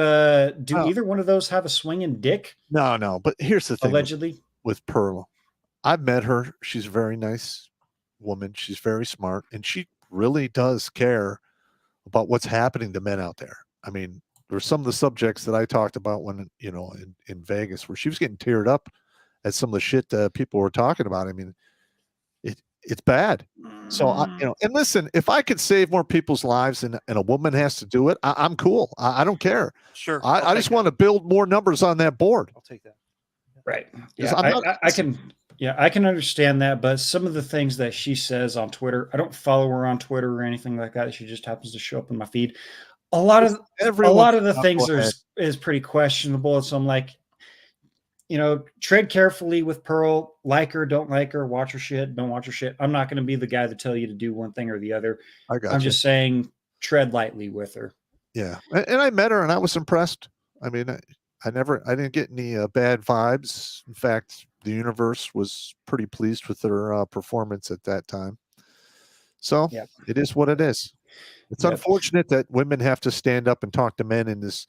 Speaker 3: do either one of those have a swinging dick?
Speaker 1: No. But here's the thing.
Speaker 3: Allegedly.
Speaker 1: With Pearl, I've met her. She's a very nice woman. She's very smart, and she really does care about what's happening to men out there. I mean, there's some of the subjects that I talked about when, in Vegas, where she was getting teared up at some of the shit that people were talking about. I mean, it's bad. So, and listen, if I could save more people's lives and a woman has to do it, I'm cool. I don't care.
Speaker 2: Sure.
Speaker 1: I just want to build more numbers on that board.
Speaker 2: I'll take that.
Speaker 3: Right. Yeah, I can understand that, but some of the things that she says on Twitter, I don't follow her on Twitter or anything like that. She just happens to show up in my feed. A lot of the things is pretty questionable. So I'm like, tread carefully with Pearl. Like her, don't like her, watch her shit, don't watch her shit. I'm not going to be the guy to tell you to do one thing or the other. I'm just saying tread lightly with her.
Speaker 1: Yeah. And I met her and I was impressed. I mean, I didn't get any bad vibes. In fact, the universe was pretty pleased with her performance at that time. So It is what it is. It's unfortunate that women have to stand up and talk to men in this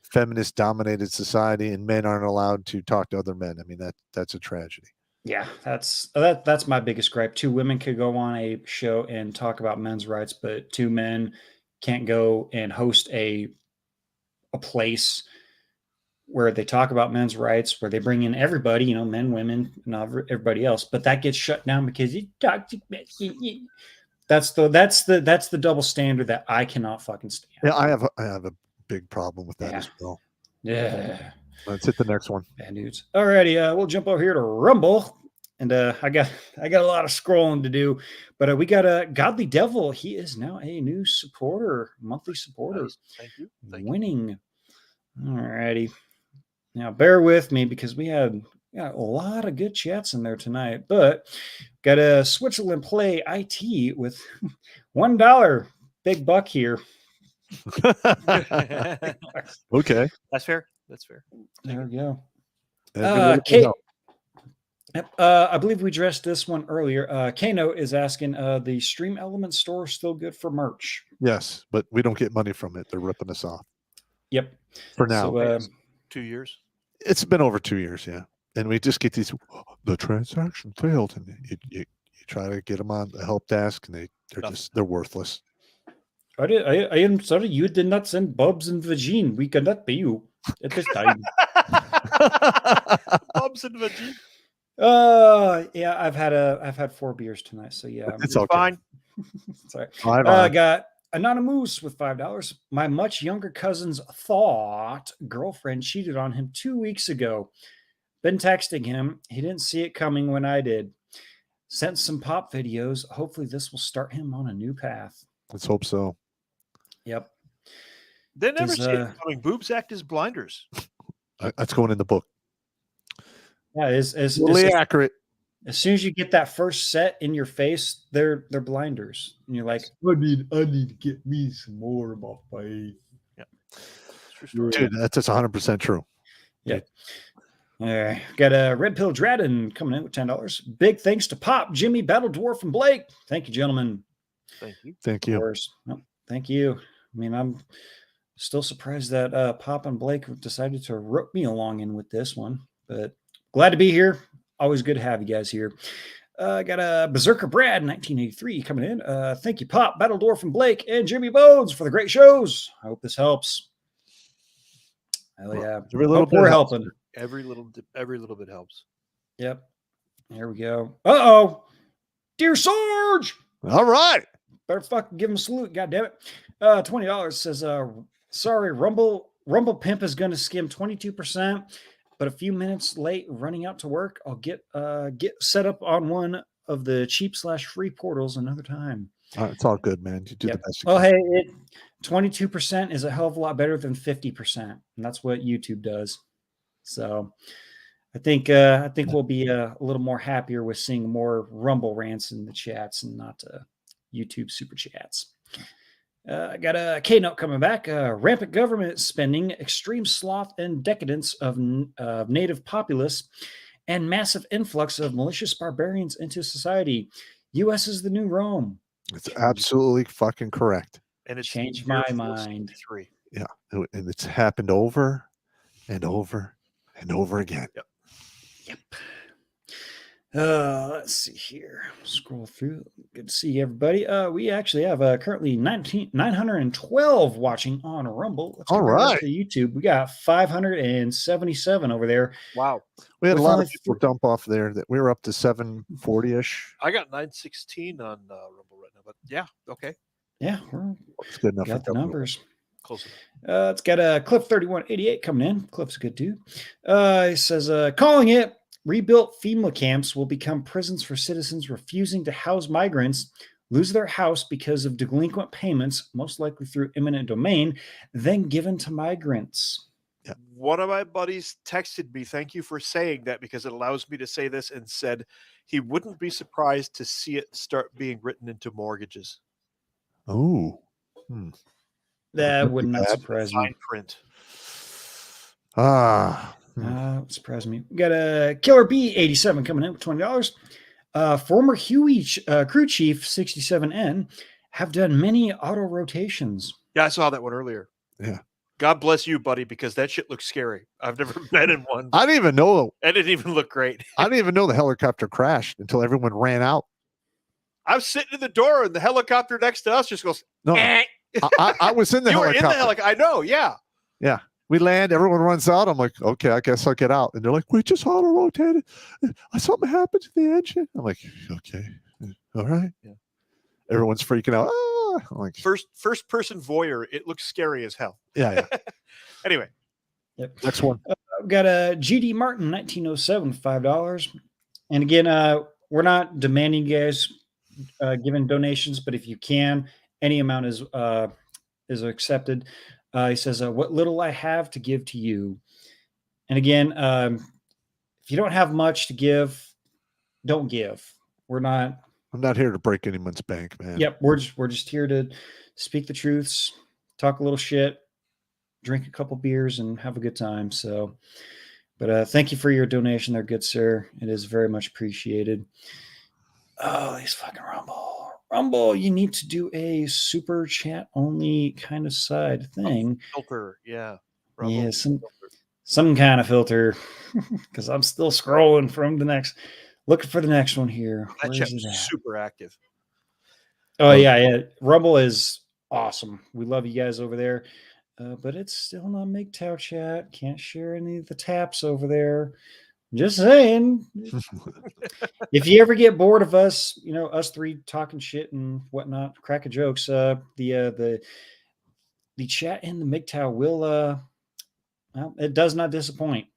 Speaker 1: feminist dominated society, and men aren't allowed to talk to other men. I mean, that's a tragedy.
Speaker 3: Yeah, that's my biggest gripe. Two women could go on a show and talk about men's rights, but two men can't go and host a place where they talk about men's rights, where they bring in everybody, you know, men, women, and everybody else. But that gets shut down because you talk to that's the double standard that I cannot fucking stand.
Speaker 1: Yeah, I have a big problem with that
Speaker 3: Yeah.
Speaker 1: as well.
Speaker 3: Yeah.
Speaker 1: Let's hit the next one.
Speaker 3: Bad news. Alrighty, we'll jump over here to Rumble. And I got a lot of scrolling to do, but we got a Godly Devil. He is now a new supporter, monthly supporter.
Speaker 2: Nice. Thank you.
Speaker 3: Winning. Alrighty. Now bear with me because we got a lot of good chats in there tonight, but got a Switzerland Play IT with $1 big buck here.
Speaker 1: Okay.
Speaker 2: That's fair. That's fair.
Speaker 3: There we go.
Speaker 1: Kate.
Speaker 3: Yep. I believe we addressed this one earlier. Kano is asking, the Stream Element store still good for merch?
Speaker 1: Yes, but we don't get money from it. They're ripping us off.
Speaker 3: Yep.
Speaker 1: For now.
Speaker 3: So,
Speaker 2: 2 years.
Speaker 1: It's been over 2 years, yeah. And we just get these, the transaction failed. And you try to get them on the help desk and they're worthless.
Speaker 3: I am sorry, you did not send Bubs and Vagine. We cannot pay you at this time.
Speaker 2: Bubs and Vagine.
Speaker 3: Yeah, I've had 4 beers tonight, so yeah,
Speaker 1: It's okay.
Speaker 2: Fine.
Speaker 3: Sorry.
Speaker 1: Bye-bye.
Speaker 3: Got Anonymous with $5. My much younger cousin's girlfriend cheated on him 2 weeks ago. Been texting him. He didn't see it coming when I did. Sent some pop videos. Hopefully this will start him on a new path.
Speaker 1: Let's hope so.
Speaker 3: Yep.
Speaker 2: They never
Speaker 3: Does,
Speaker 2: see it coming. Boobs act as blinders.
Speaker 1: That's going in the book.
Speaker 3: Yeah, as
Speaker 1: Really accurate.
Speaker 3: As soon as you get that first set in your face, they're blinders, and you're like, I need to get me some more of my face.
Speaker 2: Yeah,
Speaker 1: Dude, that's 100% true.
Speaker 3: Yeah. Got a Red Pill Dradden coming in with $10. Big thanks to Pop, Jimmy, Battle Dwarf, and Blake. Thank you, gentlemen.
Speaker 2: Thank you.
Speaker 1: Thank
Speaker 3: Of
Speaker 1: you.
Speaker 3: course. No, thank you. I mean, I'm still surprised that Pop and Blake decided to rope me along in with this one, but glad to be here. Always good to have you guys here. Got a Berserker Brad 1983 coming in. Thank you, Pop, Battledorf, and Blake, and Jimmy Bones for the great shows. I hope this helps. Hell yeah.
Speaker 1: Every little
Speaker 3: Hope
Speaker 1: bit
Speaker 3: we're
Speaker 1: helps.
Speaker 3: helping.
Speaker 2: Every little bit helps.
Speaker 3: Yep. There we go. Uh-oh. Dear Sarge.
Speaker 1: All right.
Speaker 3: Better fucking give him a salute, goddammit. $20 says, sorry, Rumble Pimp is going to skim 22%, but a few minutes late running out to work. I'll get set up on one of the cheap/free portals another time.
Speaker 1: It's all good, man. You do the best you
Speaker 3: Oh,
Speaker 1: can.
Speaker 3: hey, 22% is a hell of a lot better than 50%, and that's what YouTube does. So I think we'll be a little more happier with seeing more Rumble rants in the chats and not YouTube super chats. I got a K-note coming back. Rampant government spending, extreme sloth and decadence of native populace, and massive influx of malicious barbarians into society. U.S. is the new Rome.
Speaker 1: It's absolutely fucking correct.
Speaker 2: And it's
Speaker 3: Changed my mind.
Speaker 2: 3.
Speaker 1: Yeah. And it's happened over and over and over again.
Speaker 2: Yep.
Speaker 3: Let's see here. Scroll through. Good to see everybody. We actually have currently 912 watching on Rumble. Let's
Speaker 1: All
Speaker 3: compare that
Speaker 1: right.
Speaker 3: to YouTube. We got 577 over there.
Speaker 2: Wow.
Speaker 1: We had a
Speaker 3: With
Speaker 1: lot
Speaker 3: only
Speaker 1: of people dump off there that we were up to 740-ish.
Speaker 2: I got 916 on Rumble right now, but yeah, okay.
Speaker 3: Yeah, we're
Speaker 1: It's good enough.
Speaker 3: got
Speaker 1: for
Speaker 3: the
Speaker 1: WO.
Speaker 3: numbers.
Speaker 2: Close enough.
Speaker 3: It's got a Cliff 3188 coming in. Cliff's good too. He says, calling it. Rebuilt FEMA camps will become prisons for citizens refusing to house migrants, lose their house because of delinquent payments, most likely through eminent domain, then given to migrants.
Speaker 1: Yeah.
Speaker 2: One of my buddies texted me, thank you for saying that because it allows me to say this, and said he wouldn't be surprised to see it start being written into mortgages.
Speaker 1: Oh.
Speaker 3: That would not
Speaker 1: bad.
Speaker 3: surprise
Speaker 2: Fine
Speaker 3: me.
Speaker 2: print.
Speaker 3: Would surprise me. We got a Killer B87 coming in with $20. Former Huey crew chief 67N have done many auto rotations.
Speaker 2: Yeah, I saw that one earlier.
Speaker 1: Yeah.
Speaker 2: God bless you, buddy, because that shit looks scary. I've never been in one.
Speaker 1: I didn't even know.
Speaker 2: That didn't even look great.
Speaker 1: I didn't even know the helicopter crashed until everyone ran out.
Speaker 2: I was sitting in the door, and the helicopter next to us just goes.
Speaker 1: No,
Speaker 2: Eh.
Speaker 1: I was in the
Speaker 2: You were
Speaker 1: helicopter.
Speaker 2: in the helicopter. I know. Yeah.
Speaker 1: Yeah. We land, everyone runs out. I'm like, okay, I guess I'll get out. And they're like, we just auto rotated. Something happened to the engine. I'm like, okay, all right.
Speaker 2: Yeah.
Speaker 1: Everyone's freaking out. Ah! I'm like,
Speaker 2: First person voyeur. It looks scary as hell.
Speaker 1: yeah.
Speaker 2: Anyway.
Speaker 3: Yep.
Speaker 1: Next one.
Speaker 3: I've got a GD Martin 1907, $5. And again, we're not demanding you guys giving donations, but if you can, any amount is accepted. He says, what little I have to give to you. And again, if you don't have much to give, don't give. I'm
Speaker 1: not here to break anyone's bank, man.
Speaker 3: Yep. We're just here to speak the truths, talk a little shit, drink a couple beers, and have a good time. So, but thank you for your donation there, good sir. It is very much appreciated. Oh, these fucking Rumble, you need to do a super chat only kind of side thing.
Speaker 2: Filter, yeah.
Speaker 3: Rumble, yeah, some kind of filter, because I'm still scrolling from the next, looking for the next one here.
Speaker 2: That chat's super active.
Speaker 3: Oh, yeah. Rumble is awesome. We love you guys over there. But it's still not MGTOW chat. Can't share any of the taps over there. Just saying. If you ever get bored of us, us three talking shit and whatnot, cracking jokes, the chat in the MGTOW will well, it does not disappoint.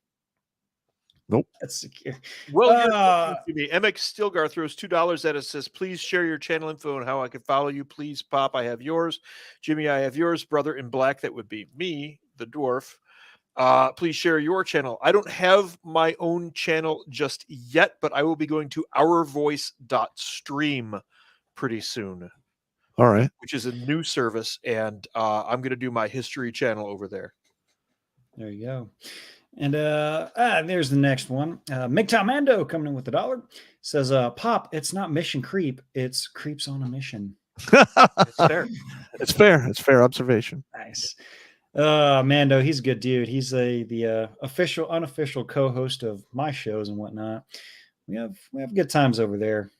Speaker 1: Nope.
Speaker 3: That's secure.
Speaker 2: Well, MX Stilgar throws $2 at us, says, please share your channel info and how I can follow you. Please, Pop, I have yours. Jimmy, I have yours. Brother in Black, that would be me, the dwarf. Please share your channel. I don't have my own channel just yet, but I will be going to ourvoice.stream pretty soon.
Speaker 1: All right.
Speaker 2: Which is a new service, and I'm going to do my history channel over there.
Speaker 3: There you go. And there's the next one. MGTOW Mando coming in with $1. Says, Pop, it's not mission creep. It's creeps on a mission.
Speaker 2: It's fair.
Speaker 1: It's fair. It's fair observation.
Speaker 3: Nice. Mando, he's a good dude. He's the official, unofficial co-host of my shows and whatnot. We have good times over there.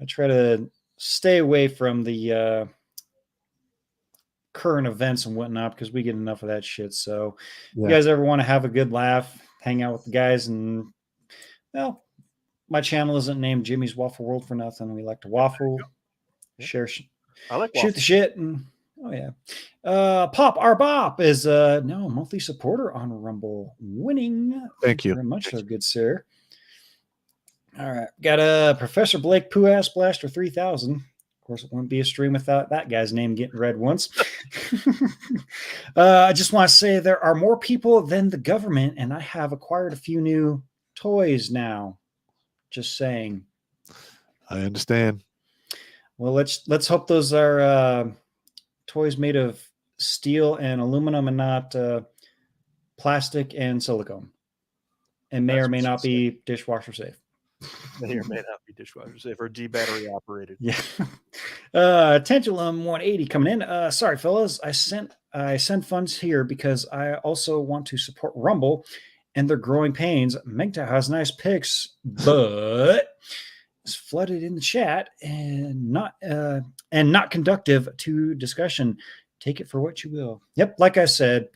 Speaker 3: I try to stay away from the current events and whatnot because we get enough of that shit. So if you guys ever want to have a good laugh, hang out with the guys, and well, my channel isn't named Jimmy's Waffle World for nothing. We like to waffle, share,
Speaker 2: I like
Speaker 3: shoot the shit, and oh yeah. Pop our Bop is now a monthly supporter on Rumble, winning.
Speaker 1: Thank you
Speaker 3: very much, so good sir. All right, got a Professor Blake Poo Ass Blaster 3000. Of course, it wouldn't be a stream without that guy's name getting read once. I just want to say there are more people than the government, and I have acquired a few new toys now. Just saying.
Speaker 1: I understand.
Speaker 3: Well, let's hope those are toys made of steel and aluminum and not plastic and silicone, and may or may not be dishwasher safe.
Speaker 2: May or may not be dishwasher safe or battery operated.
Speaker 3: Yeah. Tentulum 180 coming in. Sorry, fellas. I send funds here because I also want to support Rumble and their growing pains. MGTOW has nice picks, but it's flooded in the chat and not conductive to discussion. Take it for what you will. Yep, like I said,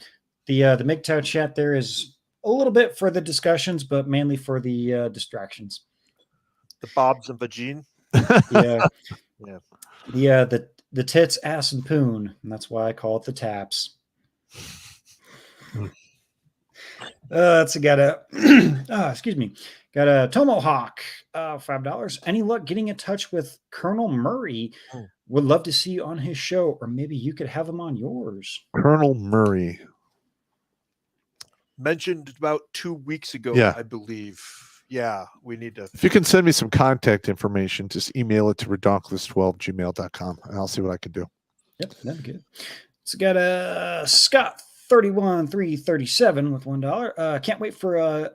Speaker 3: the MGTOW chat there is a little bit for the discussions, but mainly for the distractions.
Speaker 2: The Bobs and Vagine.
Speaker 3: Yeah.
Speaker 2: Yeah.
Speaker 3: The tits, ass, and poon. And that's why I call it the taps. Got a Tomahawk, $5. Any luck getting in touch with Colonel Murray? Would love to see you on his show, or maybe you could have him on yours.
Speaker 1: Colonel Murray.
Speaker 2: Mentioned about 2 weeks ago, I believe. Yeah, we need to.
Speaker 1: If you can send me some contact information, just email it to redonkulas12@gmail.com, and I'll see what I can do.
Speaker 3: Yep, that'd be good. So got a Scott 31337 with $1. Can't wait for a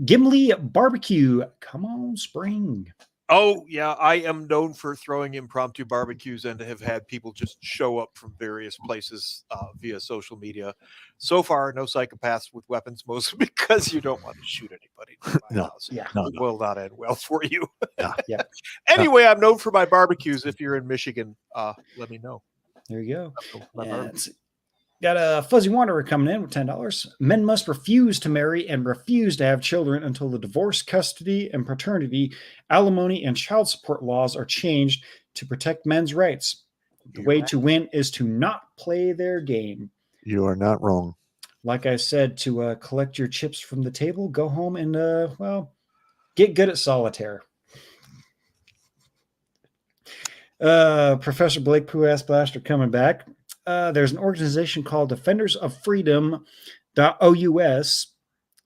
Speaker 3: Gimli barbecue. Come on, spring.
Speaker 2: Oh, yeah. I am known for throwing impromptu barbecues and have had people just show up from various places via social media. So far, no psychopaths with weapons, mostly because you don't want to shoot anybody in my
Speaker 1: No.
Speaker 2: house.
Speaker 3: Yeah.
Speaker 1: No,
Speaker 2: It
Speaker 1: no.
Speaker 2: will not end well for you.
Speaker 1: Yeah.
Speaker 3: Yeah.
Speaker 2: Anyway, I'm known for my barbecues. If you're in Michigan, let me know.
Speaker 3: There you go.
Speaker 2: I'm known for my
Speaker 3: Yeah,
Speaker 2: barbecue.
Speaker 3: let's see. Got a Fuzzy Wanderer coming in with $10. Men must refuse to marry and refuse to have children until the divorce, custody, and paternity, alimony, and child support laws are changed to protect men's rights. The
Speaker 2: You're
Speaker 3: way
Speaker 2: right.
Speaker 3: to win is to not play their game.
Speaker 1: You are not wrong.
Speaker 3: Like I said, to collect your chips from the table, go home and, well, get good at solitaire. Professor Blake Pooh Ass Blaster coming back. There's an organization called Defenders of Freedom.OUS.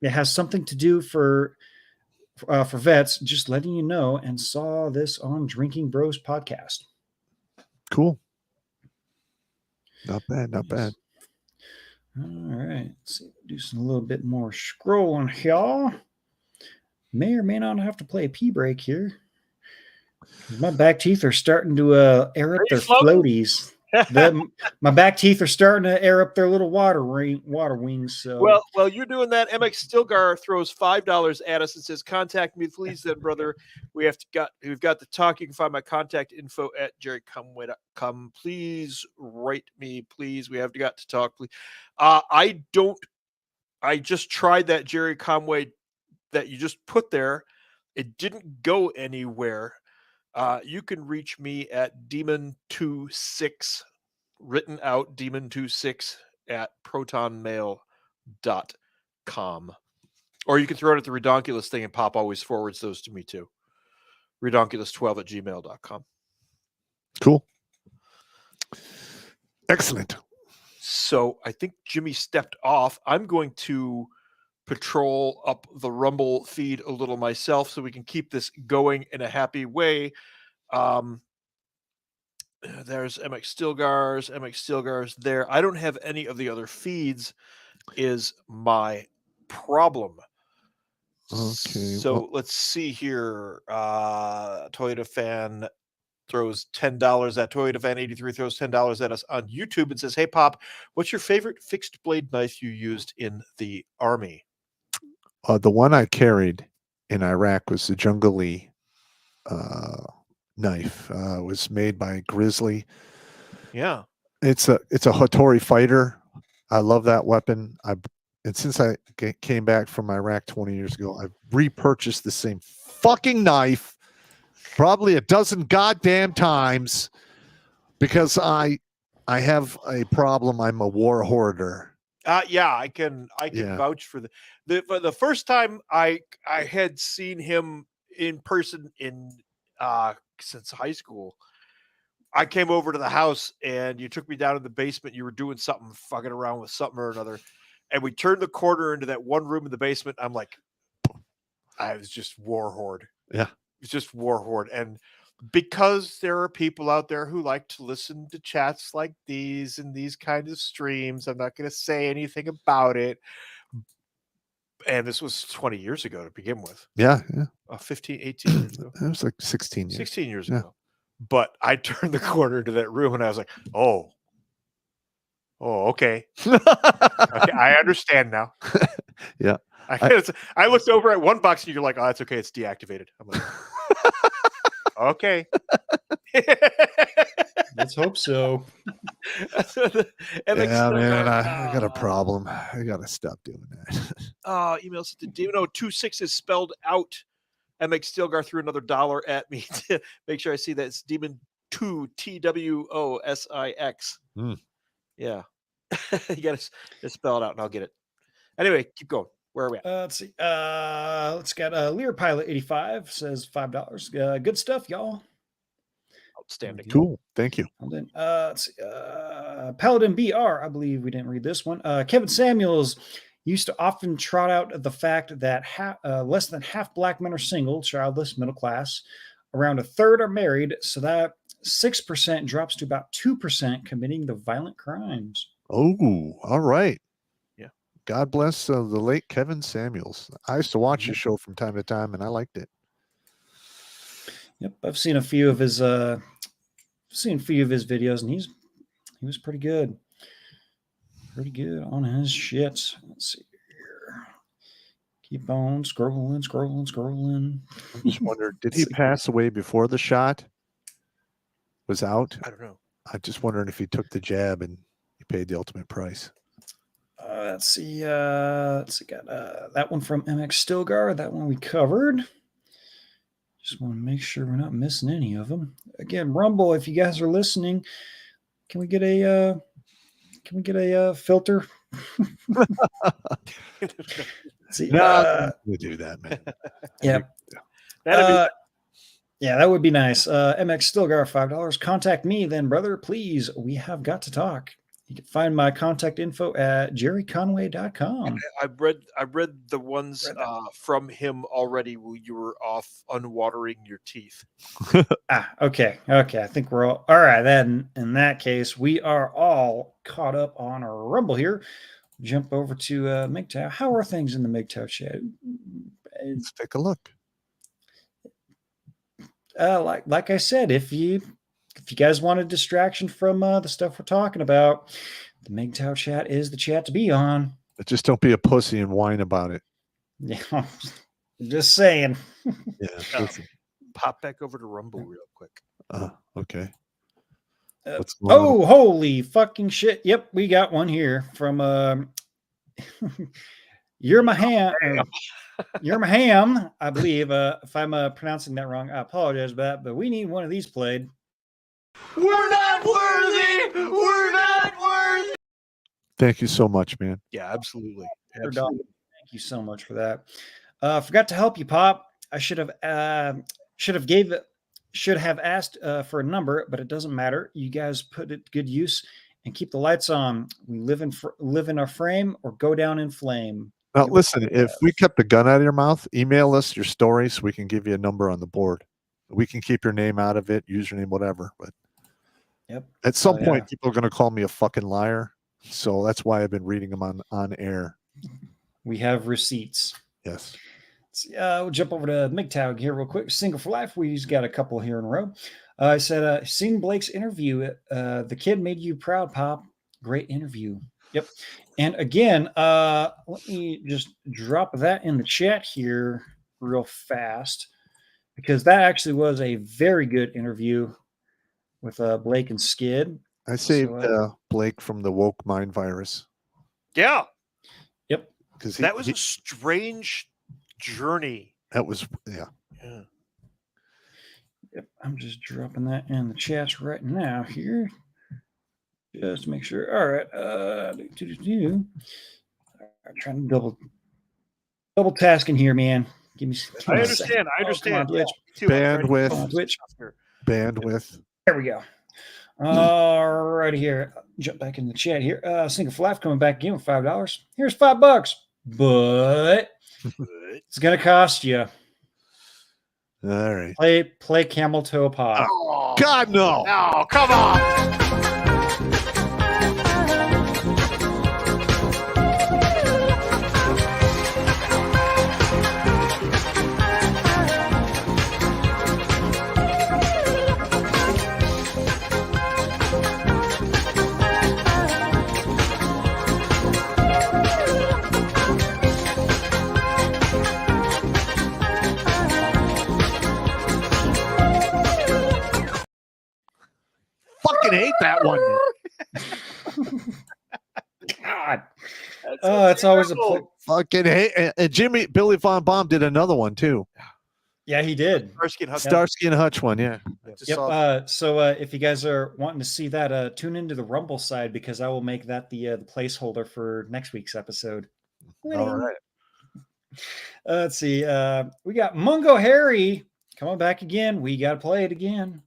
Speaker 3: It has something to do for vets, just letting you know, and saw this on Drinking Bros podcast.
Speaker 1: Cool. Not bad. Not bad.
Speaker 3: All right. Let's see. Do some a little bit more scrolling here. May or may not have to play a pee break here. My back teeth are starting to air up
Speaker 2: Are you
Speaker 3: their
Speaker 2: floating?
Speaker 3: floaties. My back teeth are starting to air up their little water wings. So
Speaker 2: Well, you're doing that. MX Stilgar throws $5 at us and says, "Contact me, please, then, brother. We've got to talk. You can find my contact info at jerryconway.com. Please write me, please. We have got to talk, please." I just tried that Jerry Conway that you just put there. It didn't go anywhere. You can reach me at Demon26, written out Demon26 at protonmail.com. Or you can throw it at the Redonkulas thing, and Pop always forwards those to me too. Redonkulas12 at gmail.com.
Speaker 1: Cool. Excellent.
Speaker 2: So I think Jimmy stepped off. I'm going to patrol up the Rumble feed a little myself so we can keep this going in a happy way. There's MX Stilgars there. I don't have any of the other feeds is my problem.
Speaker 1: Okay,
Speaker 2: So let's see here. Toyota fan throws $10. That Toyota fan 83 throws $10 at us on YouTube and says, "Hey Pop, what's your favorite fixed blade knife you used in the army?"
Speaker 1: The one I carried in Iraq was the Jungle knife. It was made by Grizzly.
Speaker 2: Yeah.
Speaker 1: It's a Hattori fighter. I love that weapon. And since I came back from Iraq 20 years ago, I've repurchased the same fucking knife probably a dozen goddamn times because I have a problem. I'm a war hoarder.
Speaker 2: Yeah, I can
Speaker 1: Yeah.
Speaker 2: vouch for the first time I had seen him in person in since high school. I came over to the house and you took me down in the basement. You were doing something, fucking around with something or another, and we turned the corner into that one room in the basement. I'm like, I was just war horde.
Speaker 1: Yeah.
Speaker 2: It was just war horde, and because there are people out there who like to listen to chats like these and these kinds of streams, I'm not going to say anything about it. And this was 20 years ago to begin with.
Speaker 1: Yeah.
Speaker 2: 15, 18 years ago.
Speaker 1: It was like 16 years.
Speaker 2: 16 years
Speaker 1: Yeah.
Speaker 2: ago. But I turned the corner into that room and I was like, oh, okay. Okay, I understand now.
Speaker 1: Yeah.
Speaker 2: I looked over at one box and you're like, oh, that's okay. It's deactivated. I'm like, okay.
Speaker 3: let's hope so.
Speaker 1: Yeah, man, I got a problem. I got to stop doing that.
Speaker 2: Email to Demon026 is spelled out. MX Stilgar threw another $1 at me to make sure I see that it's Demon2 TWOSIX. Yeah. You got to spell it out and I'll get it. Anyway, keep going. Where are we at?
Speaker 3: Let's see. Let's got Lear Pilot 85 says $5. Good stuff, y'all.
Speaker 2: Outstanding.
Speaker 1: Cool. Thank you.
Speaker 3: And then let's see. Paladin BR, I believe we didn't read this one. Kevin Samuels used to often trot out the fact that less than half black men are single, childless, middle class. Around a third are married, so that 6% drops to about 2% committing the violent crimes.
Speaker 1: Oh, all right.
Speaker 2: Yeah.
Speaker 1: God bless the late Kevin Samuels. I used to watch your show from time to time, and I liked it.
Speaker 3: Yep, I've seen a few of his videos, and he was pretty good. Pretty good on his shit. Let's see here. Keep on scrolling.
Speaker 1: I just wondered, did he pass away before the shot was out?
Speaker 2: I don't know.
Speaker 1: I'm just wondering if he took the jab and he paid the ultimate price.
Speaker 3: Let's see. Got that one from MX Stilgar. That one we covered. Just want to make sure we're not missing any of them. Again, Rumble, if you guys are listening, can we get a filter? See,
Speaker 1: we do that, man.
Speaker 3: Yeah. Yeah, that would be nice. MX Stilgar, $5. Contact me then, brother. Please. We have got to talk. You can find my contact info at jerryconway.com.
Speaker 2: I read the ones from him already while you were off unwatering your teeth.
Speaker 3: Okay. I think we're all right. Then in that case, we are all caught up on our Rumble here. Jump over to MGTOW. How are things in the MGTOW chat?
Speaker 1: Let's take a look.
Speaker 3: Like I said, if you guys want a distraction from the stuff we're talking about, the MGTOW chat is the chat to be on.
Speaker 1: But just don't be a pussy and whine about it.
Speaker 3: Yeah, just saying.
Speaker 1: Yeah.
Speaker 2: Pop back over to Rumble real quick.
Speaker 1: Okay.
Speaker 3: Holy fucking shit. Yep, we got one here from You're my ham. You're my ham, I believe. If I'm pronouncing that wrong, I apologize for that, but we need one of these played.
Speaker 4: We're not worthy. We're not worthy.
Speaker 1: Thank you so much, man.
Speaker 2: Yeah, absolutely.
Speaker 3: Thank you so much for that. Forgot to help you, Pop. I should have asked for a number, but it doesn't matter. You guys put it to good use and keep the lights on. We live in our frame or go down in flame.
Speaker 1: Now, listen, if we kept a gun out of your mouth, email us your story so we can give you a number on the board. We can keep your name out of it, username, whatever. But at some point, people are going to call me a fucking liar. So that's why I've been reading them on air.
Speaker 3: We have receipts.
Speaker 1: Yes.
Speaker 3: We'll jump over to MGTOW here real quick. Single for Life. We've got a couple here in a row. I said, seen Blake's interview. The kid made you proud, Pop. Great interview. Yep. And again, let me just drop that in the chat here real fast, because that actually was a very good interview with Blake and Skid.
Speaker 1: I saved Blake from the woke mind virus.
Speaker 2: Yeah.
Speaker 3: Yep.
Speaker 2: Because that was a strange journey.
Speaker 1: That was, yeah.
Speaker 3: Yep. I'm just dropping that in the chat right now here. Just to make sure. All right. I'm trying to double tasking here, man. Give me.
Speaker 2: I understand. I understand.
Speaker 1: On, bandwidth.
Speaker 3: There we go. All right, here. Jump back in the chat here. Single for Life coming back in with $5. Here's $5, but it's gonna cost you.
Speaker 1: All right.
Speaker 3: Play Camel Toe Pop.
Speaker 1: Oh, God, no.
Speaker 4: No, come on.
Speaker 1: Fucking hate that one.
Speaker 3: God. It's always a
Speaker 1: fucking hate. And Billy Von Baum did another one too.
Speaker 3: Yeah, he did.
Speaker 1: Starsky and Hutch one, yeah.
Speaker 3: Yep. So if you guys are wanting to see that, tune into the Rumble side, because I will make that the placeholder for next week's episode.
Speaker 1: All right.
Speaker 3: Let's see. We got Mungo Harry coming back again. We got to play it again.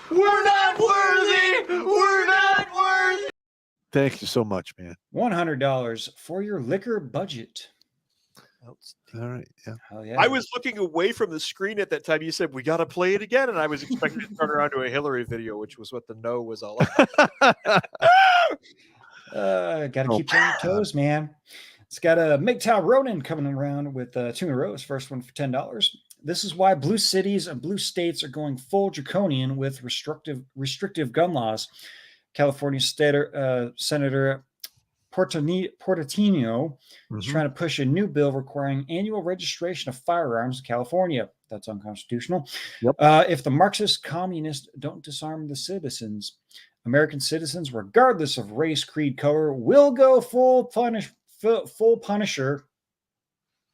Speaker 4: We're not worthy. We're not worthy.
Speaker 1: Thank you so much, man.
Speaker 3: $100 for your liquor budget.
Speaker 1: All right. Yeah.
Speaker 3: Hell yeah.
Speaker 2: I was looking away from the screen at that time. You said we got to play it again, and I was expecting to turn around to a Hillary video, which was what the no was all about.
Speaker 3: Got to keep on your toes, man. It's got a MGTOW Ronin coming around with 2 in a row. His first one for $10. This is why blue cities and blue states are going full draconian with restrictive gun laws. California Senator Portatino is trying to push a new bill requiring annual registration of firearms in California. That's unconstitutional.
Speaker 1: Yep.
Speaker 3: If the Marxist communists don't disarm the citizens, American citizens, regardless of race, creed, color, will go full Punisher.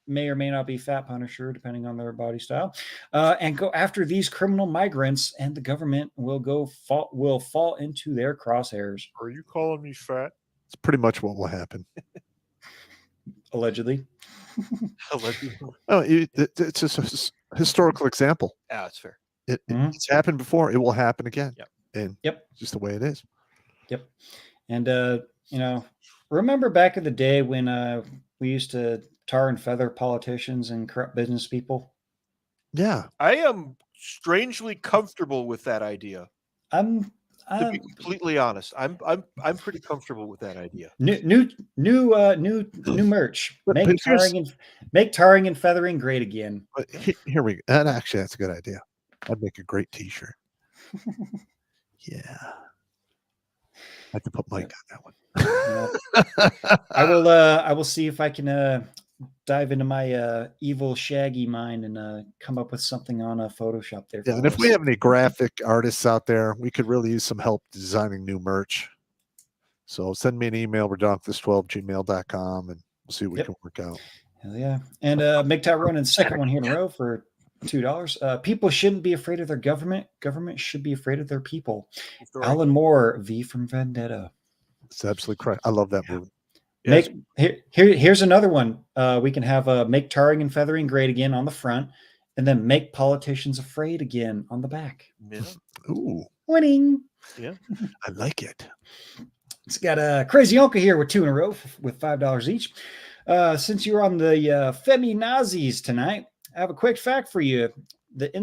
Speaker 3: May or may not be fat Punisher, depending on their body style, and go after these criminal migrants, and the government will fall into their crosshairs.
Speaker 2: Are you calling me fat?
Speaker 1: It's pretty much what will happen.
Speaker 3: Allegedly.
Speaker 2: Allegedly.
Speaker 1: Oh, it's just a historical example.
Speaker 2: Yeah, that's fair.
Speaker 1: It's happened before. It will happen again.
Speaker 2: Yep.
Speaker 1: And
Speaker 3: Yep.
Speaker 1: just the way it is.
Speaker 3: Yep. And remember back in the day when we used to tar and feather politicians and corrupt business people?
Speaker 1: Yeah.
Speaker 2: I am strangely comfortable with that idea. To be completely honest, I'm pretty comfortable with that idea.
Speaker 3: New merch. Make tarring and feathering great again.
Speaker 1: But here we go. And actually, that's a good idea. I'd make a great T-shirt. Yeah. I have to put Mike on that one.
Speaker 3: I will see if I can dive into my evil shaggy mind and come up with something on Photoshop there.
Speaker 1: Yeah, and if we have any graphic artists out there, we could really use some help designing new merch. So send me an email, redonkulas12@gmail.com, and we'll see what we can work out.
Speaker 3: Hell yeah. And Mick Tyronin's second one here in a row for $2. People shouldn't be afraid of their government. Government should be afraid of their people. Alan Moore, V from Vendetta.
Speaker 1: It's absolutely correct. I love that movie.
Speaker 2: Yes.
Speaker 3: Here's another one. We can have make tarring and feathering great again on the front, and then make politicians afraid again on the back.
Speaker 2: Yeah.
Speaker 1: Ooh,
Speaker 3: Winning.
Speaker 2: Yeah.
Speaker 1: I like it.
Speaker 3: It's got a Crazy Uncle here with 2 in a row with $5 each. Since you're on the feminazis tonight, I have a quick fact for you. The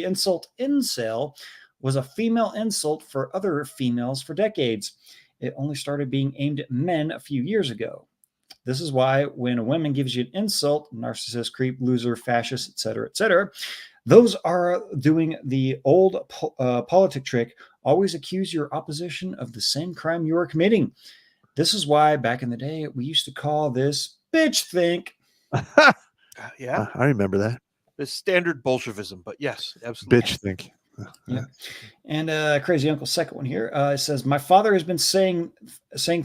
Speaker 3: insult incel was a female insult for other females for decades. It only started being aimed at men a few years ago. This is why when a woman gives you an insult, narcissist, creep, loser, fascist, etc., those are doing the old politic trick. Always accuse your opposition of the same crime you are committing. This is why back in the day, we used to call this bitch think.
Speaker 2: Yeah.
Speaker 1: I remember that.
Speaker 2: It's standard Bolshevism, but yes, absolutely.
Speaker 1: Bitch think.
Speaker 3: Yeah. And Crazy Uncle's second one here says, my father has been saying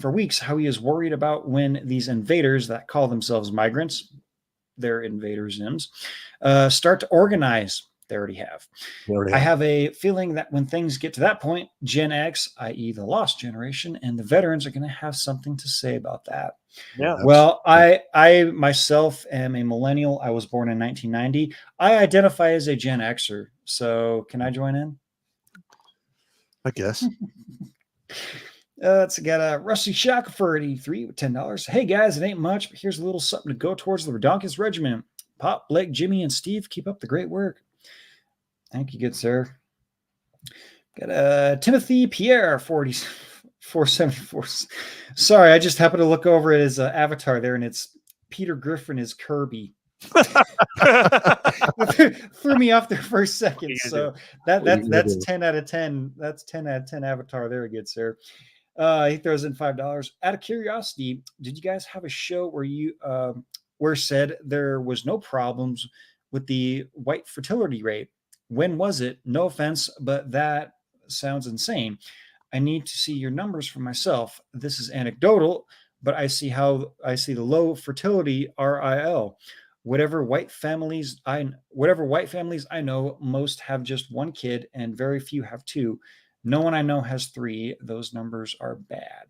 Speaker 3: for weeks how he is worried about when these invaders that call themselves migrants, they're invaders, start to organize. They already have. I have a feeling that when things get to that point, Gen X, i.e. the lost generation, and the veterans are going to have something to say about that.
Speaker 2: Yeah.
Speaker 3: Well, I myself am a millennial. I was born in 1990. I identify as a Gen Xer. So can I join in?
Speaker 1: I guess.
Speaker 3: It's got a Rusty Shackle for 83 with $10. Hey guys, it ain't much, but here's a little something to go towards the Redonkulas Regiment. Pop, Blake, Jimmy, and Steve, keep up the great work. Thank you, good sir. Got Timothy Pierre 474. Sorry, I just happened to look over at his avatar there, and it's Peter Griffin is Kirby. Threw me off there for a second. So that's 10 out of 10. That's 10 out of 10 avatar there, good sir. He throws in $5. Out of curiosity, did you guys have a show where you where said there was no problems with the white fertility rate? When was it? No offense, but that sounds insane. I need to see your numbers for myself. This is anecdotal, but I see the low fertility RIL. Whatever white families I know, most have just one kid and very few have two. No one I know has three. Those numbers are bad.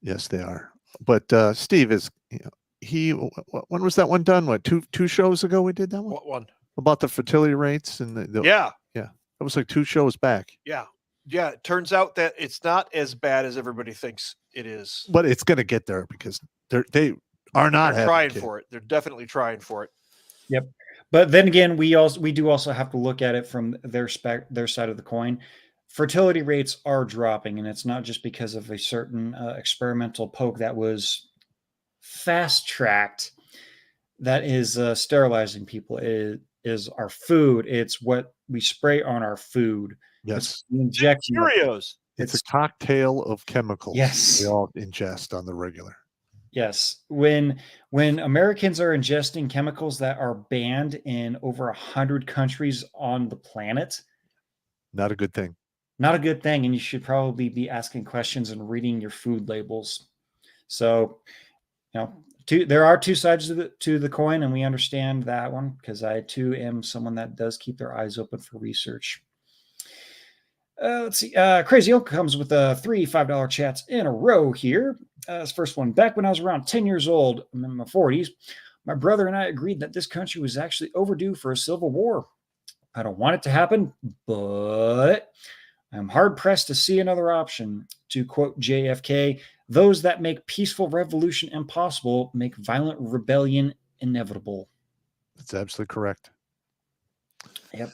Speaker 1: Yes, they are. But Steve is, when was that one done? What, two shows ago we did that one?
Speaker 2: What one?
Speaker 1: About the fertility rates and
Speaker 2: yeah.
Speaker 1: It was like 2 shows back.
Speaker 2: Yeah. It turns out that it's not as bad as everybody thinks it is.
Speaker 1: But it's going to get there because they are not
Speaker 2: trying for it. They're definitely trying for it.
Speaker 3: Yep. But then again, we do also have to look at it from their side of the coin. Fertility rates are dropping, and it's not just because of a certain experimental poke that was fast tracked that is sterilizing people. is our food. It's what we spray on our food.
Speaker 1: Yes.
Speaker 3: We inject them.
Speaker 2: Cheerios.
Speaker 1: It's a cocktail of chemicals
Speaker 3: Yes.
Speaker 1: we all ingest on the regular.
Speaker 3: Yes. When Americans are ingesting chemicals that are banned in over 100 countries on the planet,
Speaker 1: Not a good thing.
Speaker 3: not a good thing. And you should probably be asking questions and reading your food labels. So, there are two sides to the coin, and we understand that one because I too am someone that does keep their eyes open for research. Let's see. Crazy Oak comes with 3 $5 chats in a row here. This first one. Back when I was around 10 years old, I'm in my 40s, my brother and I agreed that this country was actually overdue for a civil war. I don't want it to happen, but I'm hard-pressed to see another option. To quote JFK, those that make peaceful revolution impossible make violent rebellion inevitable.
Speaker 1: That's absolutely correct.
Speaker 3: Yep.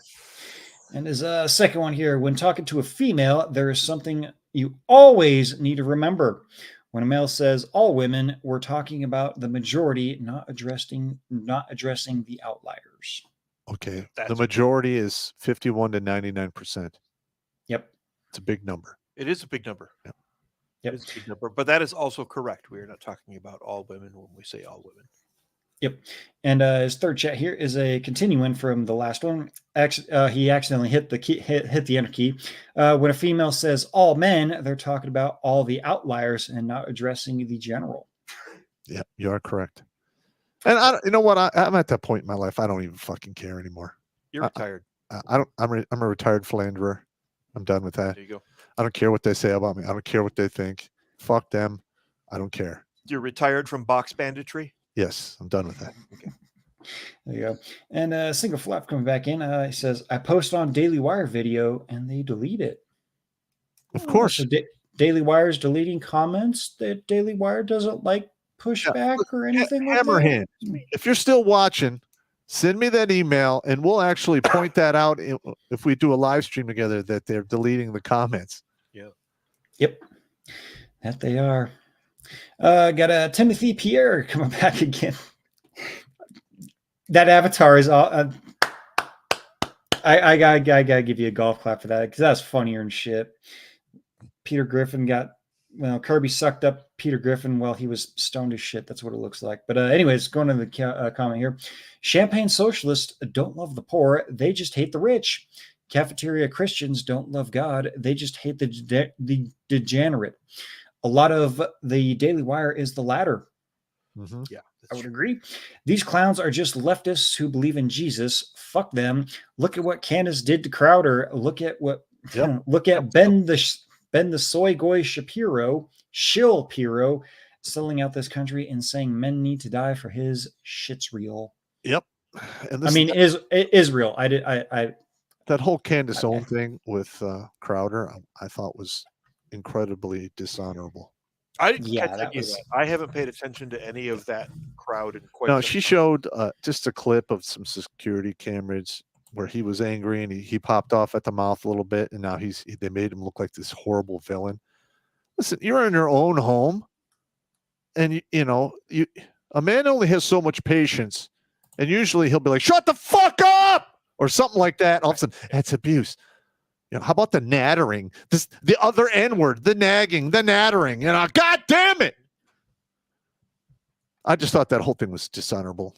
Speaker 3: And as a second one here, when talking to a female, there is something you always need to remember. When a male says all women, we're talking about the majority, not addressing the outliers.
Speaker 1: Okay.
Speaker 2: That's
Speaker 1: the majority is 51 to 99%.
Speaker 3: Yep.
Speaker 1: It's a big number.
Speaker 2: It is a big number.
Speaker 1: Yep.
Speaker 3: Yep.
Speaker 2: It is a big number, but that is also correct. We are not talking about all women when we say all women.
Speaker 3: Yep. And his third chat here is a continuing from the last one. He accidentally hit the key, hit the enter key. When a female says all men, they're talking about all the outliers and not addressing the general.
Speaker 1: Yeah, you are correct. And you know what? I'm at that point in my life. I don't even fucking care anymore.
Speaker 2: You're retired.
Speaker 1: I'm a retired philanderer. I'm done with that.
Speaker 2: There you go.
Speaker 1: I don't care what they say about me. I don't care what they think. Fuck them. I don't care.
Speaker 2: You're retired from box banditry.
Speaker 1: Yes, I'm done with that.
Speaker 2: Okay.
Speaker 3: There you go. And Single Flap coming back in. He says, I post on Daily Wire video and they delete it.
Speaker 1: Of course.
Speaker 3: So Daily Wire's deleting comments that Daily Wire doesn't like pushback or anything like that?
Speaker 1: Hammerhand, if you're still watching, send me that email and we'll actually point that out if we do a live stream together that they're deleting the comments.
Speaker 3: Yep. That they are. Got a Timothy Pierre coming back again. That avatar is all. I gotta give you a golf clap for that because that's funnier and shit. Peter Griffin Kirby sucked up Peter Griffin while he was stoned as shit. That's what it looks like. But anyways, going to the comment here. Champagne socialists don't love the poor. They just hate the rich. Cafeteria Christians don't love God. They just hate the degenerate. A lot of the Daily Wire is the latter.
Speaker 1: Mm-hmm.
Speaker 2: Yeah,
Speaker 3: I would agree. These clowns are just leftists who believe in Jesus. Fuck them. Look at what Candace did to Crowder. Look at what look at Ben the Soy Goy Shapiro, Shill Piro, selling out this country and saying men need to die for his shit's real.
Speaker 1: Yep. And
Speaker 3: it is real.
Speaker 1: that whole Candace Owen thing with Crowder, I thought was incredibly dishonorable.
Speaker 2: I didn't catch any of that. I haven't paid attention to any of that crowd in quite.
Speaker 1: No, she showed just a clip of some security cameras where he was angry and he popped off at the mouth a little bit, and now they made him look like this horrible villain. Listen, you're in your own home, and a man only has so much patience, and usually he'll be like, "Shut the fuck up," or something like that. All of a sudden, that's abuse. How about the nattering? The other N-word, the nagging, the nattering. God damn it! I just thought that whole thing was dishonorable.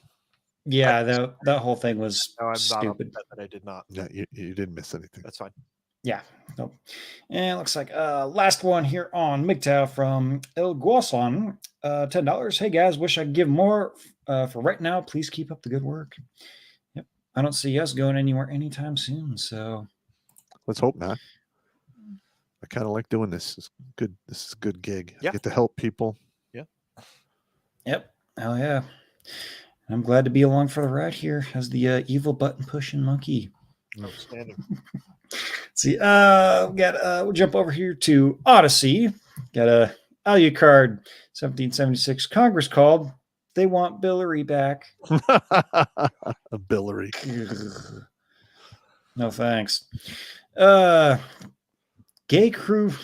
Speaker 3: Yeah, that whole thing was
Speaker 2: I'm
Speaker 3: stupid.
Speaker 2: not that I did not.
Speaker 1: Yeah, you didn't miss anything.
Speaker 2: That's fine.
Speaker 3: Yeah. Nope. And it looks like last one here on MGTOW from El Guason. $10. Hey guys, wish I could give more for right now. Please keep up the good work. Yep. I don't see us going anywhere anytime soon. So
Speaker 1: let's hope not. I kind of like doing this. It's good. This is a good gig.
Speaker 2: Yeah.
Speaker 1: I get to help people.
Speaker 2: Yeah.
Speaker 3: Yep. Hell yeah. I'm glad to be along for the ride here as the evil button pushing monkey.
Speaker 2: Outstanding.
Speaker 3: See, we'll jump over here to Odyssey. Got a Alucard 1776 Congress called. They want Billary back.
Speaker 1: A Billary.
Speaker 3: No thanks. Gay Cruise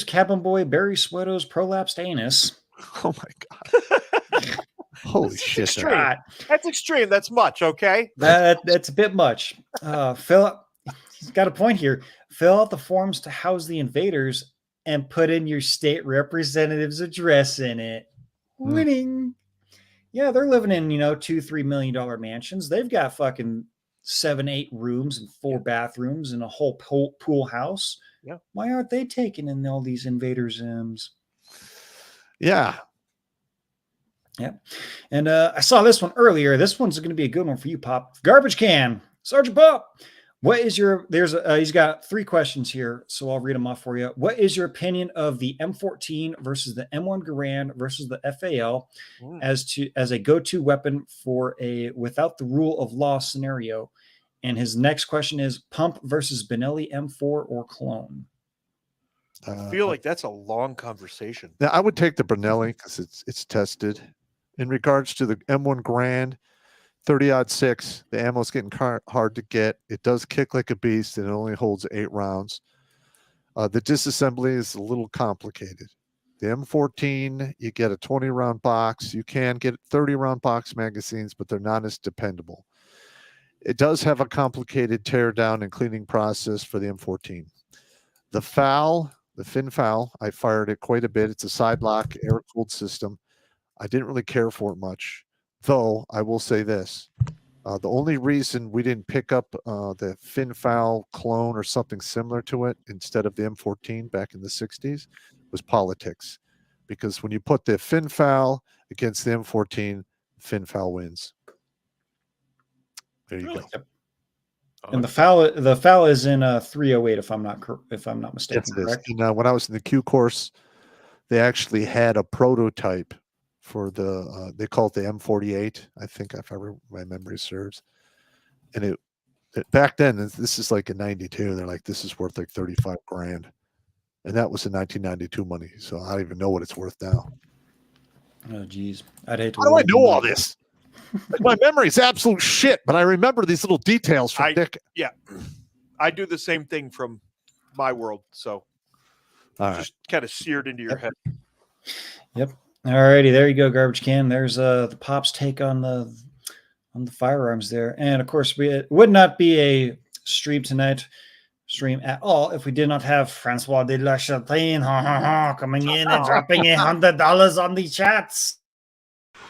Speaker 3: cabin boy Barry Sweato's prolapsed anus.
Speaker 1: Oh my God. Holy
Speaker 2: That's
Speaker 1: shit!
Speaker 2: extreme.
Speaker 3: God,
Speaker 2: That's extreme. That's much. Okay.
Speaker 3: that's a bit much. He's got a point here. Fill out the forms to house the invaders and put in your state representative's address in it. Winning. Yeah, they're living in, $2-3 million mansions. They've got fucking 7-8 rooms and 4 bathrooms and a whole pool house.
Speaker 2: Yeah.
Speaker 3: Why aren't they taking in all these invader Zims?
Speaker 1: Yeah.
Speaker 3: Yeah. And I saw this one earlier. This one's going to be a good one for you, Pop. Garbage can. Sergeant Pop. What is your, he's got 3 questions here, so I'll read them off for you. What is your opinion of the M14 versus the M1 Garand versus the FAL as a go-to weapon for a without the rule of law scenario? And his next question is pump versus Benelli M4 or clone?
Speaker 2: I feel like that's a long conversation.
Speaker 1: Now, I would take the Benelli because it's tested. In regards to the M1 Grand, 30-06, the ammo's getting hard to get. It does kick like a beast, and it only holds 8 rounds. The disassembly is a little complicated. The M14, you get a 20-round box. You can get 30-round box magazines, but they're not as dependable. It does have a complicated tear down and cleaning process for the M14. The FAL, the fin FAL, I fired it quite a bit. It's a side lock, air-cooled system. I didn't really care for it much. Though I will say this, the only reason we didn't pick up the fin FAL clone or something similar to it instead of the M14 back in the 60s was politics. Because when you put the fin FAL against the M14, fin FAL wins. There you go.
Speaker 3: And the FAL is in 308 if I'm not mistaken.
Speaker 1: Yes, it is.
Speaker 3: Correct?
Speaker 1: And when I was in the Q course, they actually had a prototype for the they call it the M48, I think, if my memory serves. And it back then, this is like in 92, they're like, this is worth like 35 grand. And that was in 1992 money. So I don't even know what it's worth now.
Speaker 3: Oh geez. I'd hate to.
Speaker 1: How do I know all this? Like, my memory is absolute shit, but I remember these little details from Dick.
Speaker 2: Yeah. I do the same thing from my world. So just kind of seared into your head.
Speaker 3: Yep. Alrighty, there you go, garbage can. There's the Pop's take on the firearms there, and of course, it would not be a stream at all if we did not have Francois de la Chataine coming in and dropping $100 on the chats.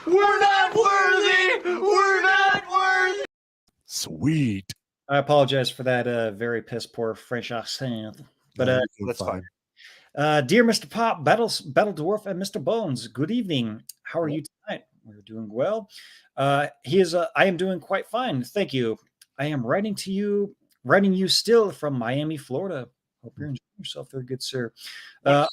Speaker 4: We're not worthy. We're not worthy.
Speaker 1: Sweet.
Speaker 3: I apologize for that very piss poor French accent, but
Speaker 2: That's fine.
Speaker 3: Dear Mr. Pop, Battle Dwarf, and Mr. Bones, good evening. How are you tonight? We're doing well. I am doing quite fine. Thank you. I am writing you still from Miami, Florida. Hope you're enjoying yourself there, good sir. I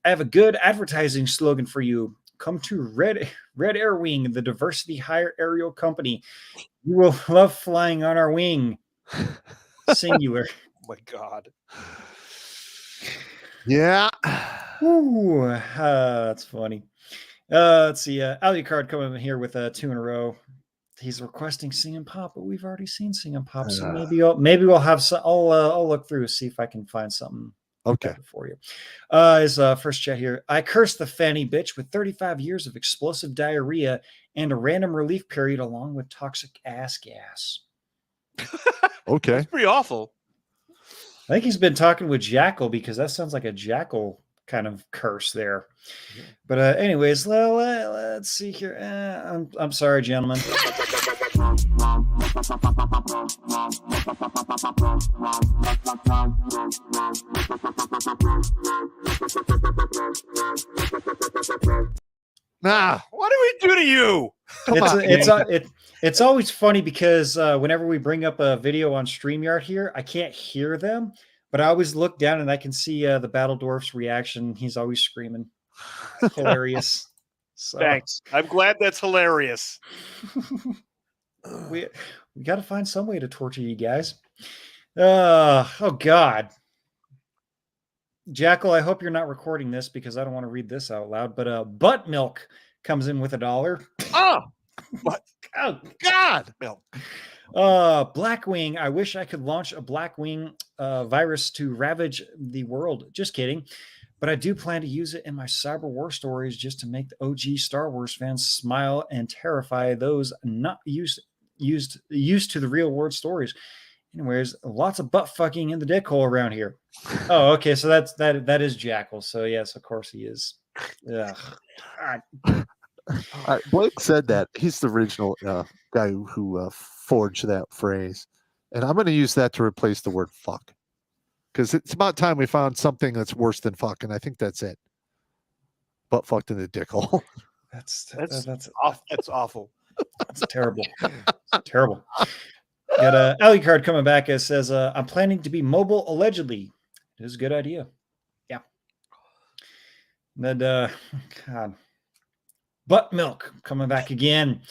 Speaker 3: have a good advertising slogan for you. Come to Red Air Wing, the diversity hire aerial company. You will love flying on our wing. Singular.
Speaker 2: Oh my God.
Speaker 1: Yeah.
Speaker 3: Ooh, that's funny. Let's see. Alucard coming in here with 2 in a row. He's requesting Sing and Pop, but we've already seen Sing and Pop, so maybe we'll have some. I'll look through, see if I can find something.
Speaker 1: Okay.
Speaker 3: For you. His first chat here. I cursed the fanny bitch with 35 years of explosive diarrhea and a random relief period along with toxic ass gas.
Speaker 1: Okay.
Speaker 2: That's pretty awful.
Speaker 3: I think he's been talking with Jackal because that sounds like a Jackal kind of curse there. But anyways, let's see here. I'm sorry, gentlemen.
Speaker 1: Nah.
Speaker 2: What do we do to you?
Speaker 3: It's always funny because whenever we bring up a video on StreamYard here, I can't hear them, but I always look down and I can see the Battle Dwarf's reaction. He's always screaming. Hilarious. So,
Speaker 2: Thanks. I'm glad that's hilarious.
Speaker 3: we got to find some way to torture you guys. Oh God. Jackal, I hope you're not recording this because I don't want to read this out loud, but butt milk comes in with $1.
Speaker 2: Oh, what?
Speaker 3: Oh
Speaker 2: God. Milk.
Speaker 3: Blackwing. I wish I could launch a Blackwing virus to ravage the world. Just kidding. but I do plan to use it in my cyber war stories just to make the OG Star Wars fans smile and terrify those not used to the real world stories. Anyways, lots of butt fucking in the dick hole around here. Oh, okay, so that is Jackal. So yes, of course he is. Ugh.
Speaker 1: Blake said that. He's the original guy who forged that phrase. And I'm going to use that to replace the word fuck. Because it's about time we found something that's worse than fuck. And I think that's it. Butt fucked in the dick hole.
Speaker 2: That's awful. That's awful.
Speaker 3: That's terrible. It's terrible. Got a alley card coming back. It says, I'm planning to be mobile allegedly. It is a good idea. Yeah. And then, God. Butt milk coming back again.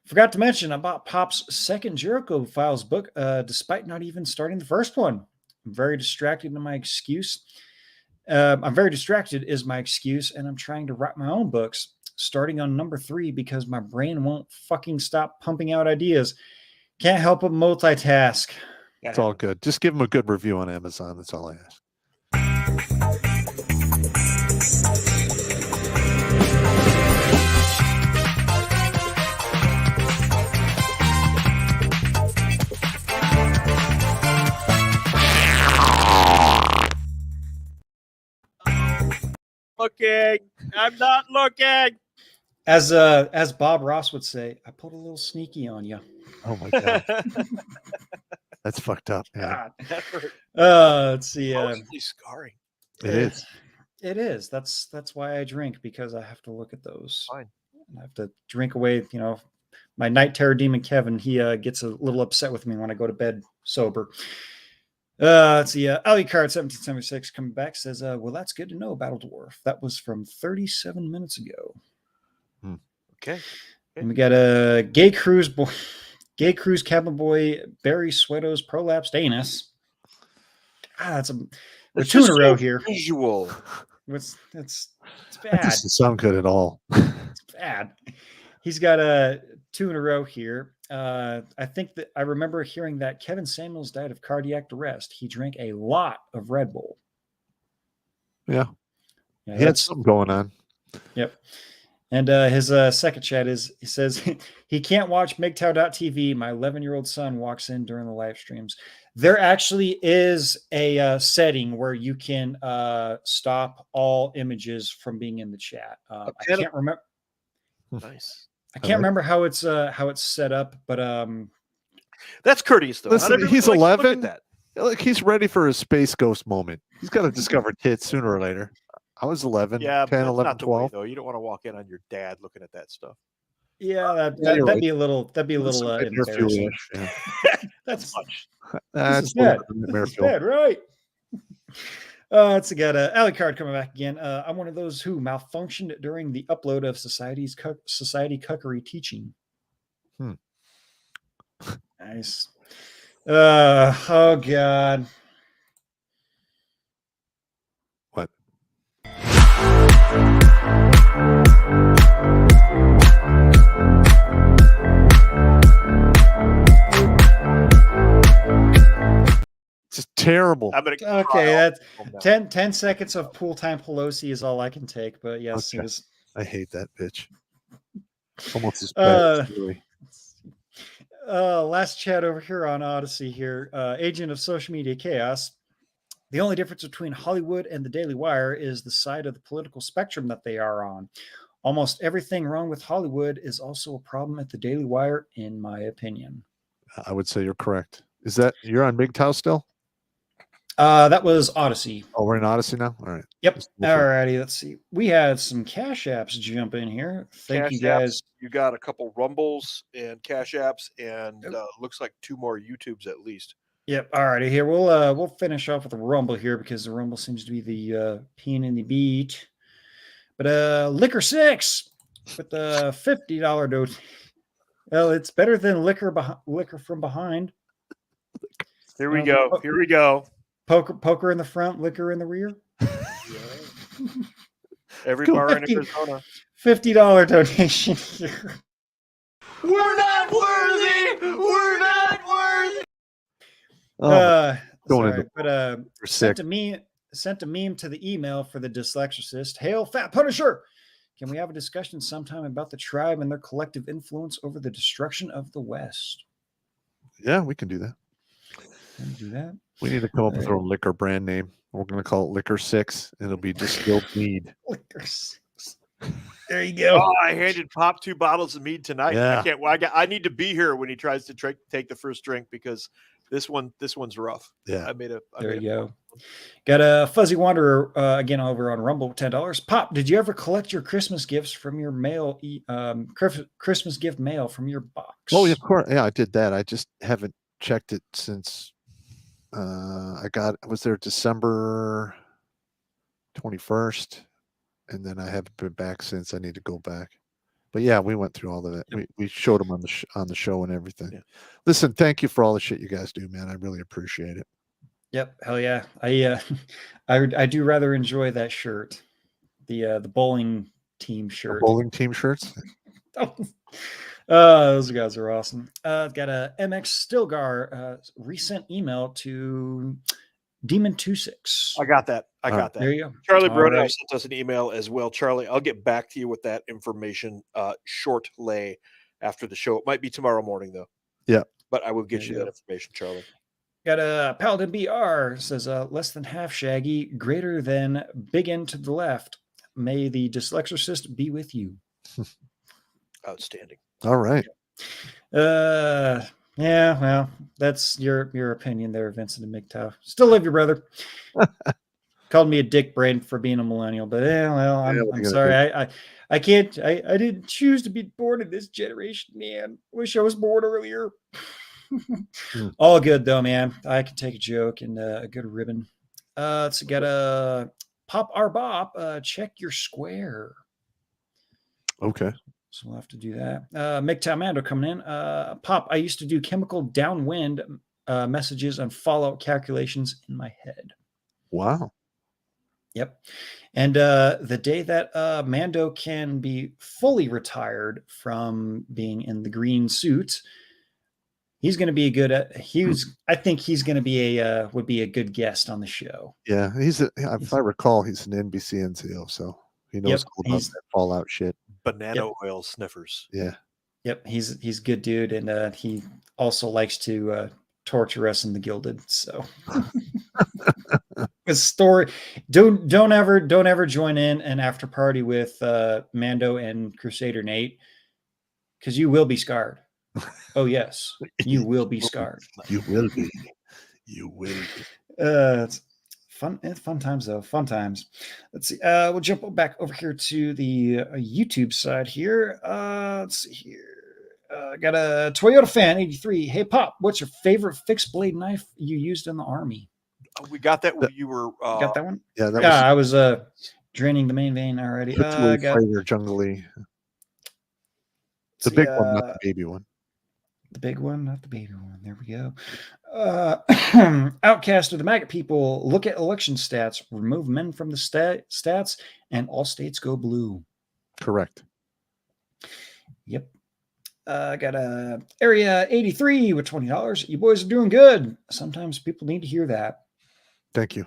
Speaker 3: Forgot to mention I bought Pop's second Jericho Files book, despite not even starting the first one. I'm very distracted in my excuse. I'm very distracted is my excuse, and I'm trying to write my own books, starting on number 3 because my brain won't fucking stop pumping out ideas. Can't help but multitask.
Speaker 1: It's all good. Just give him a good review on Amazon. That's all I ask.
Speaker 2: Looking. I'm not looking.
Speaker 3: As Bob Ross would say, I pulled a little sneaky on you.
Speaker 1: Oh my god, that's fucked up. Yeah.
Speaker 3: Let's see.
Speaker 2: Mostly scarring.
Speaker 1: It is.
Speaker 3: It is. That's why I drink, because I have to look at those.
Speaker 2: Fine.
Speaker 3: I have to drink away. You know, my night terror demon Kevin. He gets a little upset with me when I go to bed sober. Let's see. Ali Card 1776 coming back says, "Well, that's good to know, Battle Dwarf. That was from 37 minutes ago."
Speaker 2: Okay.
Speaker 3: And we got a gay cruise cabin boy Barry Sweato's prolapsed anus. That's a 2 in a row here.
Speaker 2: Visual.
Speaker 3: It's
Speaker 1: That
Speaker 3: bad.
Speaker 1: doesn't sound good at all.
Speaker 3: It's bad. He's got a 2 in a row here. I think that I remember hearing that Kevin Samuels died of cardiac arrest. He drank a lot of Red Bull.
Speaker 1: Yeah.
Speaker 3: Yeah,
Speaker 1: He had
Speaker 3: that's
Speaker 1: something going on.
Speaker 3: Yep. And his second chat is, he says, he can't watch MGTOW.tv. My 11-year-old son walks in during the live streams. There actually is a setting where you can stop all images from being in the chat. I can't remember.
Speaker 2: Nice.
Speaker 3: I can't remember how it's set up, but
Speaker 2: That's courteous, though.
Speaker 1: Listen,
Speaker 2: Not everybody
Speaker 1: he's
Speaker 2: likes to look
Speaker 1: 11.
Speaker 2: at that.
Speaker 1: Like, he's ready for his space ghost moment. He's got to discover tits sooner or later. I was 11,
Speaker 2: Yeah,
Speaker 1: 10,
Speaker 2: but
Speaker 1: 11,
Speaker 2: not the way,
Speaker 1: 12.
Speaker 2: though. You don't want to walk in on your dad looking at that stuff.
Speaker 3: yeah,
Speaker 1: you're
Speaker 3: that'd
Speaker 1: right.
Speaker 3: be a little embarrassing.
Speaker 1: Yeah.
Speaker 3: That's
Speaker 2: Much.
Speaker 1: That's
Speaker 3: bad.
Speaker 1: Merfield.
Speaker 3: It's bad, right? It's got a alley card coming back again. I'm one of those who malfunctioned during the upload of society cuckery teaching. Nice. Oh god.
Speaker 1: What? Just terrible.
Speaker 2: I'm gonna
Speaker 3: Okay, that's 10 seconds of pool time Pelosi is all I can take, but yes,
Speaker 1: Okay.
Speaker 3: it was
Speaker 1: I hate that bitch. Almost as bad as Louis.
Speaker 3: last chat over here on Odyssey here. Agent of Social Media Chaos. The only difference between Hollywood and the Daily Wire is the side of the political spectrum that they are on. Almost everything wrong with Hollywood is also a problem at the Daily Wire, in my opinion.
Speaker 1: I would say you're correct. Is that you're on Big Tau still?
Speaker 3: That was Odyssey.
Speaker 1: Oh, we're in Odyssey now? All right.
Speaker 3: Yep.
Speaker 1: Let's go for it.
Speaker 3: Alrighty, let's see. We had some Cash Apps jump in here. Thank
Speaker 2: Cash
Speaker 3: you guys.
Speaker 2: Apps, you got a couple Rumbles and Cash Apps, and looks like 2 more YouTubes at least.
Speaker 3: Yep. Alrighty, here we'll finish off with the Rumble here because the Rumble seems to be the pain in the beat. But Liquor 6 with the $50 donation. Well, it's better than liquor from behind.
Speaker 2: Here we go. Here we go.
Speaker 3: Poker in the front, liquor in the rear.
Speaker 2: Every bar in Arizona.
Speaker 3: $50 donation here.
Speaker 6: We're not worthy. We're not worthy.
Speaker 1: Oh, going
Speaker 3: Sorry,
Speaker 1: into
Speaker 3: but
Speaker 1: for 6.
Speaker 3: sent a meme to the email for the dyslexicist. Hail, Fat Punisher! Can we have a discussion sometime about the tribe and their collective influence over the destruction of the West?
Speaker 1: Yeah, we can do that.
Speaker 3: Can we do that?
Speaker 1: We need to come up with
Speaker 3: All
Speaker 1: our liquor brand name. We're going to call it Liquor 6. And it'll be distilled mead.
Speaker 3: There you go.
Speaker 2: Oh, I handed Pop 2 bottles of mead tonight.
Speaker 1: Yeah.
Speaker 2: I can't. I need to be here when he tries to take the first drink because this one's rough.
Speaker 1: Yeah.
Speaker 3: There you go. Got a Fuzzy Wanderer again over on Rumble, $10. Pop, did you ever collect your Christmas gifts from your mail? Christmas gift mail from your box?
Speaker 1: Oh, yeah, of course. Yeah, I did that. I just haven't checked it since I was there December 21st, and then I haven't been back since. I need to go back. But yeah, we went through all of it.
Speaker 3: Yep.
Speaker 1: We showed them on the show and everything.
Speaker 2: Yeah.
Speaker 1: Listen, thank you for all the shit you guys do, man. I really appreciate it.
Speaker 3: Yep, hell yeah. I do rather enjoy that shirt, the bowling team shirt.
Speaker 1: Bowling team shirts.
Speaker 3: Those guys are awesome. Got a MX Stilgar resent email to Demon26.
Speaker 2: I got that. I got that.
Speaker 3: There you go.
Speaker 2: Charlie
Speaker 3: All
Speaker 2: Brodow
Speaker 3: right.
Speaker 2: sent us an email as well. Charlie, I'll get back to you with that information shortly after the show. It might be tomorrow morning though.
Speaker 1: Yeah.
Speaker 2: But I will get
Speaker 3: There
Speaker 2: you
Speaker 3: you
Speaker 2: that
Speaker 3: go.
Speaker 2: information, Charlie.
Speaker 3: Got a Paladin BR says less than half Shaggy, greater than big N to the left. May the dyslexicist be with you.
Speaker 2: Outstanding.
Speaker 1: All right.
Speaker 3: Yeah, well, that's your opinion there, Vincent and MGTOW. Still love your brother. Called me a dick brain for being a millennial, but well,
Speaker 1: Yeah, what are
Speaker 3: I'm
Speaker 1: you gonna
Speaker 3: sorry. I can't. I didn't choose to be born in this generation, man. Wish I was born earlier. All good though, man. I can take a joke and a good ribbon. Let's got a Pop our Bop. Check your square.
Speaker 1: Okay.
Speaker 3: So we'll have to do that. MGTOW Mando coming in. Pop, I used to do chemical downwind messages and fallout calculations in my head.
Speaker 1: Wow.
Speaker 3: Yep. And the day that Mando can be fully retired from being in the green suit, he's going to be a good. I think he's going to be would be a good guest on the show.
Speaker 1: Yeah, if I recall, he's an NBC NCO, so he knows all about that Fallout shit.
Speaker 2: Banana oil sniffers.
Speaker 1: Yeah.
Speaker 3: Yep, he's good dude, and he also likes to torture us in the Gilded. So, a story. Don't ever join in an after party with Mando and Crusader Nate, because you will be scarred. Oh yes, you will be scarred.
Speaker 1: You will be. You will be.
Speaker 3: It's fun times though. Fun times. Let's see. We'll jump back over here to the YouTube side here. Let's see here. Got a Toyota fan 83. Hey Pop, what's your favorite fixed blade knife you used in the army?
Speaker 2: We got that when you were.
Speaker 3: Got that one?
Speaker 1: Yeah, that
Speaker 3: I was draining the main vein already.
Speaker 1: was
Speaker 3: Got
Speaker 1: Fighter Jungly. The big one, not the baby one.
Speaker 3: The big one, not the baby one. There we go. Outcast of the Maggot people. Look at election stats. Remove men from the stats, and all states go blue.
Speaker 1: Correct.
Speaker 3: Yep. Got a Area 83 with $20. You boys are doing good. Sometimes people need to hear that.
Speaker 1: Thank you.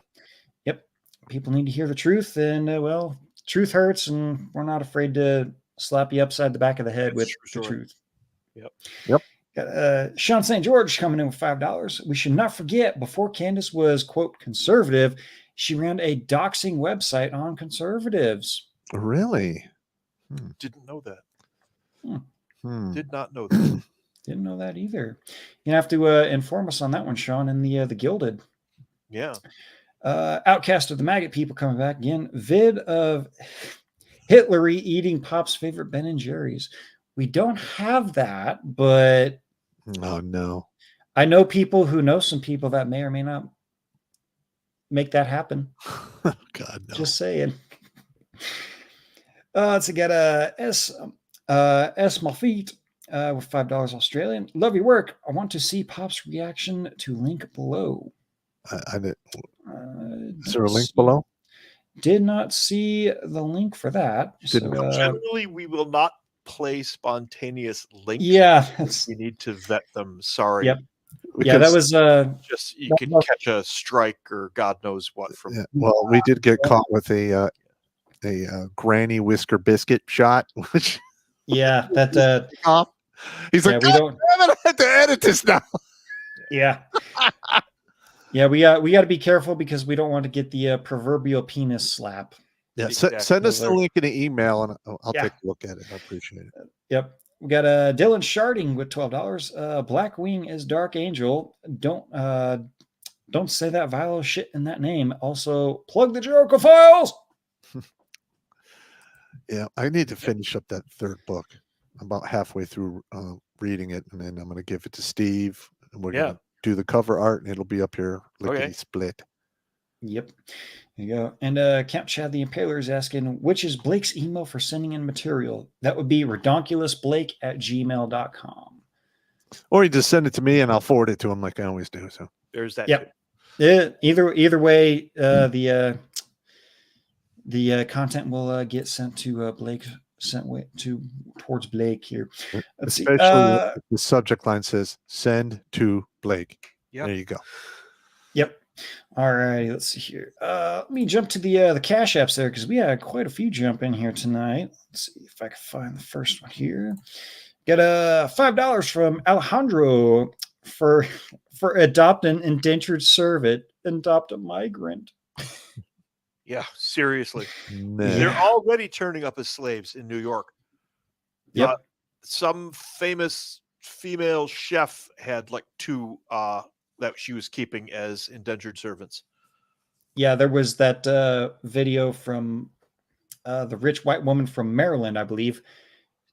Speaker 3: Yep. People need to hear the truth, and well, truth hurts, and we're not afraid to slap you upside the back of the head with the truth.
Speaker 2: Yep.
Speaker 3: Got Sean St. George coming in with $5. We should not forget, before Candace was, quote, conservative, she ran a doxing website on conservatives.
Speaker 1: Really?
Speaker 2: Didn't know that.
Speaker 1: Did
Speaker 2: not know that.
Speaker 3: Didn't know that either. You have to inform us on that one, Sean, in the Gilded.
Speaker 2: Yeah.
Speaker 3: Outcast of the Maggot people coming back again. Vid of Hitlery eating Pop's favorite Ben and Jerry's. We don't have that, but
Speaker 1: oh no,
Speaker 3: I know people who know some people that may or may not make that happen.
Speaker 1: God, no.
Speaker 3: Just saying. Let's get a S Malfeet with $5 Australian. Love your work. I want to see Pop's reaction to link below.
Speaker 1: I did. Is there a link below?
Speaker 3: Did not see the link for that.
Speaker 2: Generally, we will not play spontaneous links.
Speaker 3: Yeah,
Speaker 2: we need to vet them. Sorry.
Speaker 3: Yep. Yeah, that
Speaker 1: Because-
Speaker 3: was
Speaker 2: Just you
Speaker 3: That
Speaker 2: can
Speaker 3: was-
Speaker 2: catch a strike or God knows what from.
Speaker 1: yeah, well, we did get caught with a granny whisker biscuit shot, which
Speaker 3: yeah, that
Speaker 1: off. He's
Speaker 3: yeah,
Speaker 1: like,
Speaker 3: we
Speaker 1: "God
Speaker 3: don't
Speaker 1: damn it, I have to edit this now."
Speaker 3: yeah. Yeah, we got to be careful because we don't want to get the proverbial penis slap.
Speaker 1: Yeah,
Speaker 2: Exactly.
Speaker 1: send us
Speaker 3: Those
Speaker 1: the
Speaker 3: are-
Speaker 1: link in an email, and I'll
Speaker 3: Yeah.
Speaker 1: take a look at it. I appreciate it.
Speaker 3: Yep. We got Dylan Sharding with $12. Blackwing is Dark Angel. Don't say that vile shit in that name. Also, plug the Jericho Files.
Speaker 1: Yeah, I need to finish up that third book. I'm about halfway through reading it, and then I'm going to give it to Steve, and we're
Speaker 2: Yeah.
Speaker 1: going to do the cover art, and it'll be up here
Speaker 2: Okay.
Speaker 1: lickety split.
Speaker 3: Yep. There you go. And Count Chad the Impaler is asking, which is Blake's email for sending in material? That would be redonkulasblake@gmail.com.
Speaker 1: Or you just send it to me, and I'll forward it to him like I always do. So
Speaker 2: There's that.
Speaker 3: Yep.
Speaker 2: too.
Speaker 3: Either way, the content will get sent to Blake, towards Blake here. Let's see.
Speaker 1: especially the subject line says "Send to Blake."
Speaker 2: Yep.
Speaker 1: There you go.
Speaker 3: Yep. All right. Let's see here. Let me jump to the Cash Apps there because we had quite a few jump in here tonight. Let's see if I can find the first one here. Got $5 from Alejandro for adopt an indentured servant, adopt a migrant.
Speaker 2: Yeah, seriously.
Speaker 1: Man.
Speaker 2: They're already turning up as slaves in New York.
Speaker 3: Yep.
Speaker 2: Some famous female chef had like 2 that she was keeping as indentured servants.
Speaker 3: Yeah, there was that video from the rich white woman from Maryland, I believe,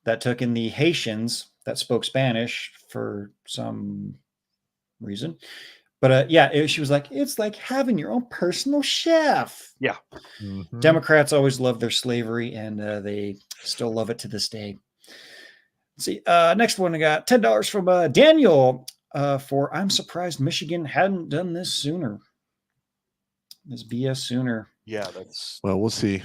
Speaker 3: that took in the Haitians that spoke Spanish for some reason. But she was like, it's like having your own personal chef.
Speaker 1: Mhm.
Speaker 3: Democrats always loved their slavery, and they still love it to this day. Let's see. Next one, I got $10 from Daniel for I'm surprised Michigan hadn't done this sooner. This BS sooner.
Speaker 2: Yeah, that's
Speaker 1: Well, we'll see.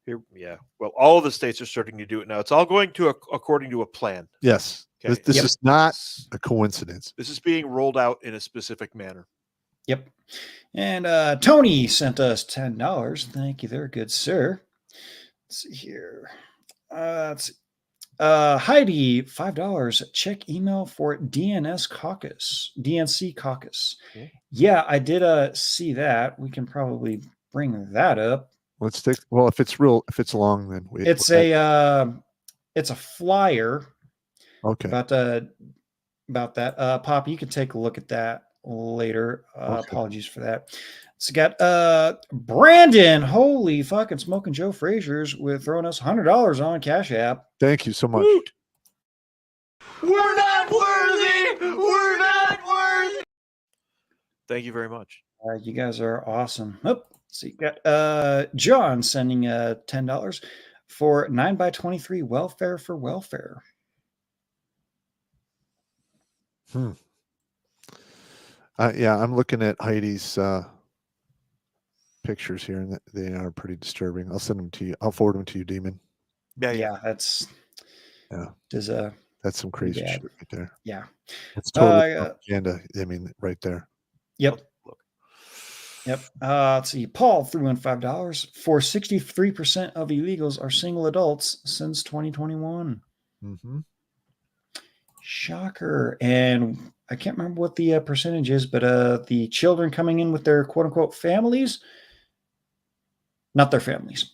Speaker 2: here. Yeah. Well, all of the states are starting to do it now. It's all going to according to a plan.
Speaker 1: Yes,
Speaker 2: Okay.
Speaker 1: this
Speaker 3: Yep.
Speaker 1: is not
Speaker 2: This
Speaker 1: a coincidence.
Speaker 2: this is being rolled out in a specific manner.
Speaker 3: Yep. And Tony sent us $10. Thank you there, good sir. Let's see here. Let's see. Heidi, $5. Check email for DNC caucus.
Speaker 2: Okay.
Speaker 3: Yeah, I did see that. We can probably bring that up.
Speaker 1: Let's take. Well, if it's long, then
Speaker 3: It's a flyer
Speaker 1: okay.
Speaker 3: about that. Pop, you can take a look at that later.
Speaker 1: Okay.
Speaker 3: Apologies for that. So got Brandon, holy fucking smoking Joe Frazier's with throwing us $100 on Cash App.
Speaker 1: Thank you so much.
Speaker 2: Woot!
Speaker 4: We're not worthy. We're not worthy.
Speaker 2: Thank you very much.
Speaker 3: You guys are awesome. Oh, so you got John sending $10 for 9x23 welfare for welfare.
Speaker 1: Yeah, I'm looking at Heidi's pictures here, and they are pretty disturbing. I'll send them to you. I'll forward them to you, Demon.
Speaker 3: Yeah, that's does
Speaker 1: That's some crazy
Speaker 3: bad.
Speaker 1: shit right there.
Speaker 3: yeah.
Speaker 1: It's totally
Speaker 3: yeah.
Speaker 1: propaganda. I mean, right there.
Speaker 3: Yep.
Speaker 2: Look.
Speaker 3: Yep. Let's see. Paul threw in $5 for 63% of illegals are single adults since 2021.
Speaker 1: Mm-hmm.
Speaker 3: Shocker. And I can't remember what the percentage is, but the children coming in with their quote unquote families, not their families.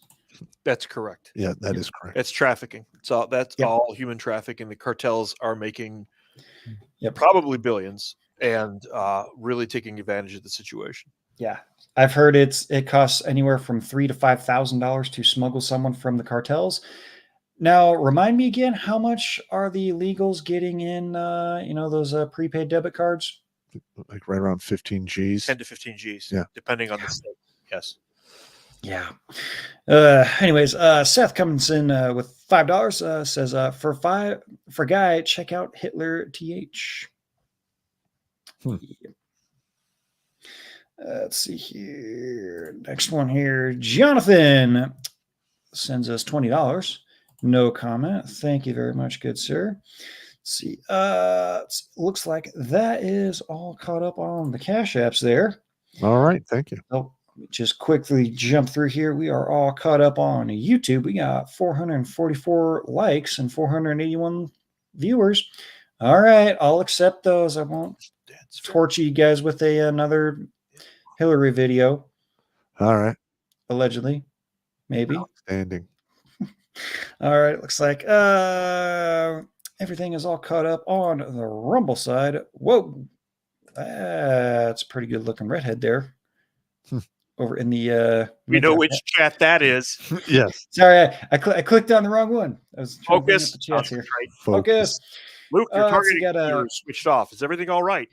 Speaker 2: That's correct.
Speaker 1: Yeah, that is correct.
Speaker 2: It's trafficking. That's
Speaker 3: Yep.
Speaker 2: all human trafficking. The cartels are making
Speaker 3: Yep.
Speaker 2: probably billions and really taking advantage of the situation.
Speaker 3: Yeah. I've heard it costs anywhere from $3,000 to $5,000 to smuggle someone from the cartels. Now, remind me again, how much are the illegals getting in, those prepaid debit cards?
Speaker 1: Like right around 15 G's.
Speaker 2: 10 to 15 G's,
Speaker 1: Yeah.
Speaker 2: depending on the state. Yes.
Speaker 3: Yeah. Anyways, Seth comes in with $5. Says for guy, check out Hitler TH.
Speaker 1: Hmm.
Speaker 3: Yeah. Let's see here. Next one here. Jonathan sends us $20. No comment. Thank you very much, good sir. see. Looks like that is all caught up on the Cash Apps there.
Speaker 1: All right. Thank you.
Speaker 3: Oh, just quickly jump through here. We are all caught up on YouTube. We got 444 likes and 481 viewers. All right, I'll accept those. I won't torture you guys with another Hillary video,
Speaker 1: All right.
Speaker 3: allegedly, maybe.
Speaker 1: Outstanding.
Speaker 3: All right, looks like everything is all caught up on the Rumble side. Whoa, that's a pretty good looking redhead there. Over in the
Speaker 2: We know which chat that is.
Speaker 1: Yes.
Speaker 3: Sorry, I clicked on the wrong one. I was trying to bring up
Speaker 2: Focus.
Speaker 3: the chats here.
Speaker 2: Right.
Speaker 3: Focus.
Speaker 2: Luke, your
Speaker 3: So
Speaker 2: targeting
Speaker 3: you got a-
Speaker 2: computer is switched off. Is everything all right?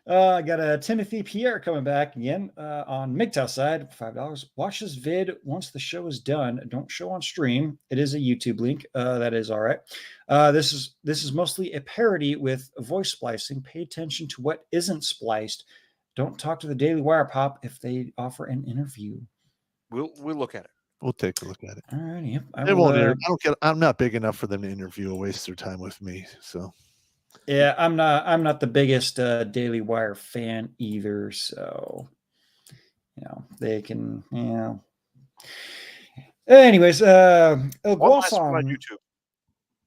Speaker 3: I got a Timothy Pierre coming back again on MGTOW side, $5. Watch this vid once the show is done. Don't show on stream. It is a YouTube link. That is all right. This is mostly a parody with voice splicing. Pay attention to what isn't spliced. Don't talk to the Daily Wire Pop if they offer an interview.
Speaker 2: We'll look at it.
Speaker 1: We'll take a look at it.
Speaker 3: All right. Yep.
Speaker 1: I'm not big enough for them to interview or waste their time with me. So
Speaker 3: Yeah, I'm not the biggest Daily Wire fan either, so they can, Anyways,
Speaker 2: One last one on YouTube.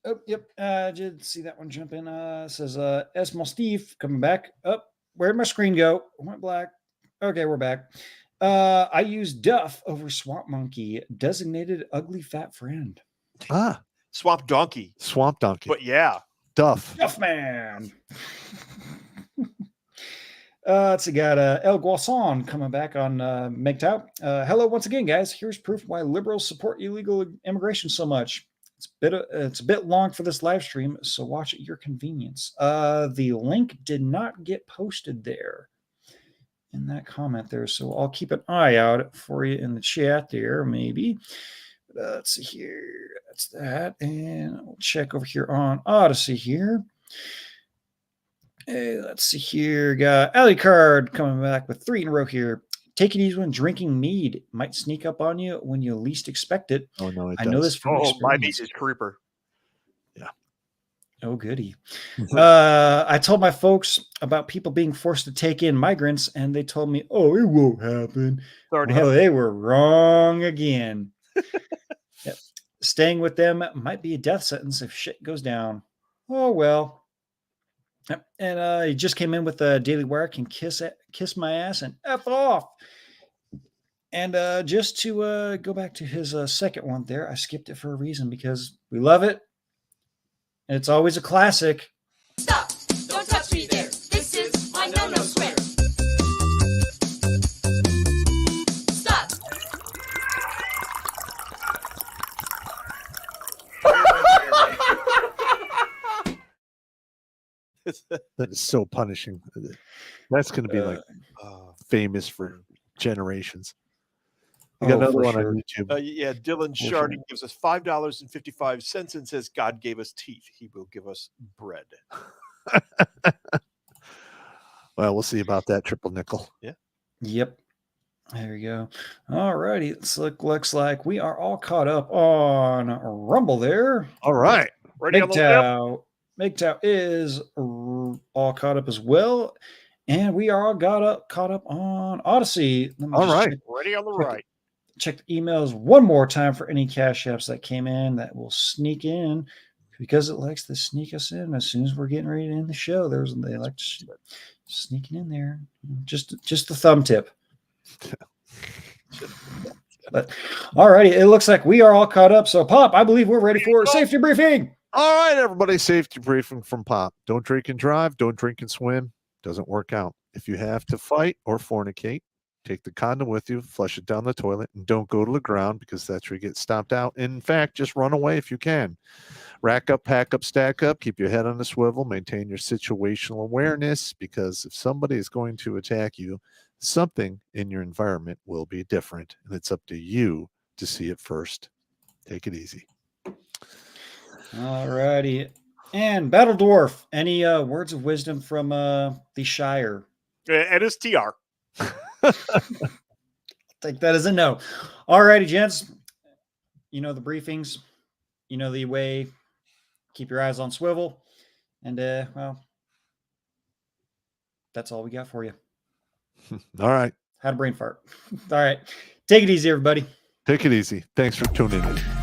Speaker 3: Oh, yep. I did see that one jump in. Says Esmal Steve coming back. Oh, where'd my screen go? It went black. Okay, we're back. I use Duff over Swamp Monkey, designated ugly fat friend.
Speaker 2: Swamp Donkey.
Speaker 1: Swamp Donkey.
Speaker 2: But yeah.
Speaker 1: Duff.
Speaker 3: Duff man. Let's see, got El Guason coming back on MGTOW. Hello once again, guys. Here's proof why liberals support illegal immigration so much. It's a bit long for this live stream, so watch at your convenience. The link did not get posted there in that comment there, so I'll keep an eye out for you in the chat there, maybe. Let's see here. That's that, and we'll check over here on Odyssey here. Hey, let's see here. Got Alucard coming back with 3 in a row here. Take it easy when drinking mead. It might sneak up on you when you least expect it.
Speaker 1: Oh no,
Speaker 3: I know this from
Speaker 2: my
Speaker 3: experience.
Speaker 2: meat is creeper.
Speaker 1: Yeah.
Speaker 3: Oh, goody. I told my folks about people being forced to take in migrants, and they told me, "Oh, it won't happen." Well, they were wrong again. Yep. Staying with them might be a death sentence if shit goes down. Oh well. Yep. And he just came in with a Daily Wire can kiss my ass and F off. And just to go back to his second one there, I skipped it for a reason because we love it. It's always a classic.
Speaker 6: Stop! Don't touch me there. This is my no-no square. Stop!
Speaker 1: That is so punishing. That's going to be like famous for generations. You got another one
Speaker 3: sure.
Speaker 1: on YouTube.
Speaker 2: Yeah, Dylan Shardy gives us $5.55 and says, God gave us teeth. He will give us bread.
Speaker 1: Well, we'll see about that triple nickel.
Speaker 2: Yeah.
Speaker 3: Yep. There we go. All righty. Looks like we are all caught up on Rumble there.
Speaker 1: All right.
Speaker 2: Ready on the left?
Speaker 3: MGTOW is all caught up as well. And we are all caught up on Odyssey.
Speaker 1: All right.
Speaker 2: Ready on the right.
Speaker 3: Check the emails one more time for any cash apps that came in that will sneak in because it likes to sneak us in as soon as we're getting ready to end the show. They like to sneaking in there. Just the thumb tip. But all righty, it looks like we are all caught up. So Pop, I believe we're ready for safety briefing.
Speaker 1: All right, everybody. Safety briefing from Pop. Don't drink and drive. Don't drink and swim. Doesn't work out. If you have to fight or fornicate, take the condom with you, flush it down the toilet, and don't go to the ground because that's where you get stomped out. In fact, just run away if you can. Rack up, pack up, stack up, keep your head on the swivel, maintain your situational awareness because if somebody is going to attack you, something in your environment will be different, and it's up to you to see it first. Take it easy.
Speaker 3: All righty. And Battle Dwarf, any words of wisdom from the Shire?
Speaker 2: And it's TR.
Speaker 3: Take that as a no. All righty, gents. You know the briefings. You know the way. Keep your eyes on swivel. And, well, that's all we got for you.
Speaker 1: All right.
Speaker 3: How to brain fart. All right. Take it easy, everybody.
Speaker 1: Take it easy. Thanks for tuning in.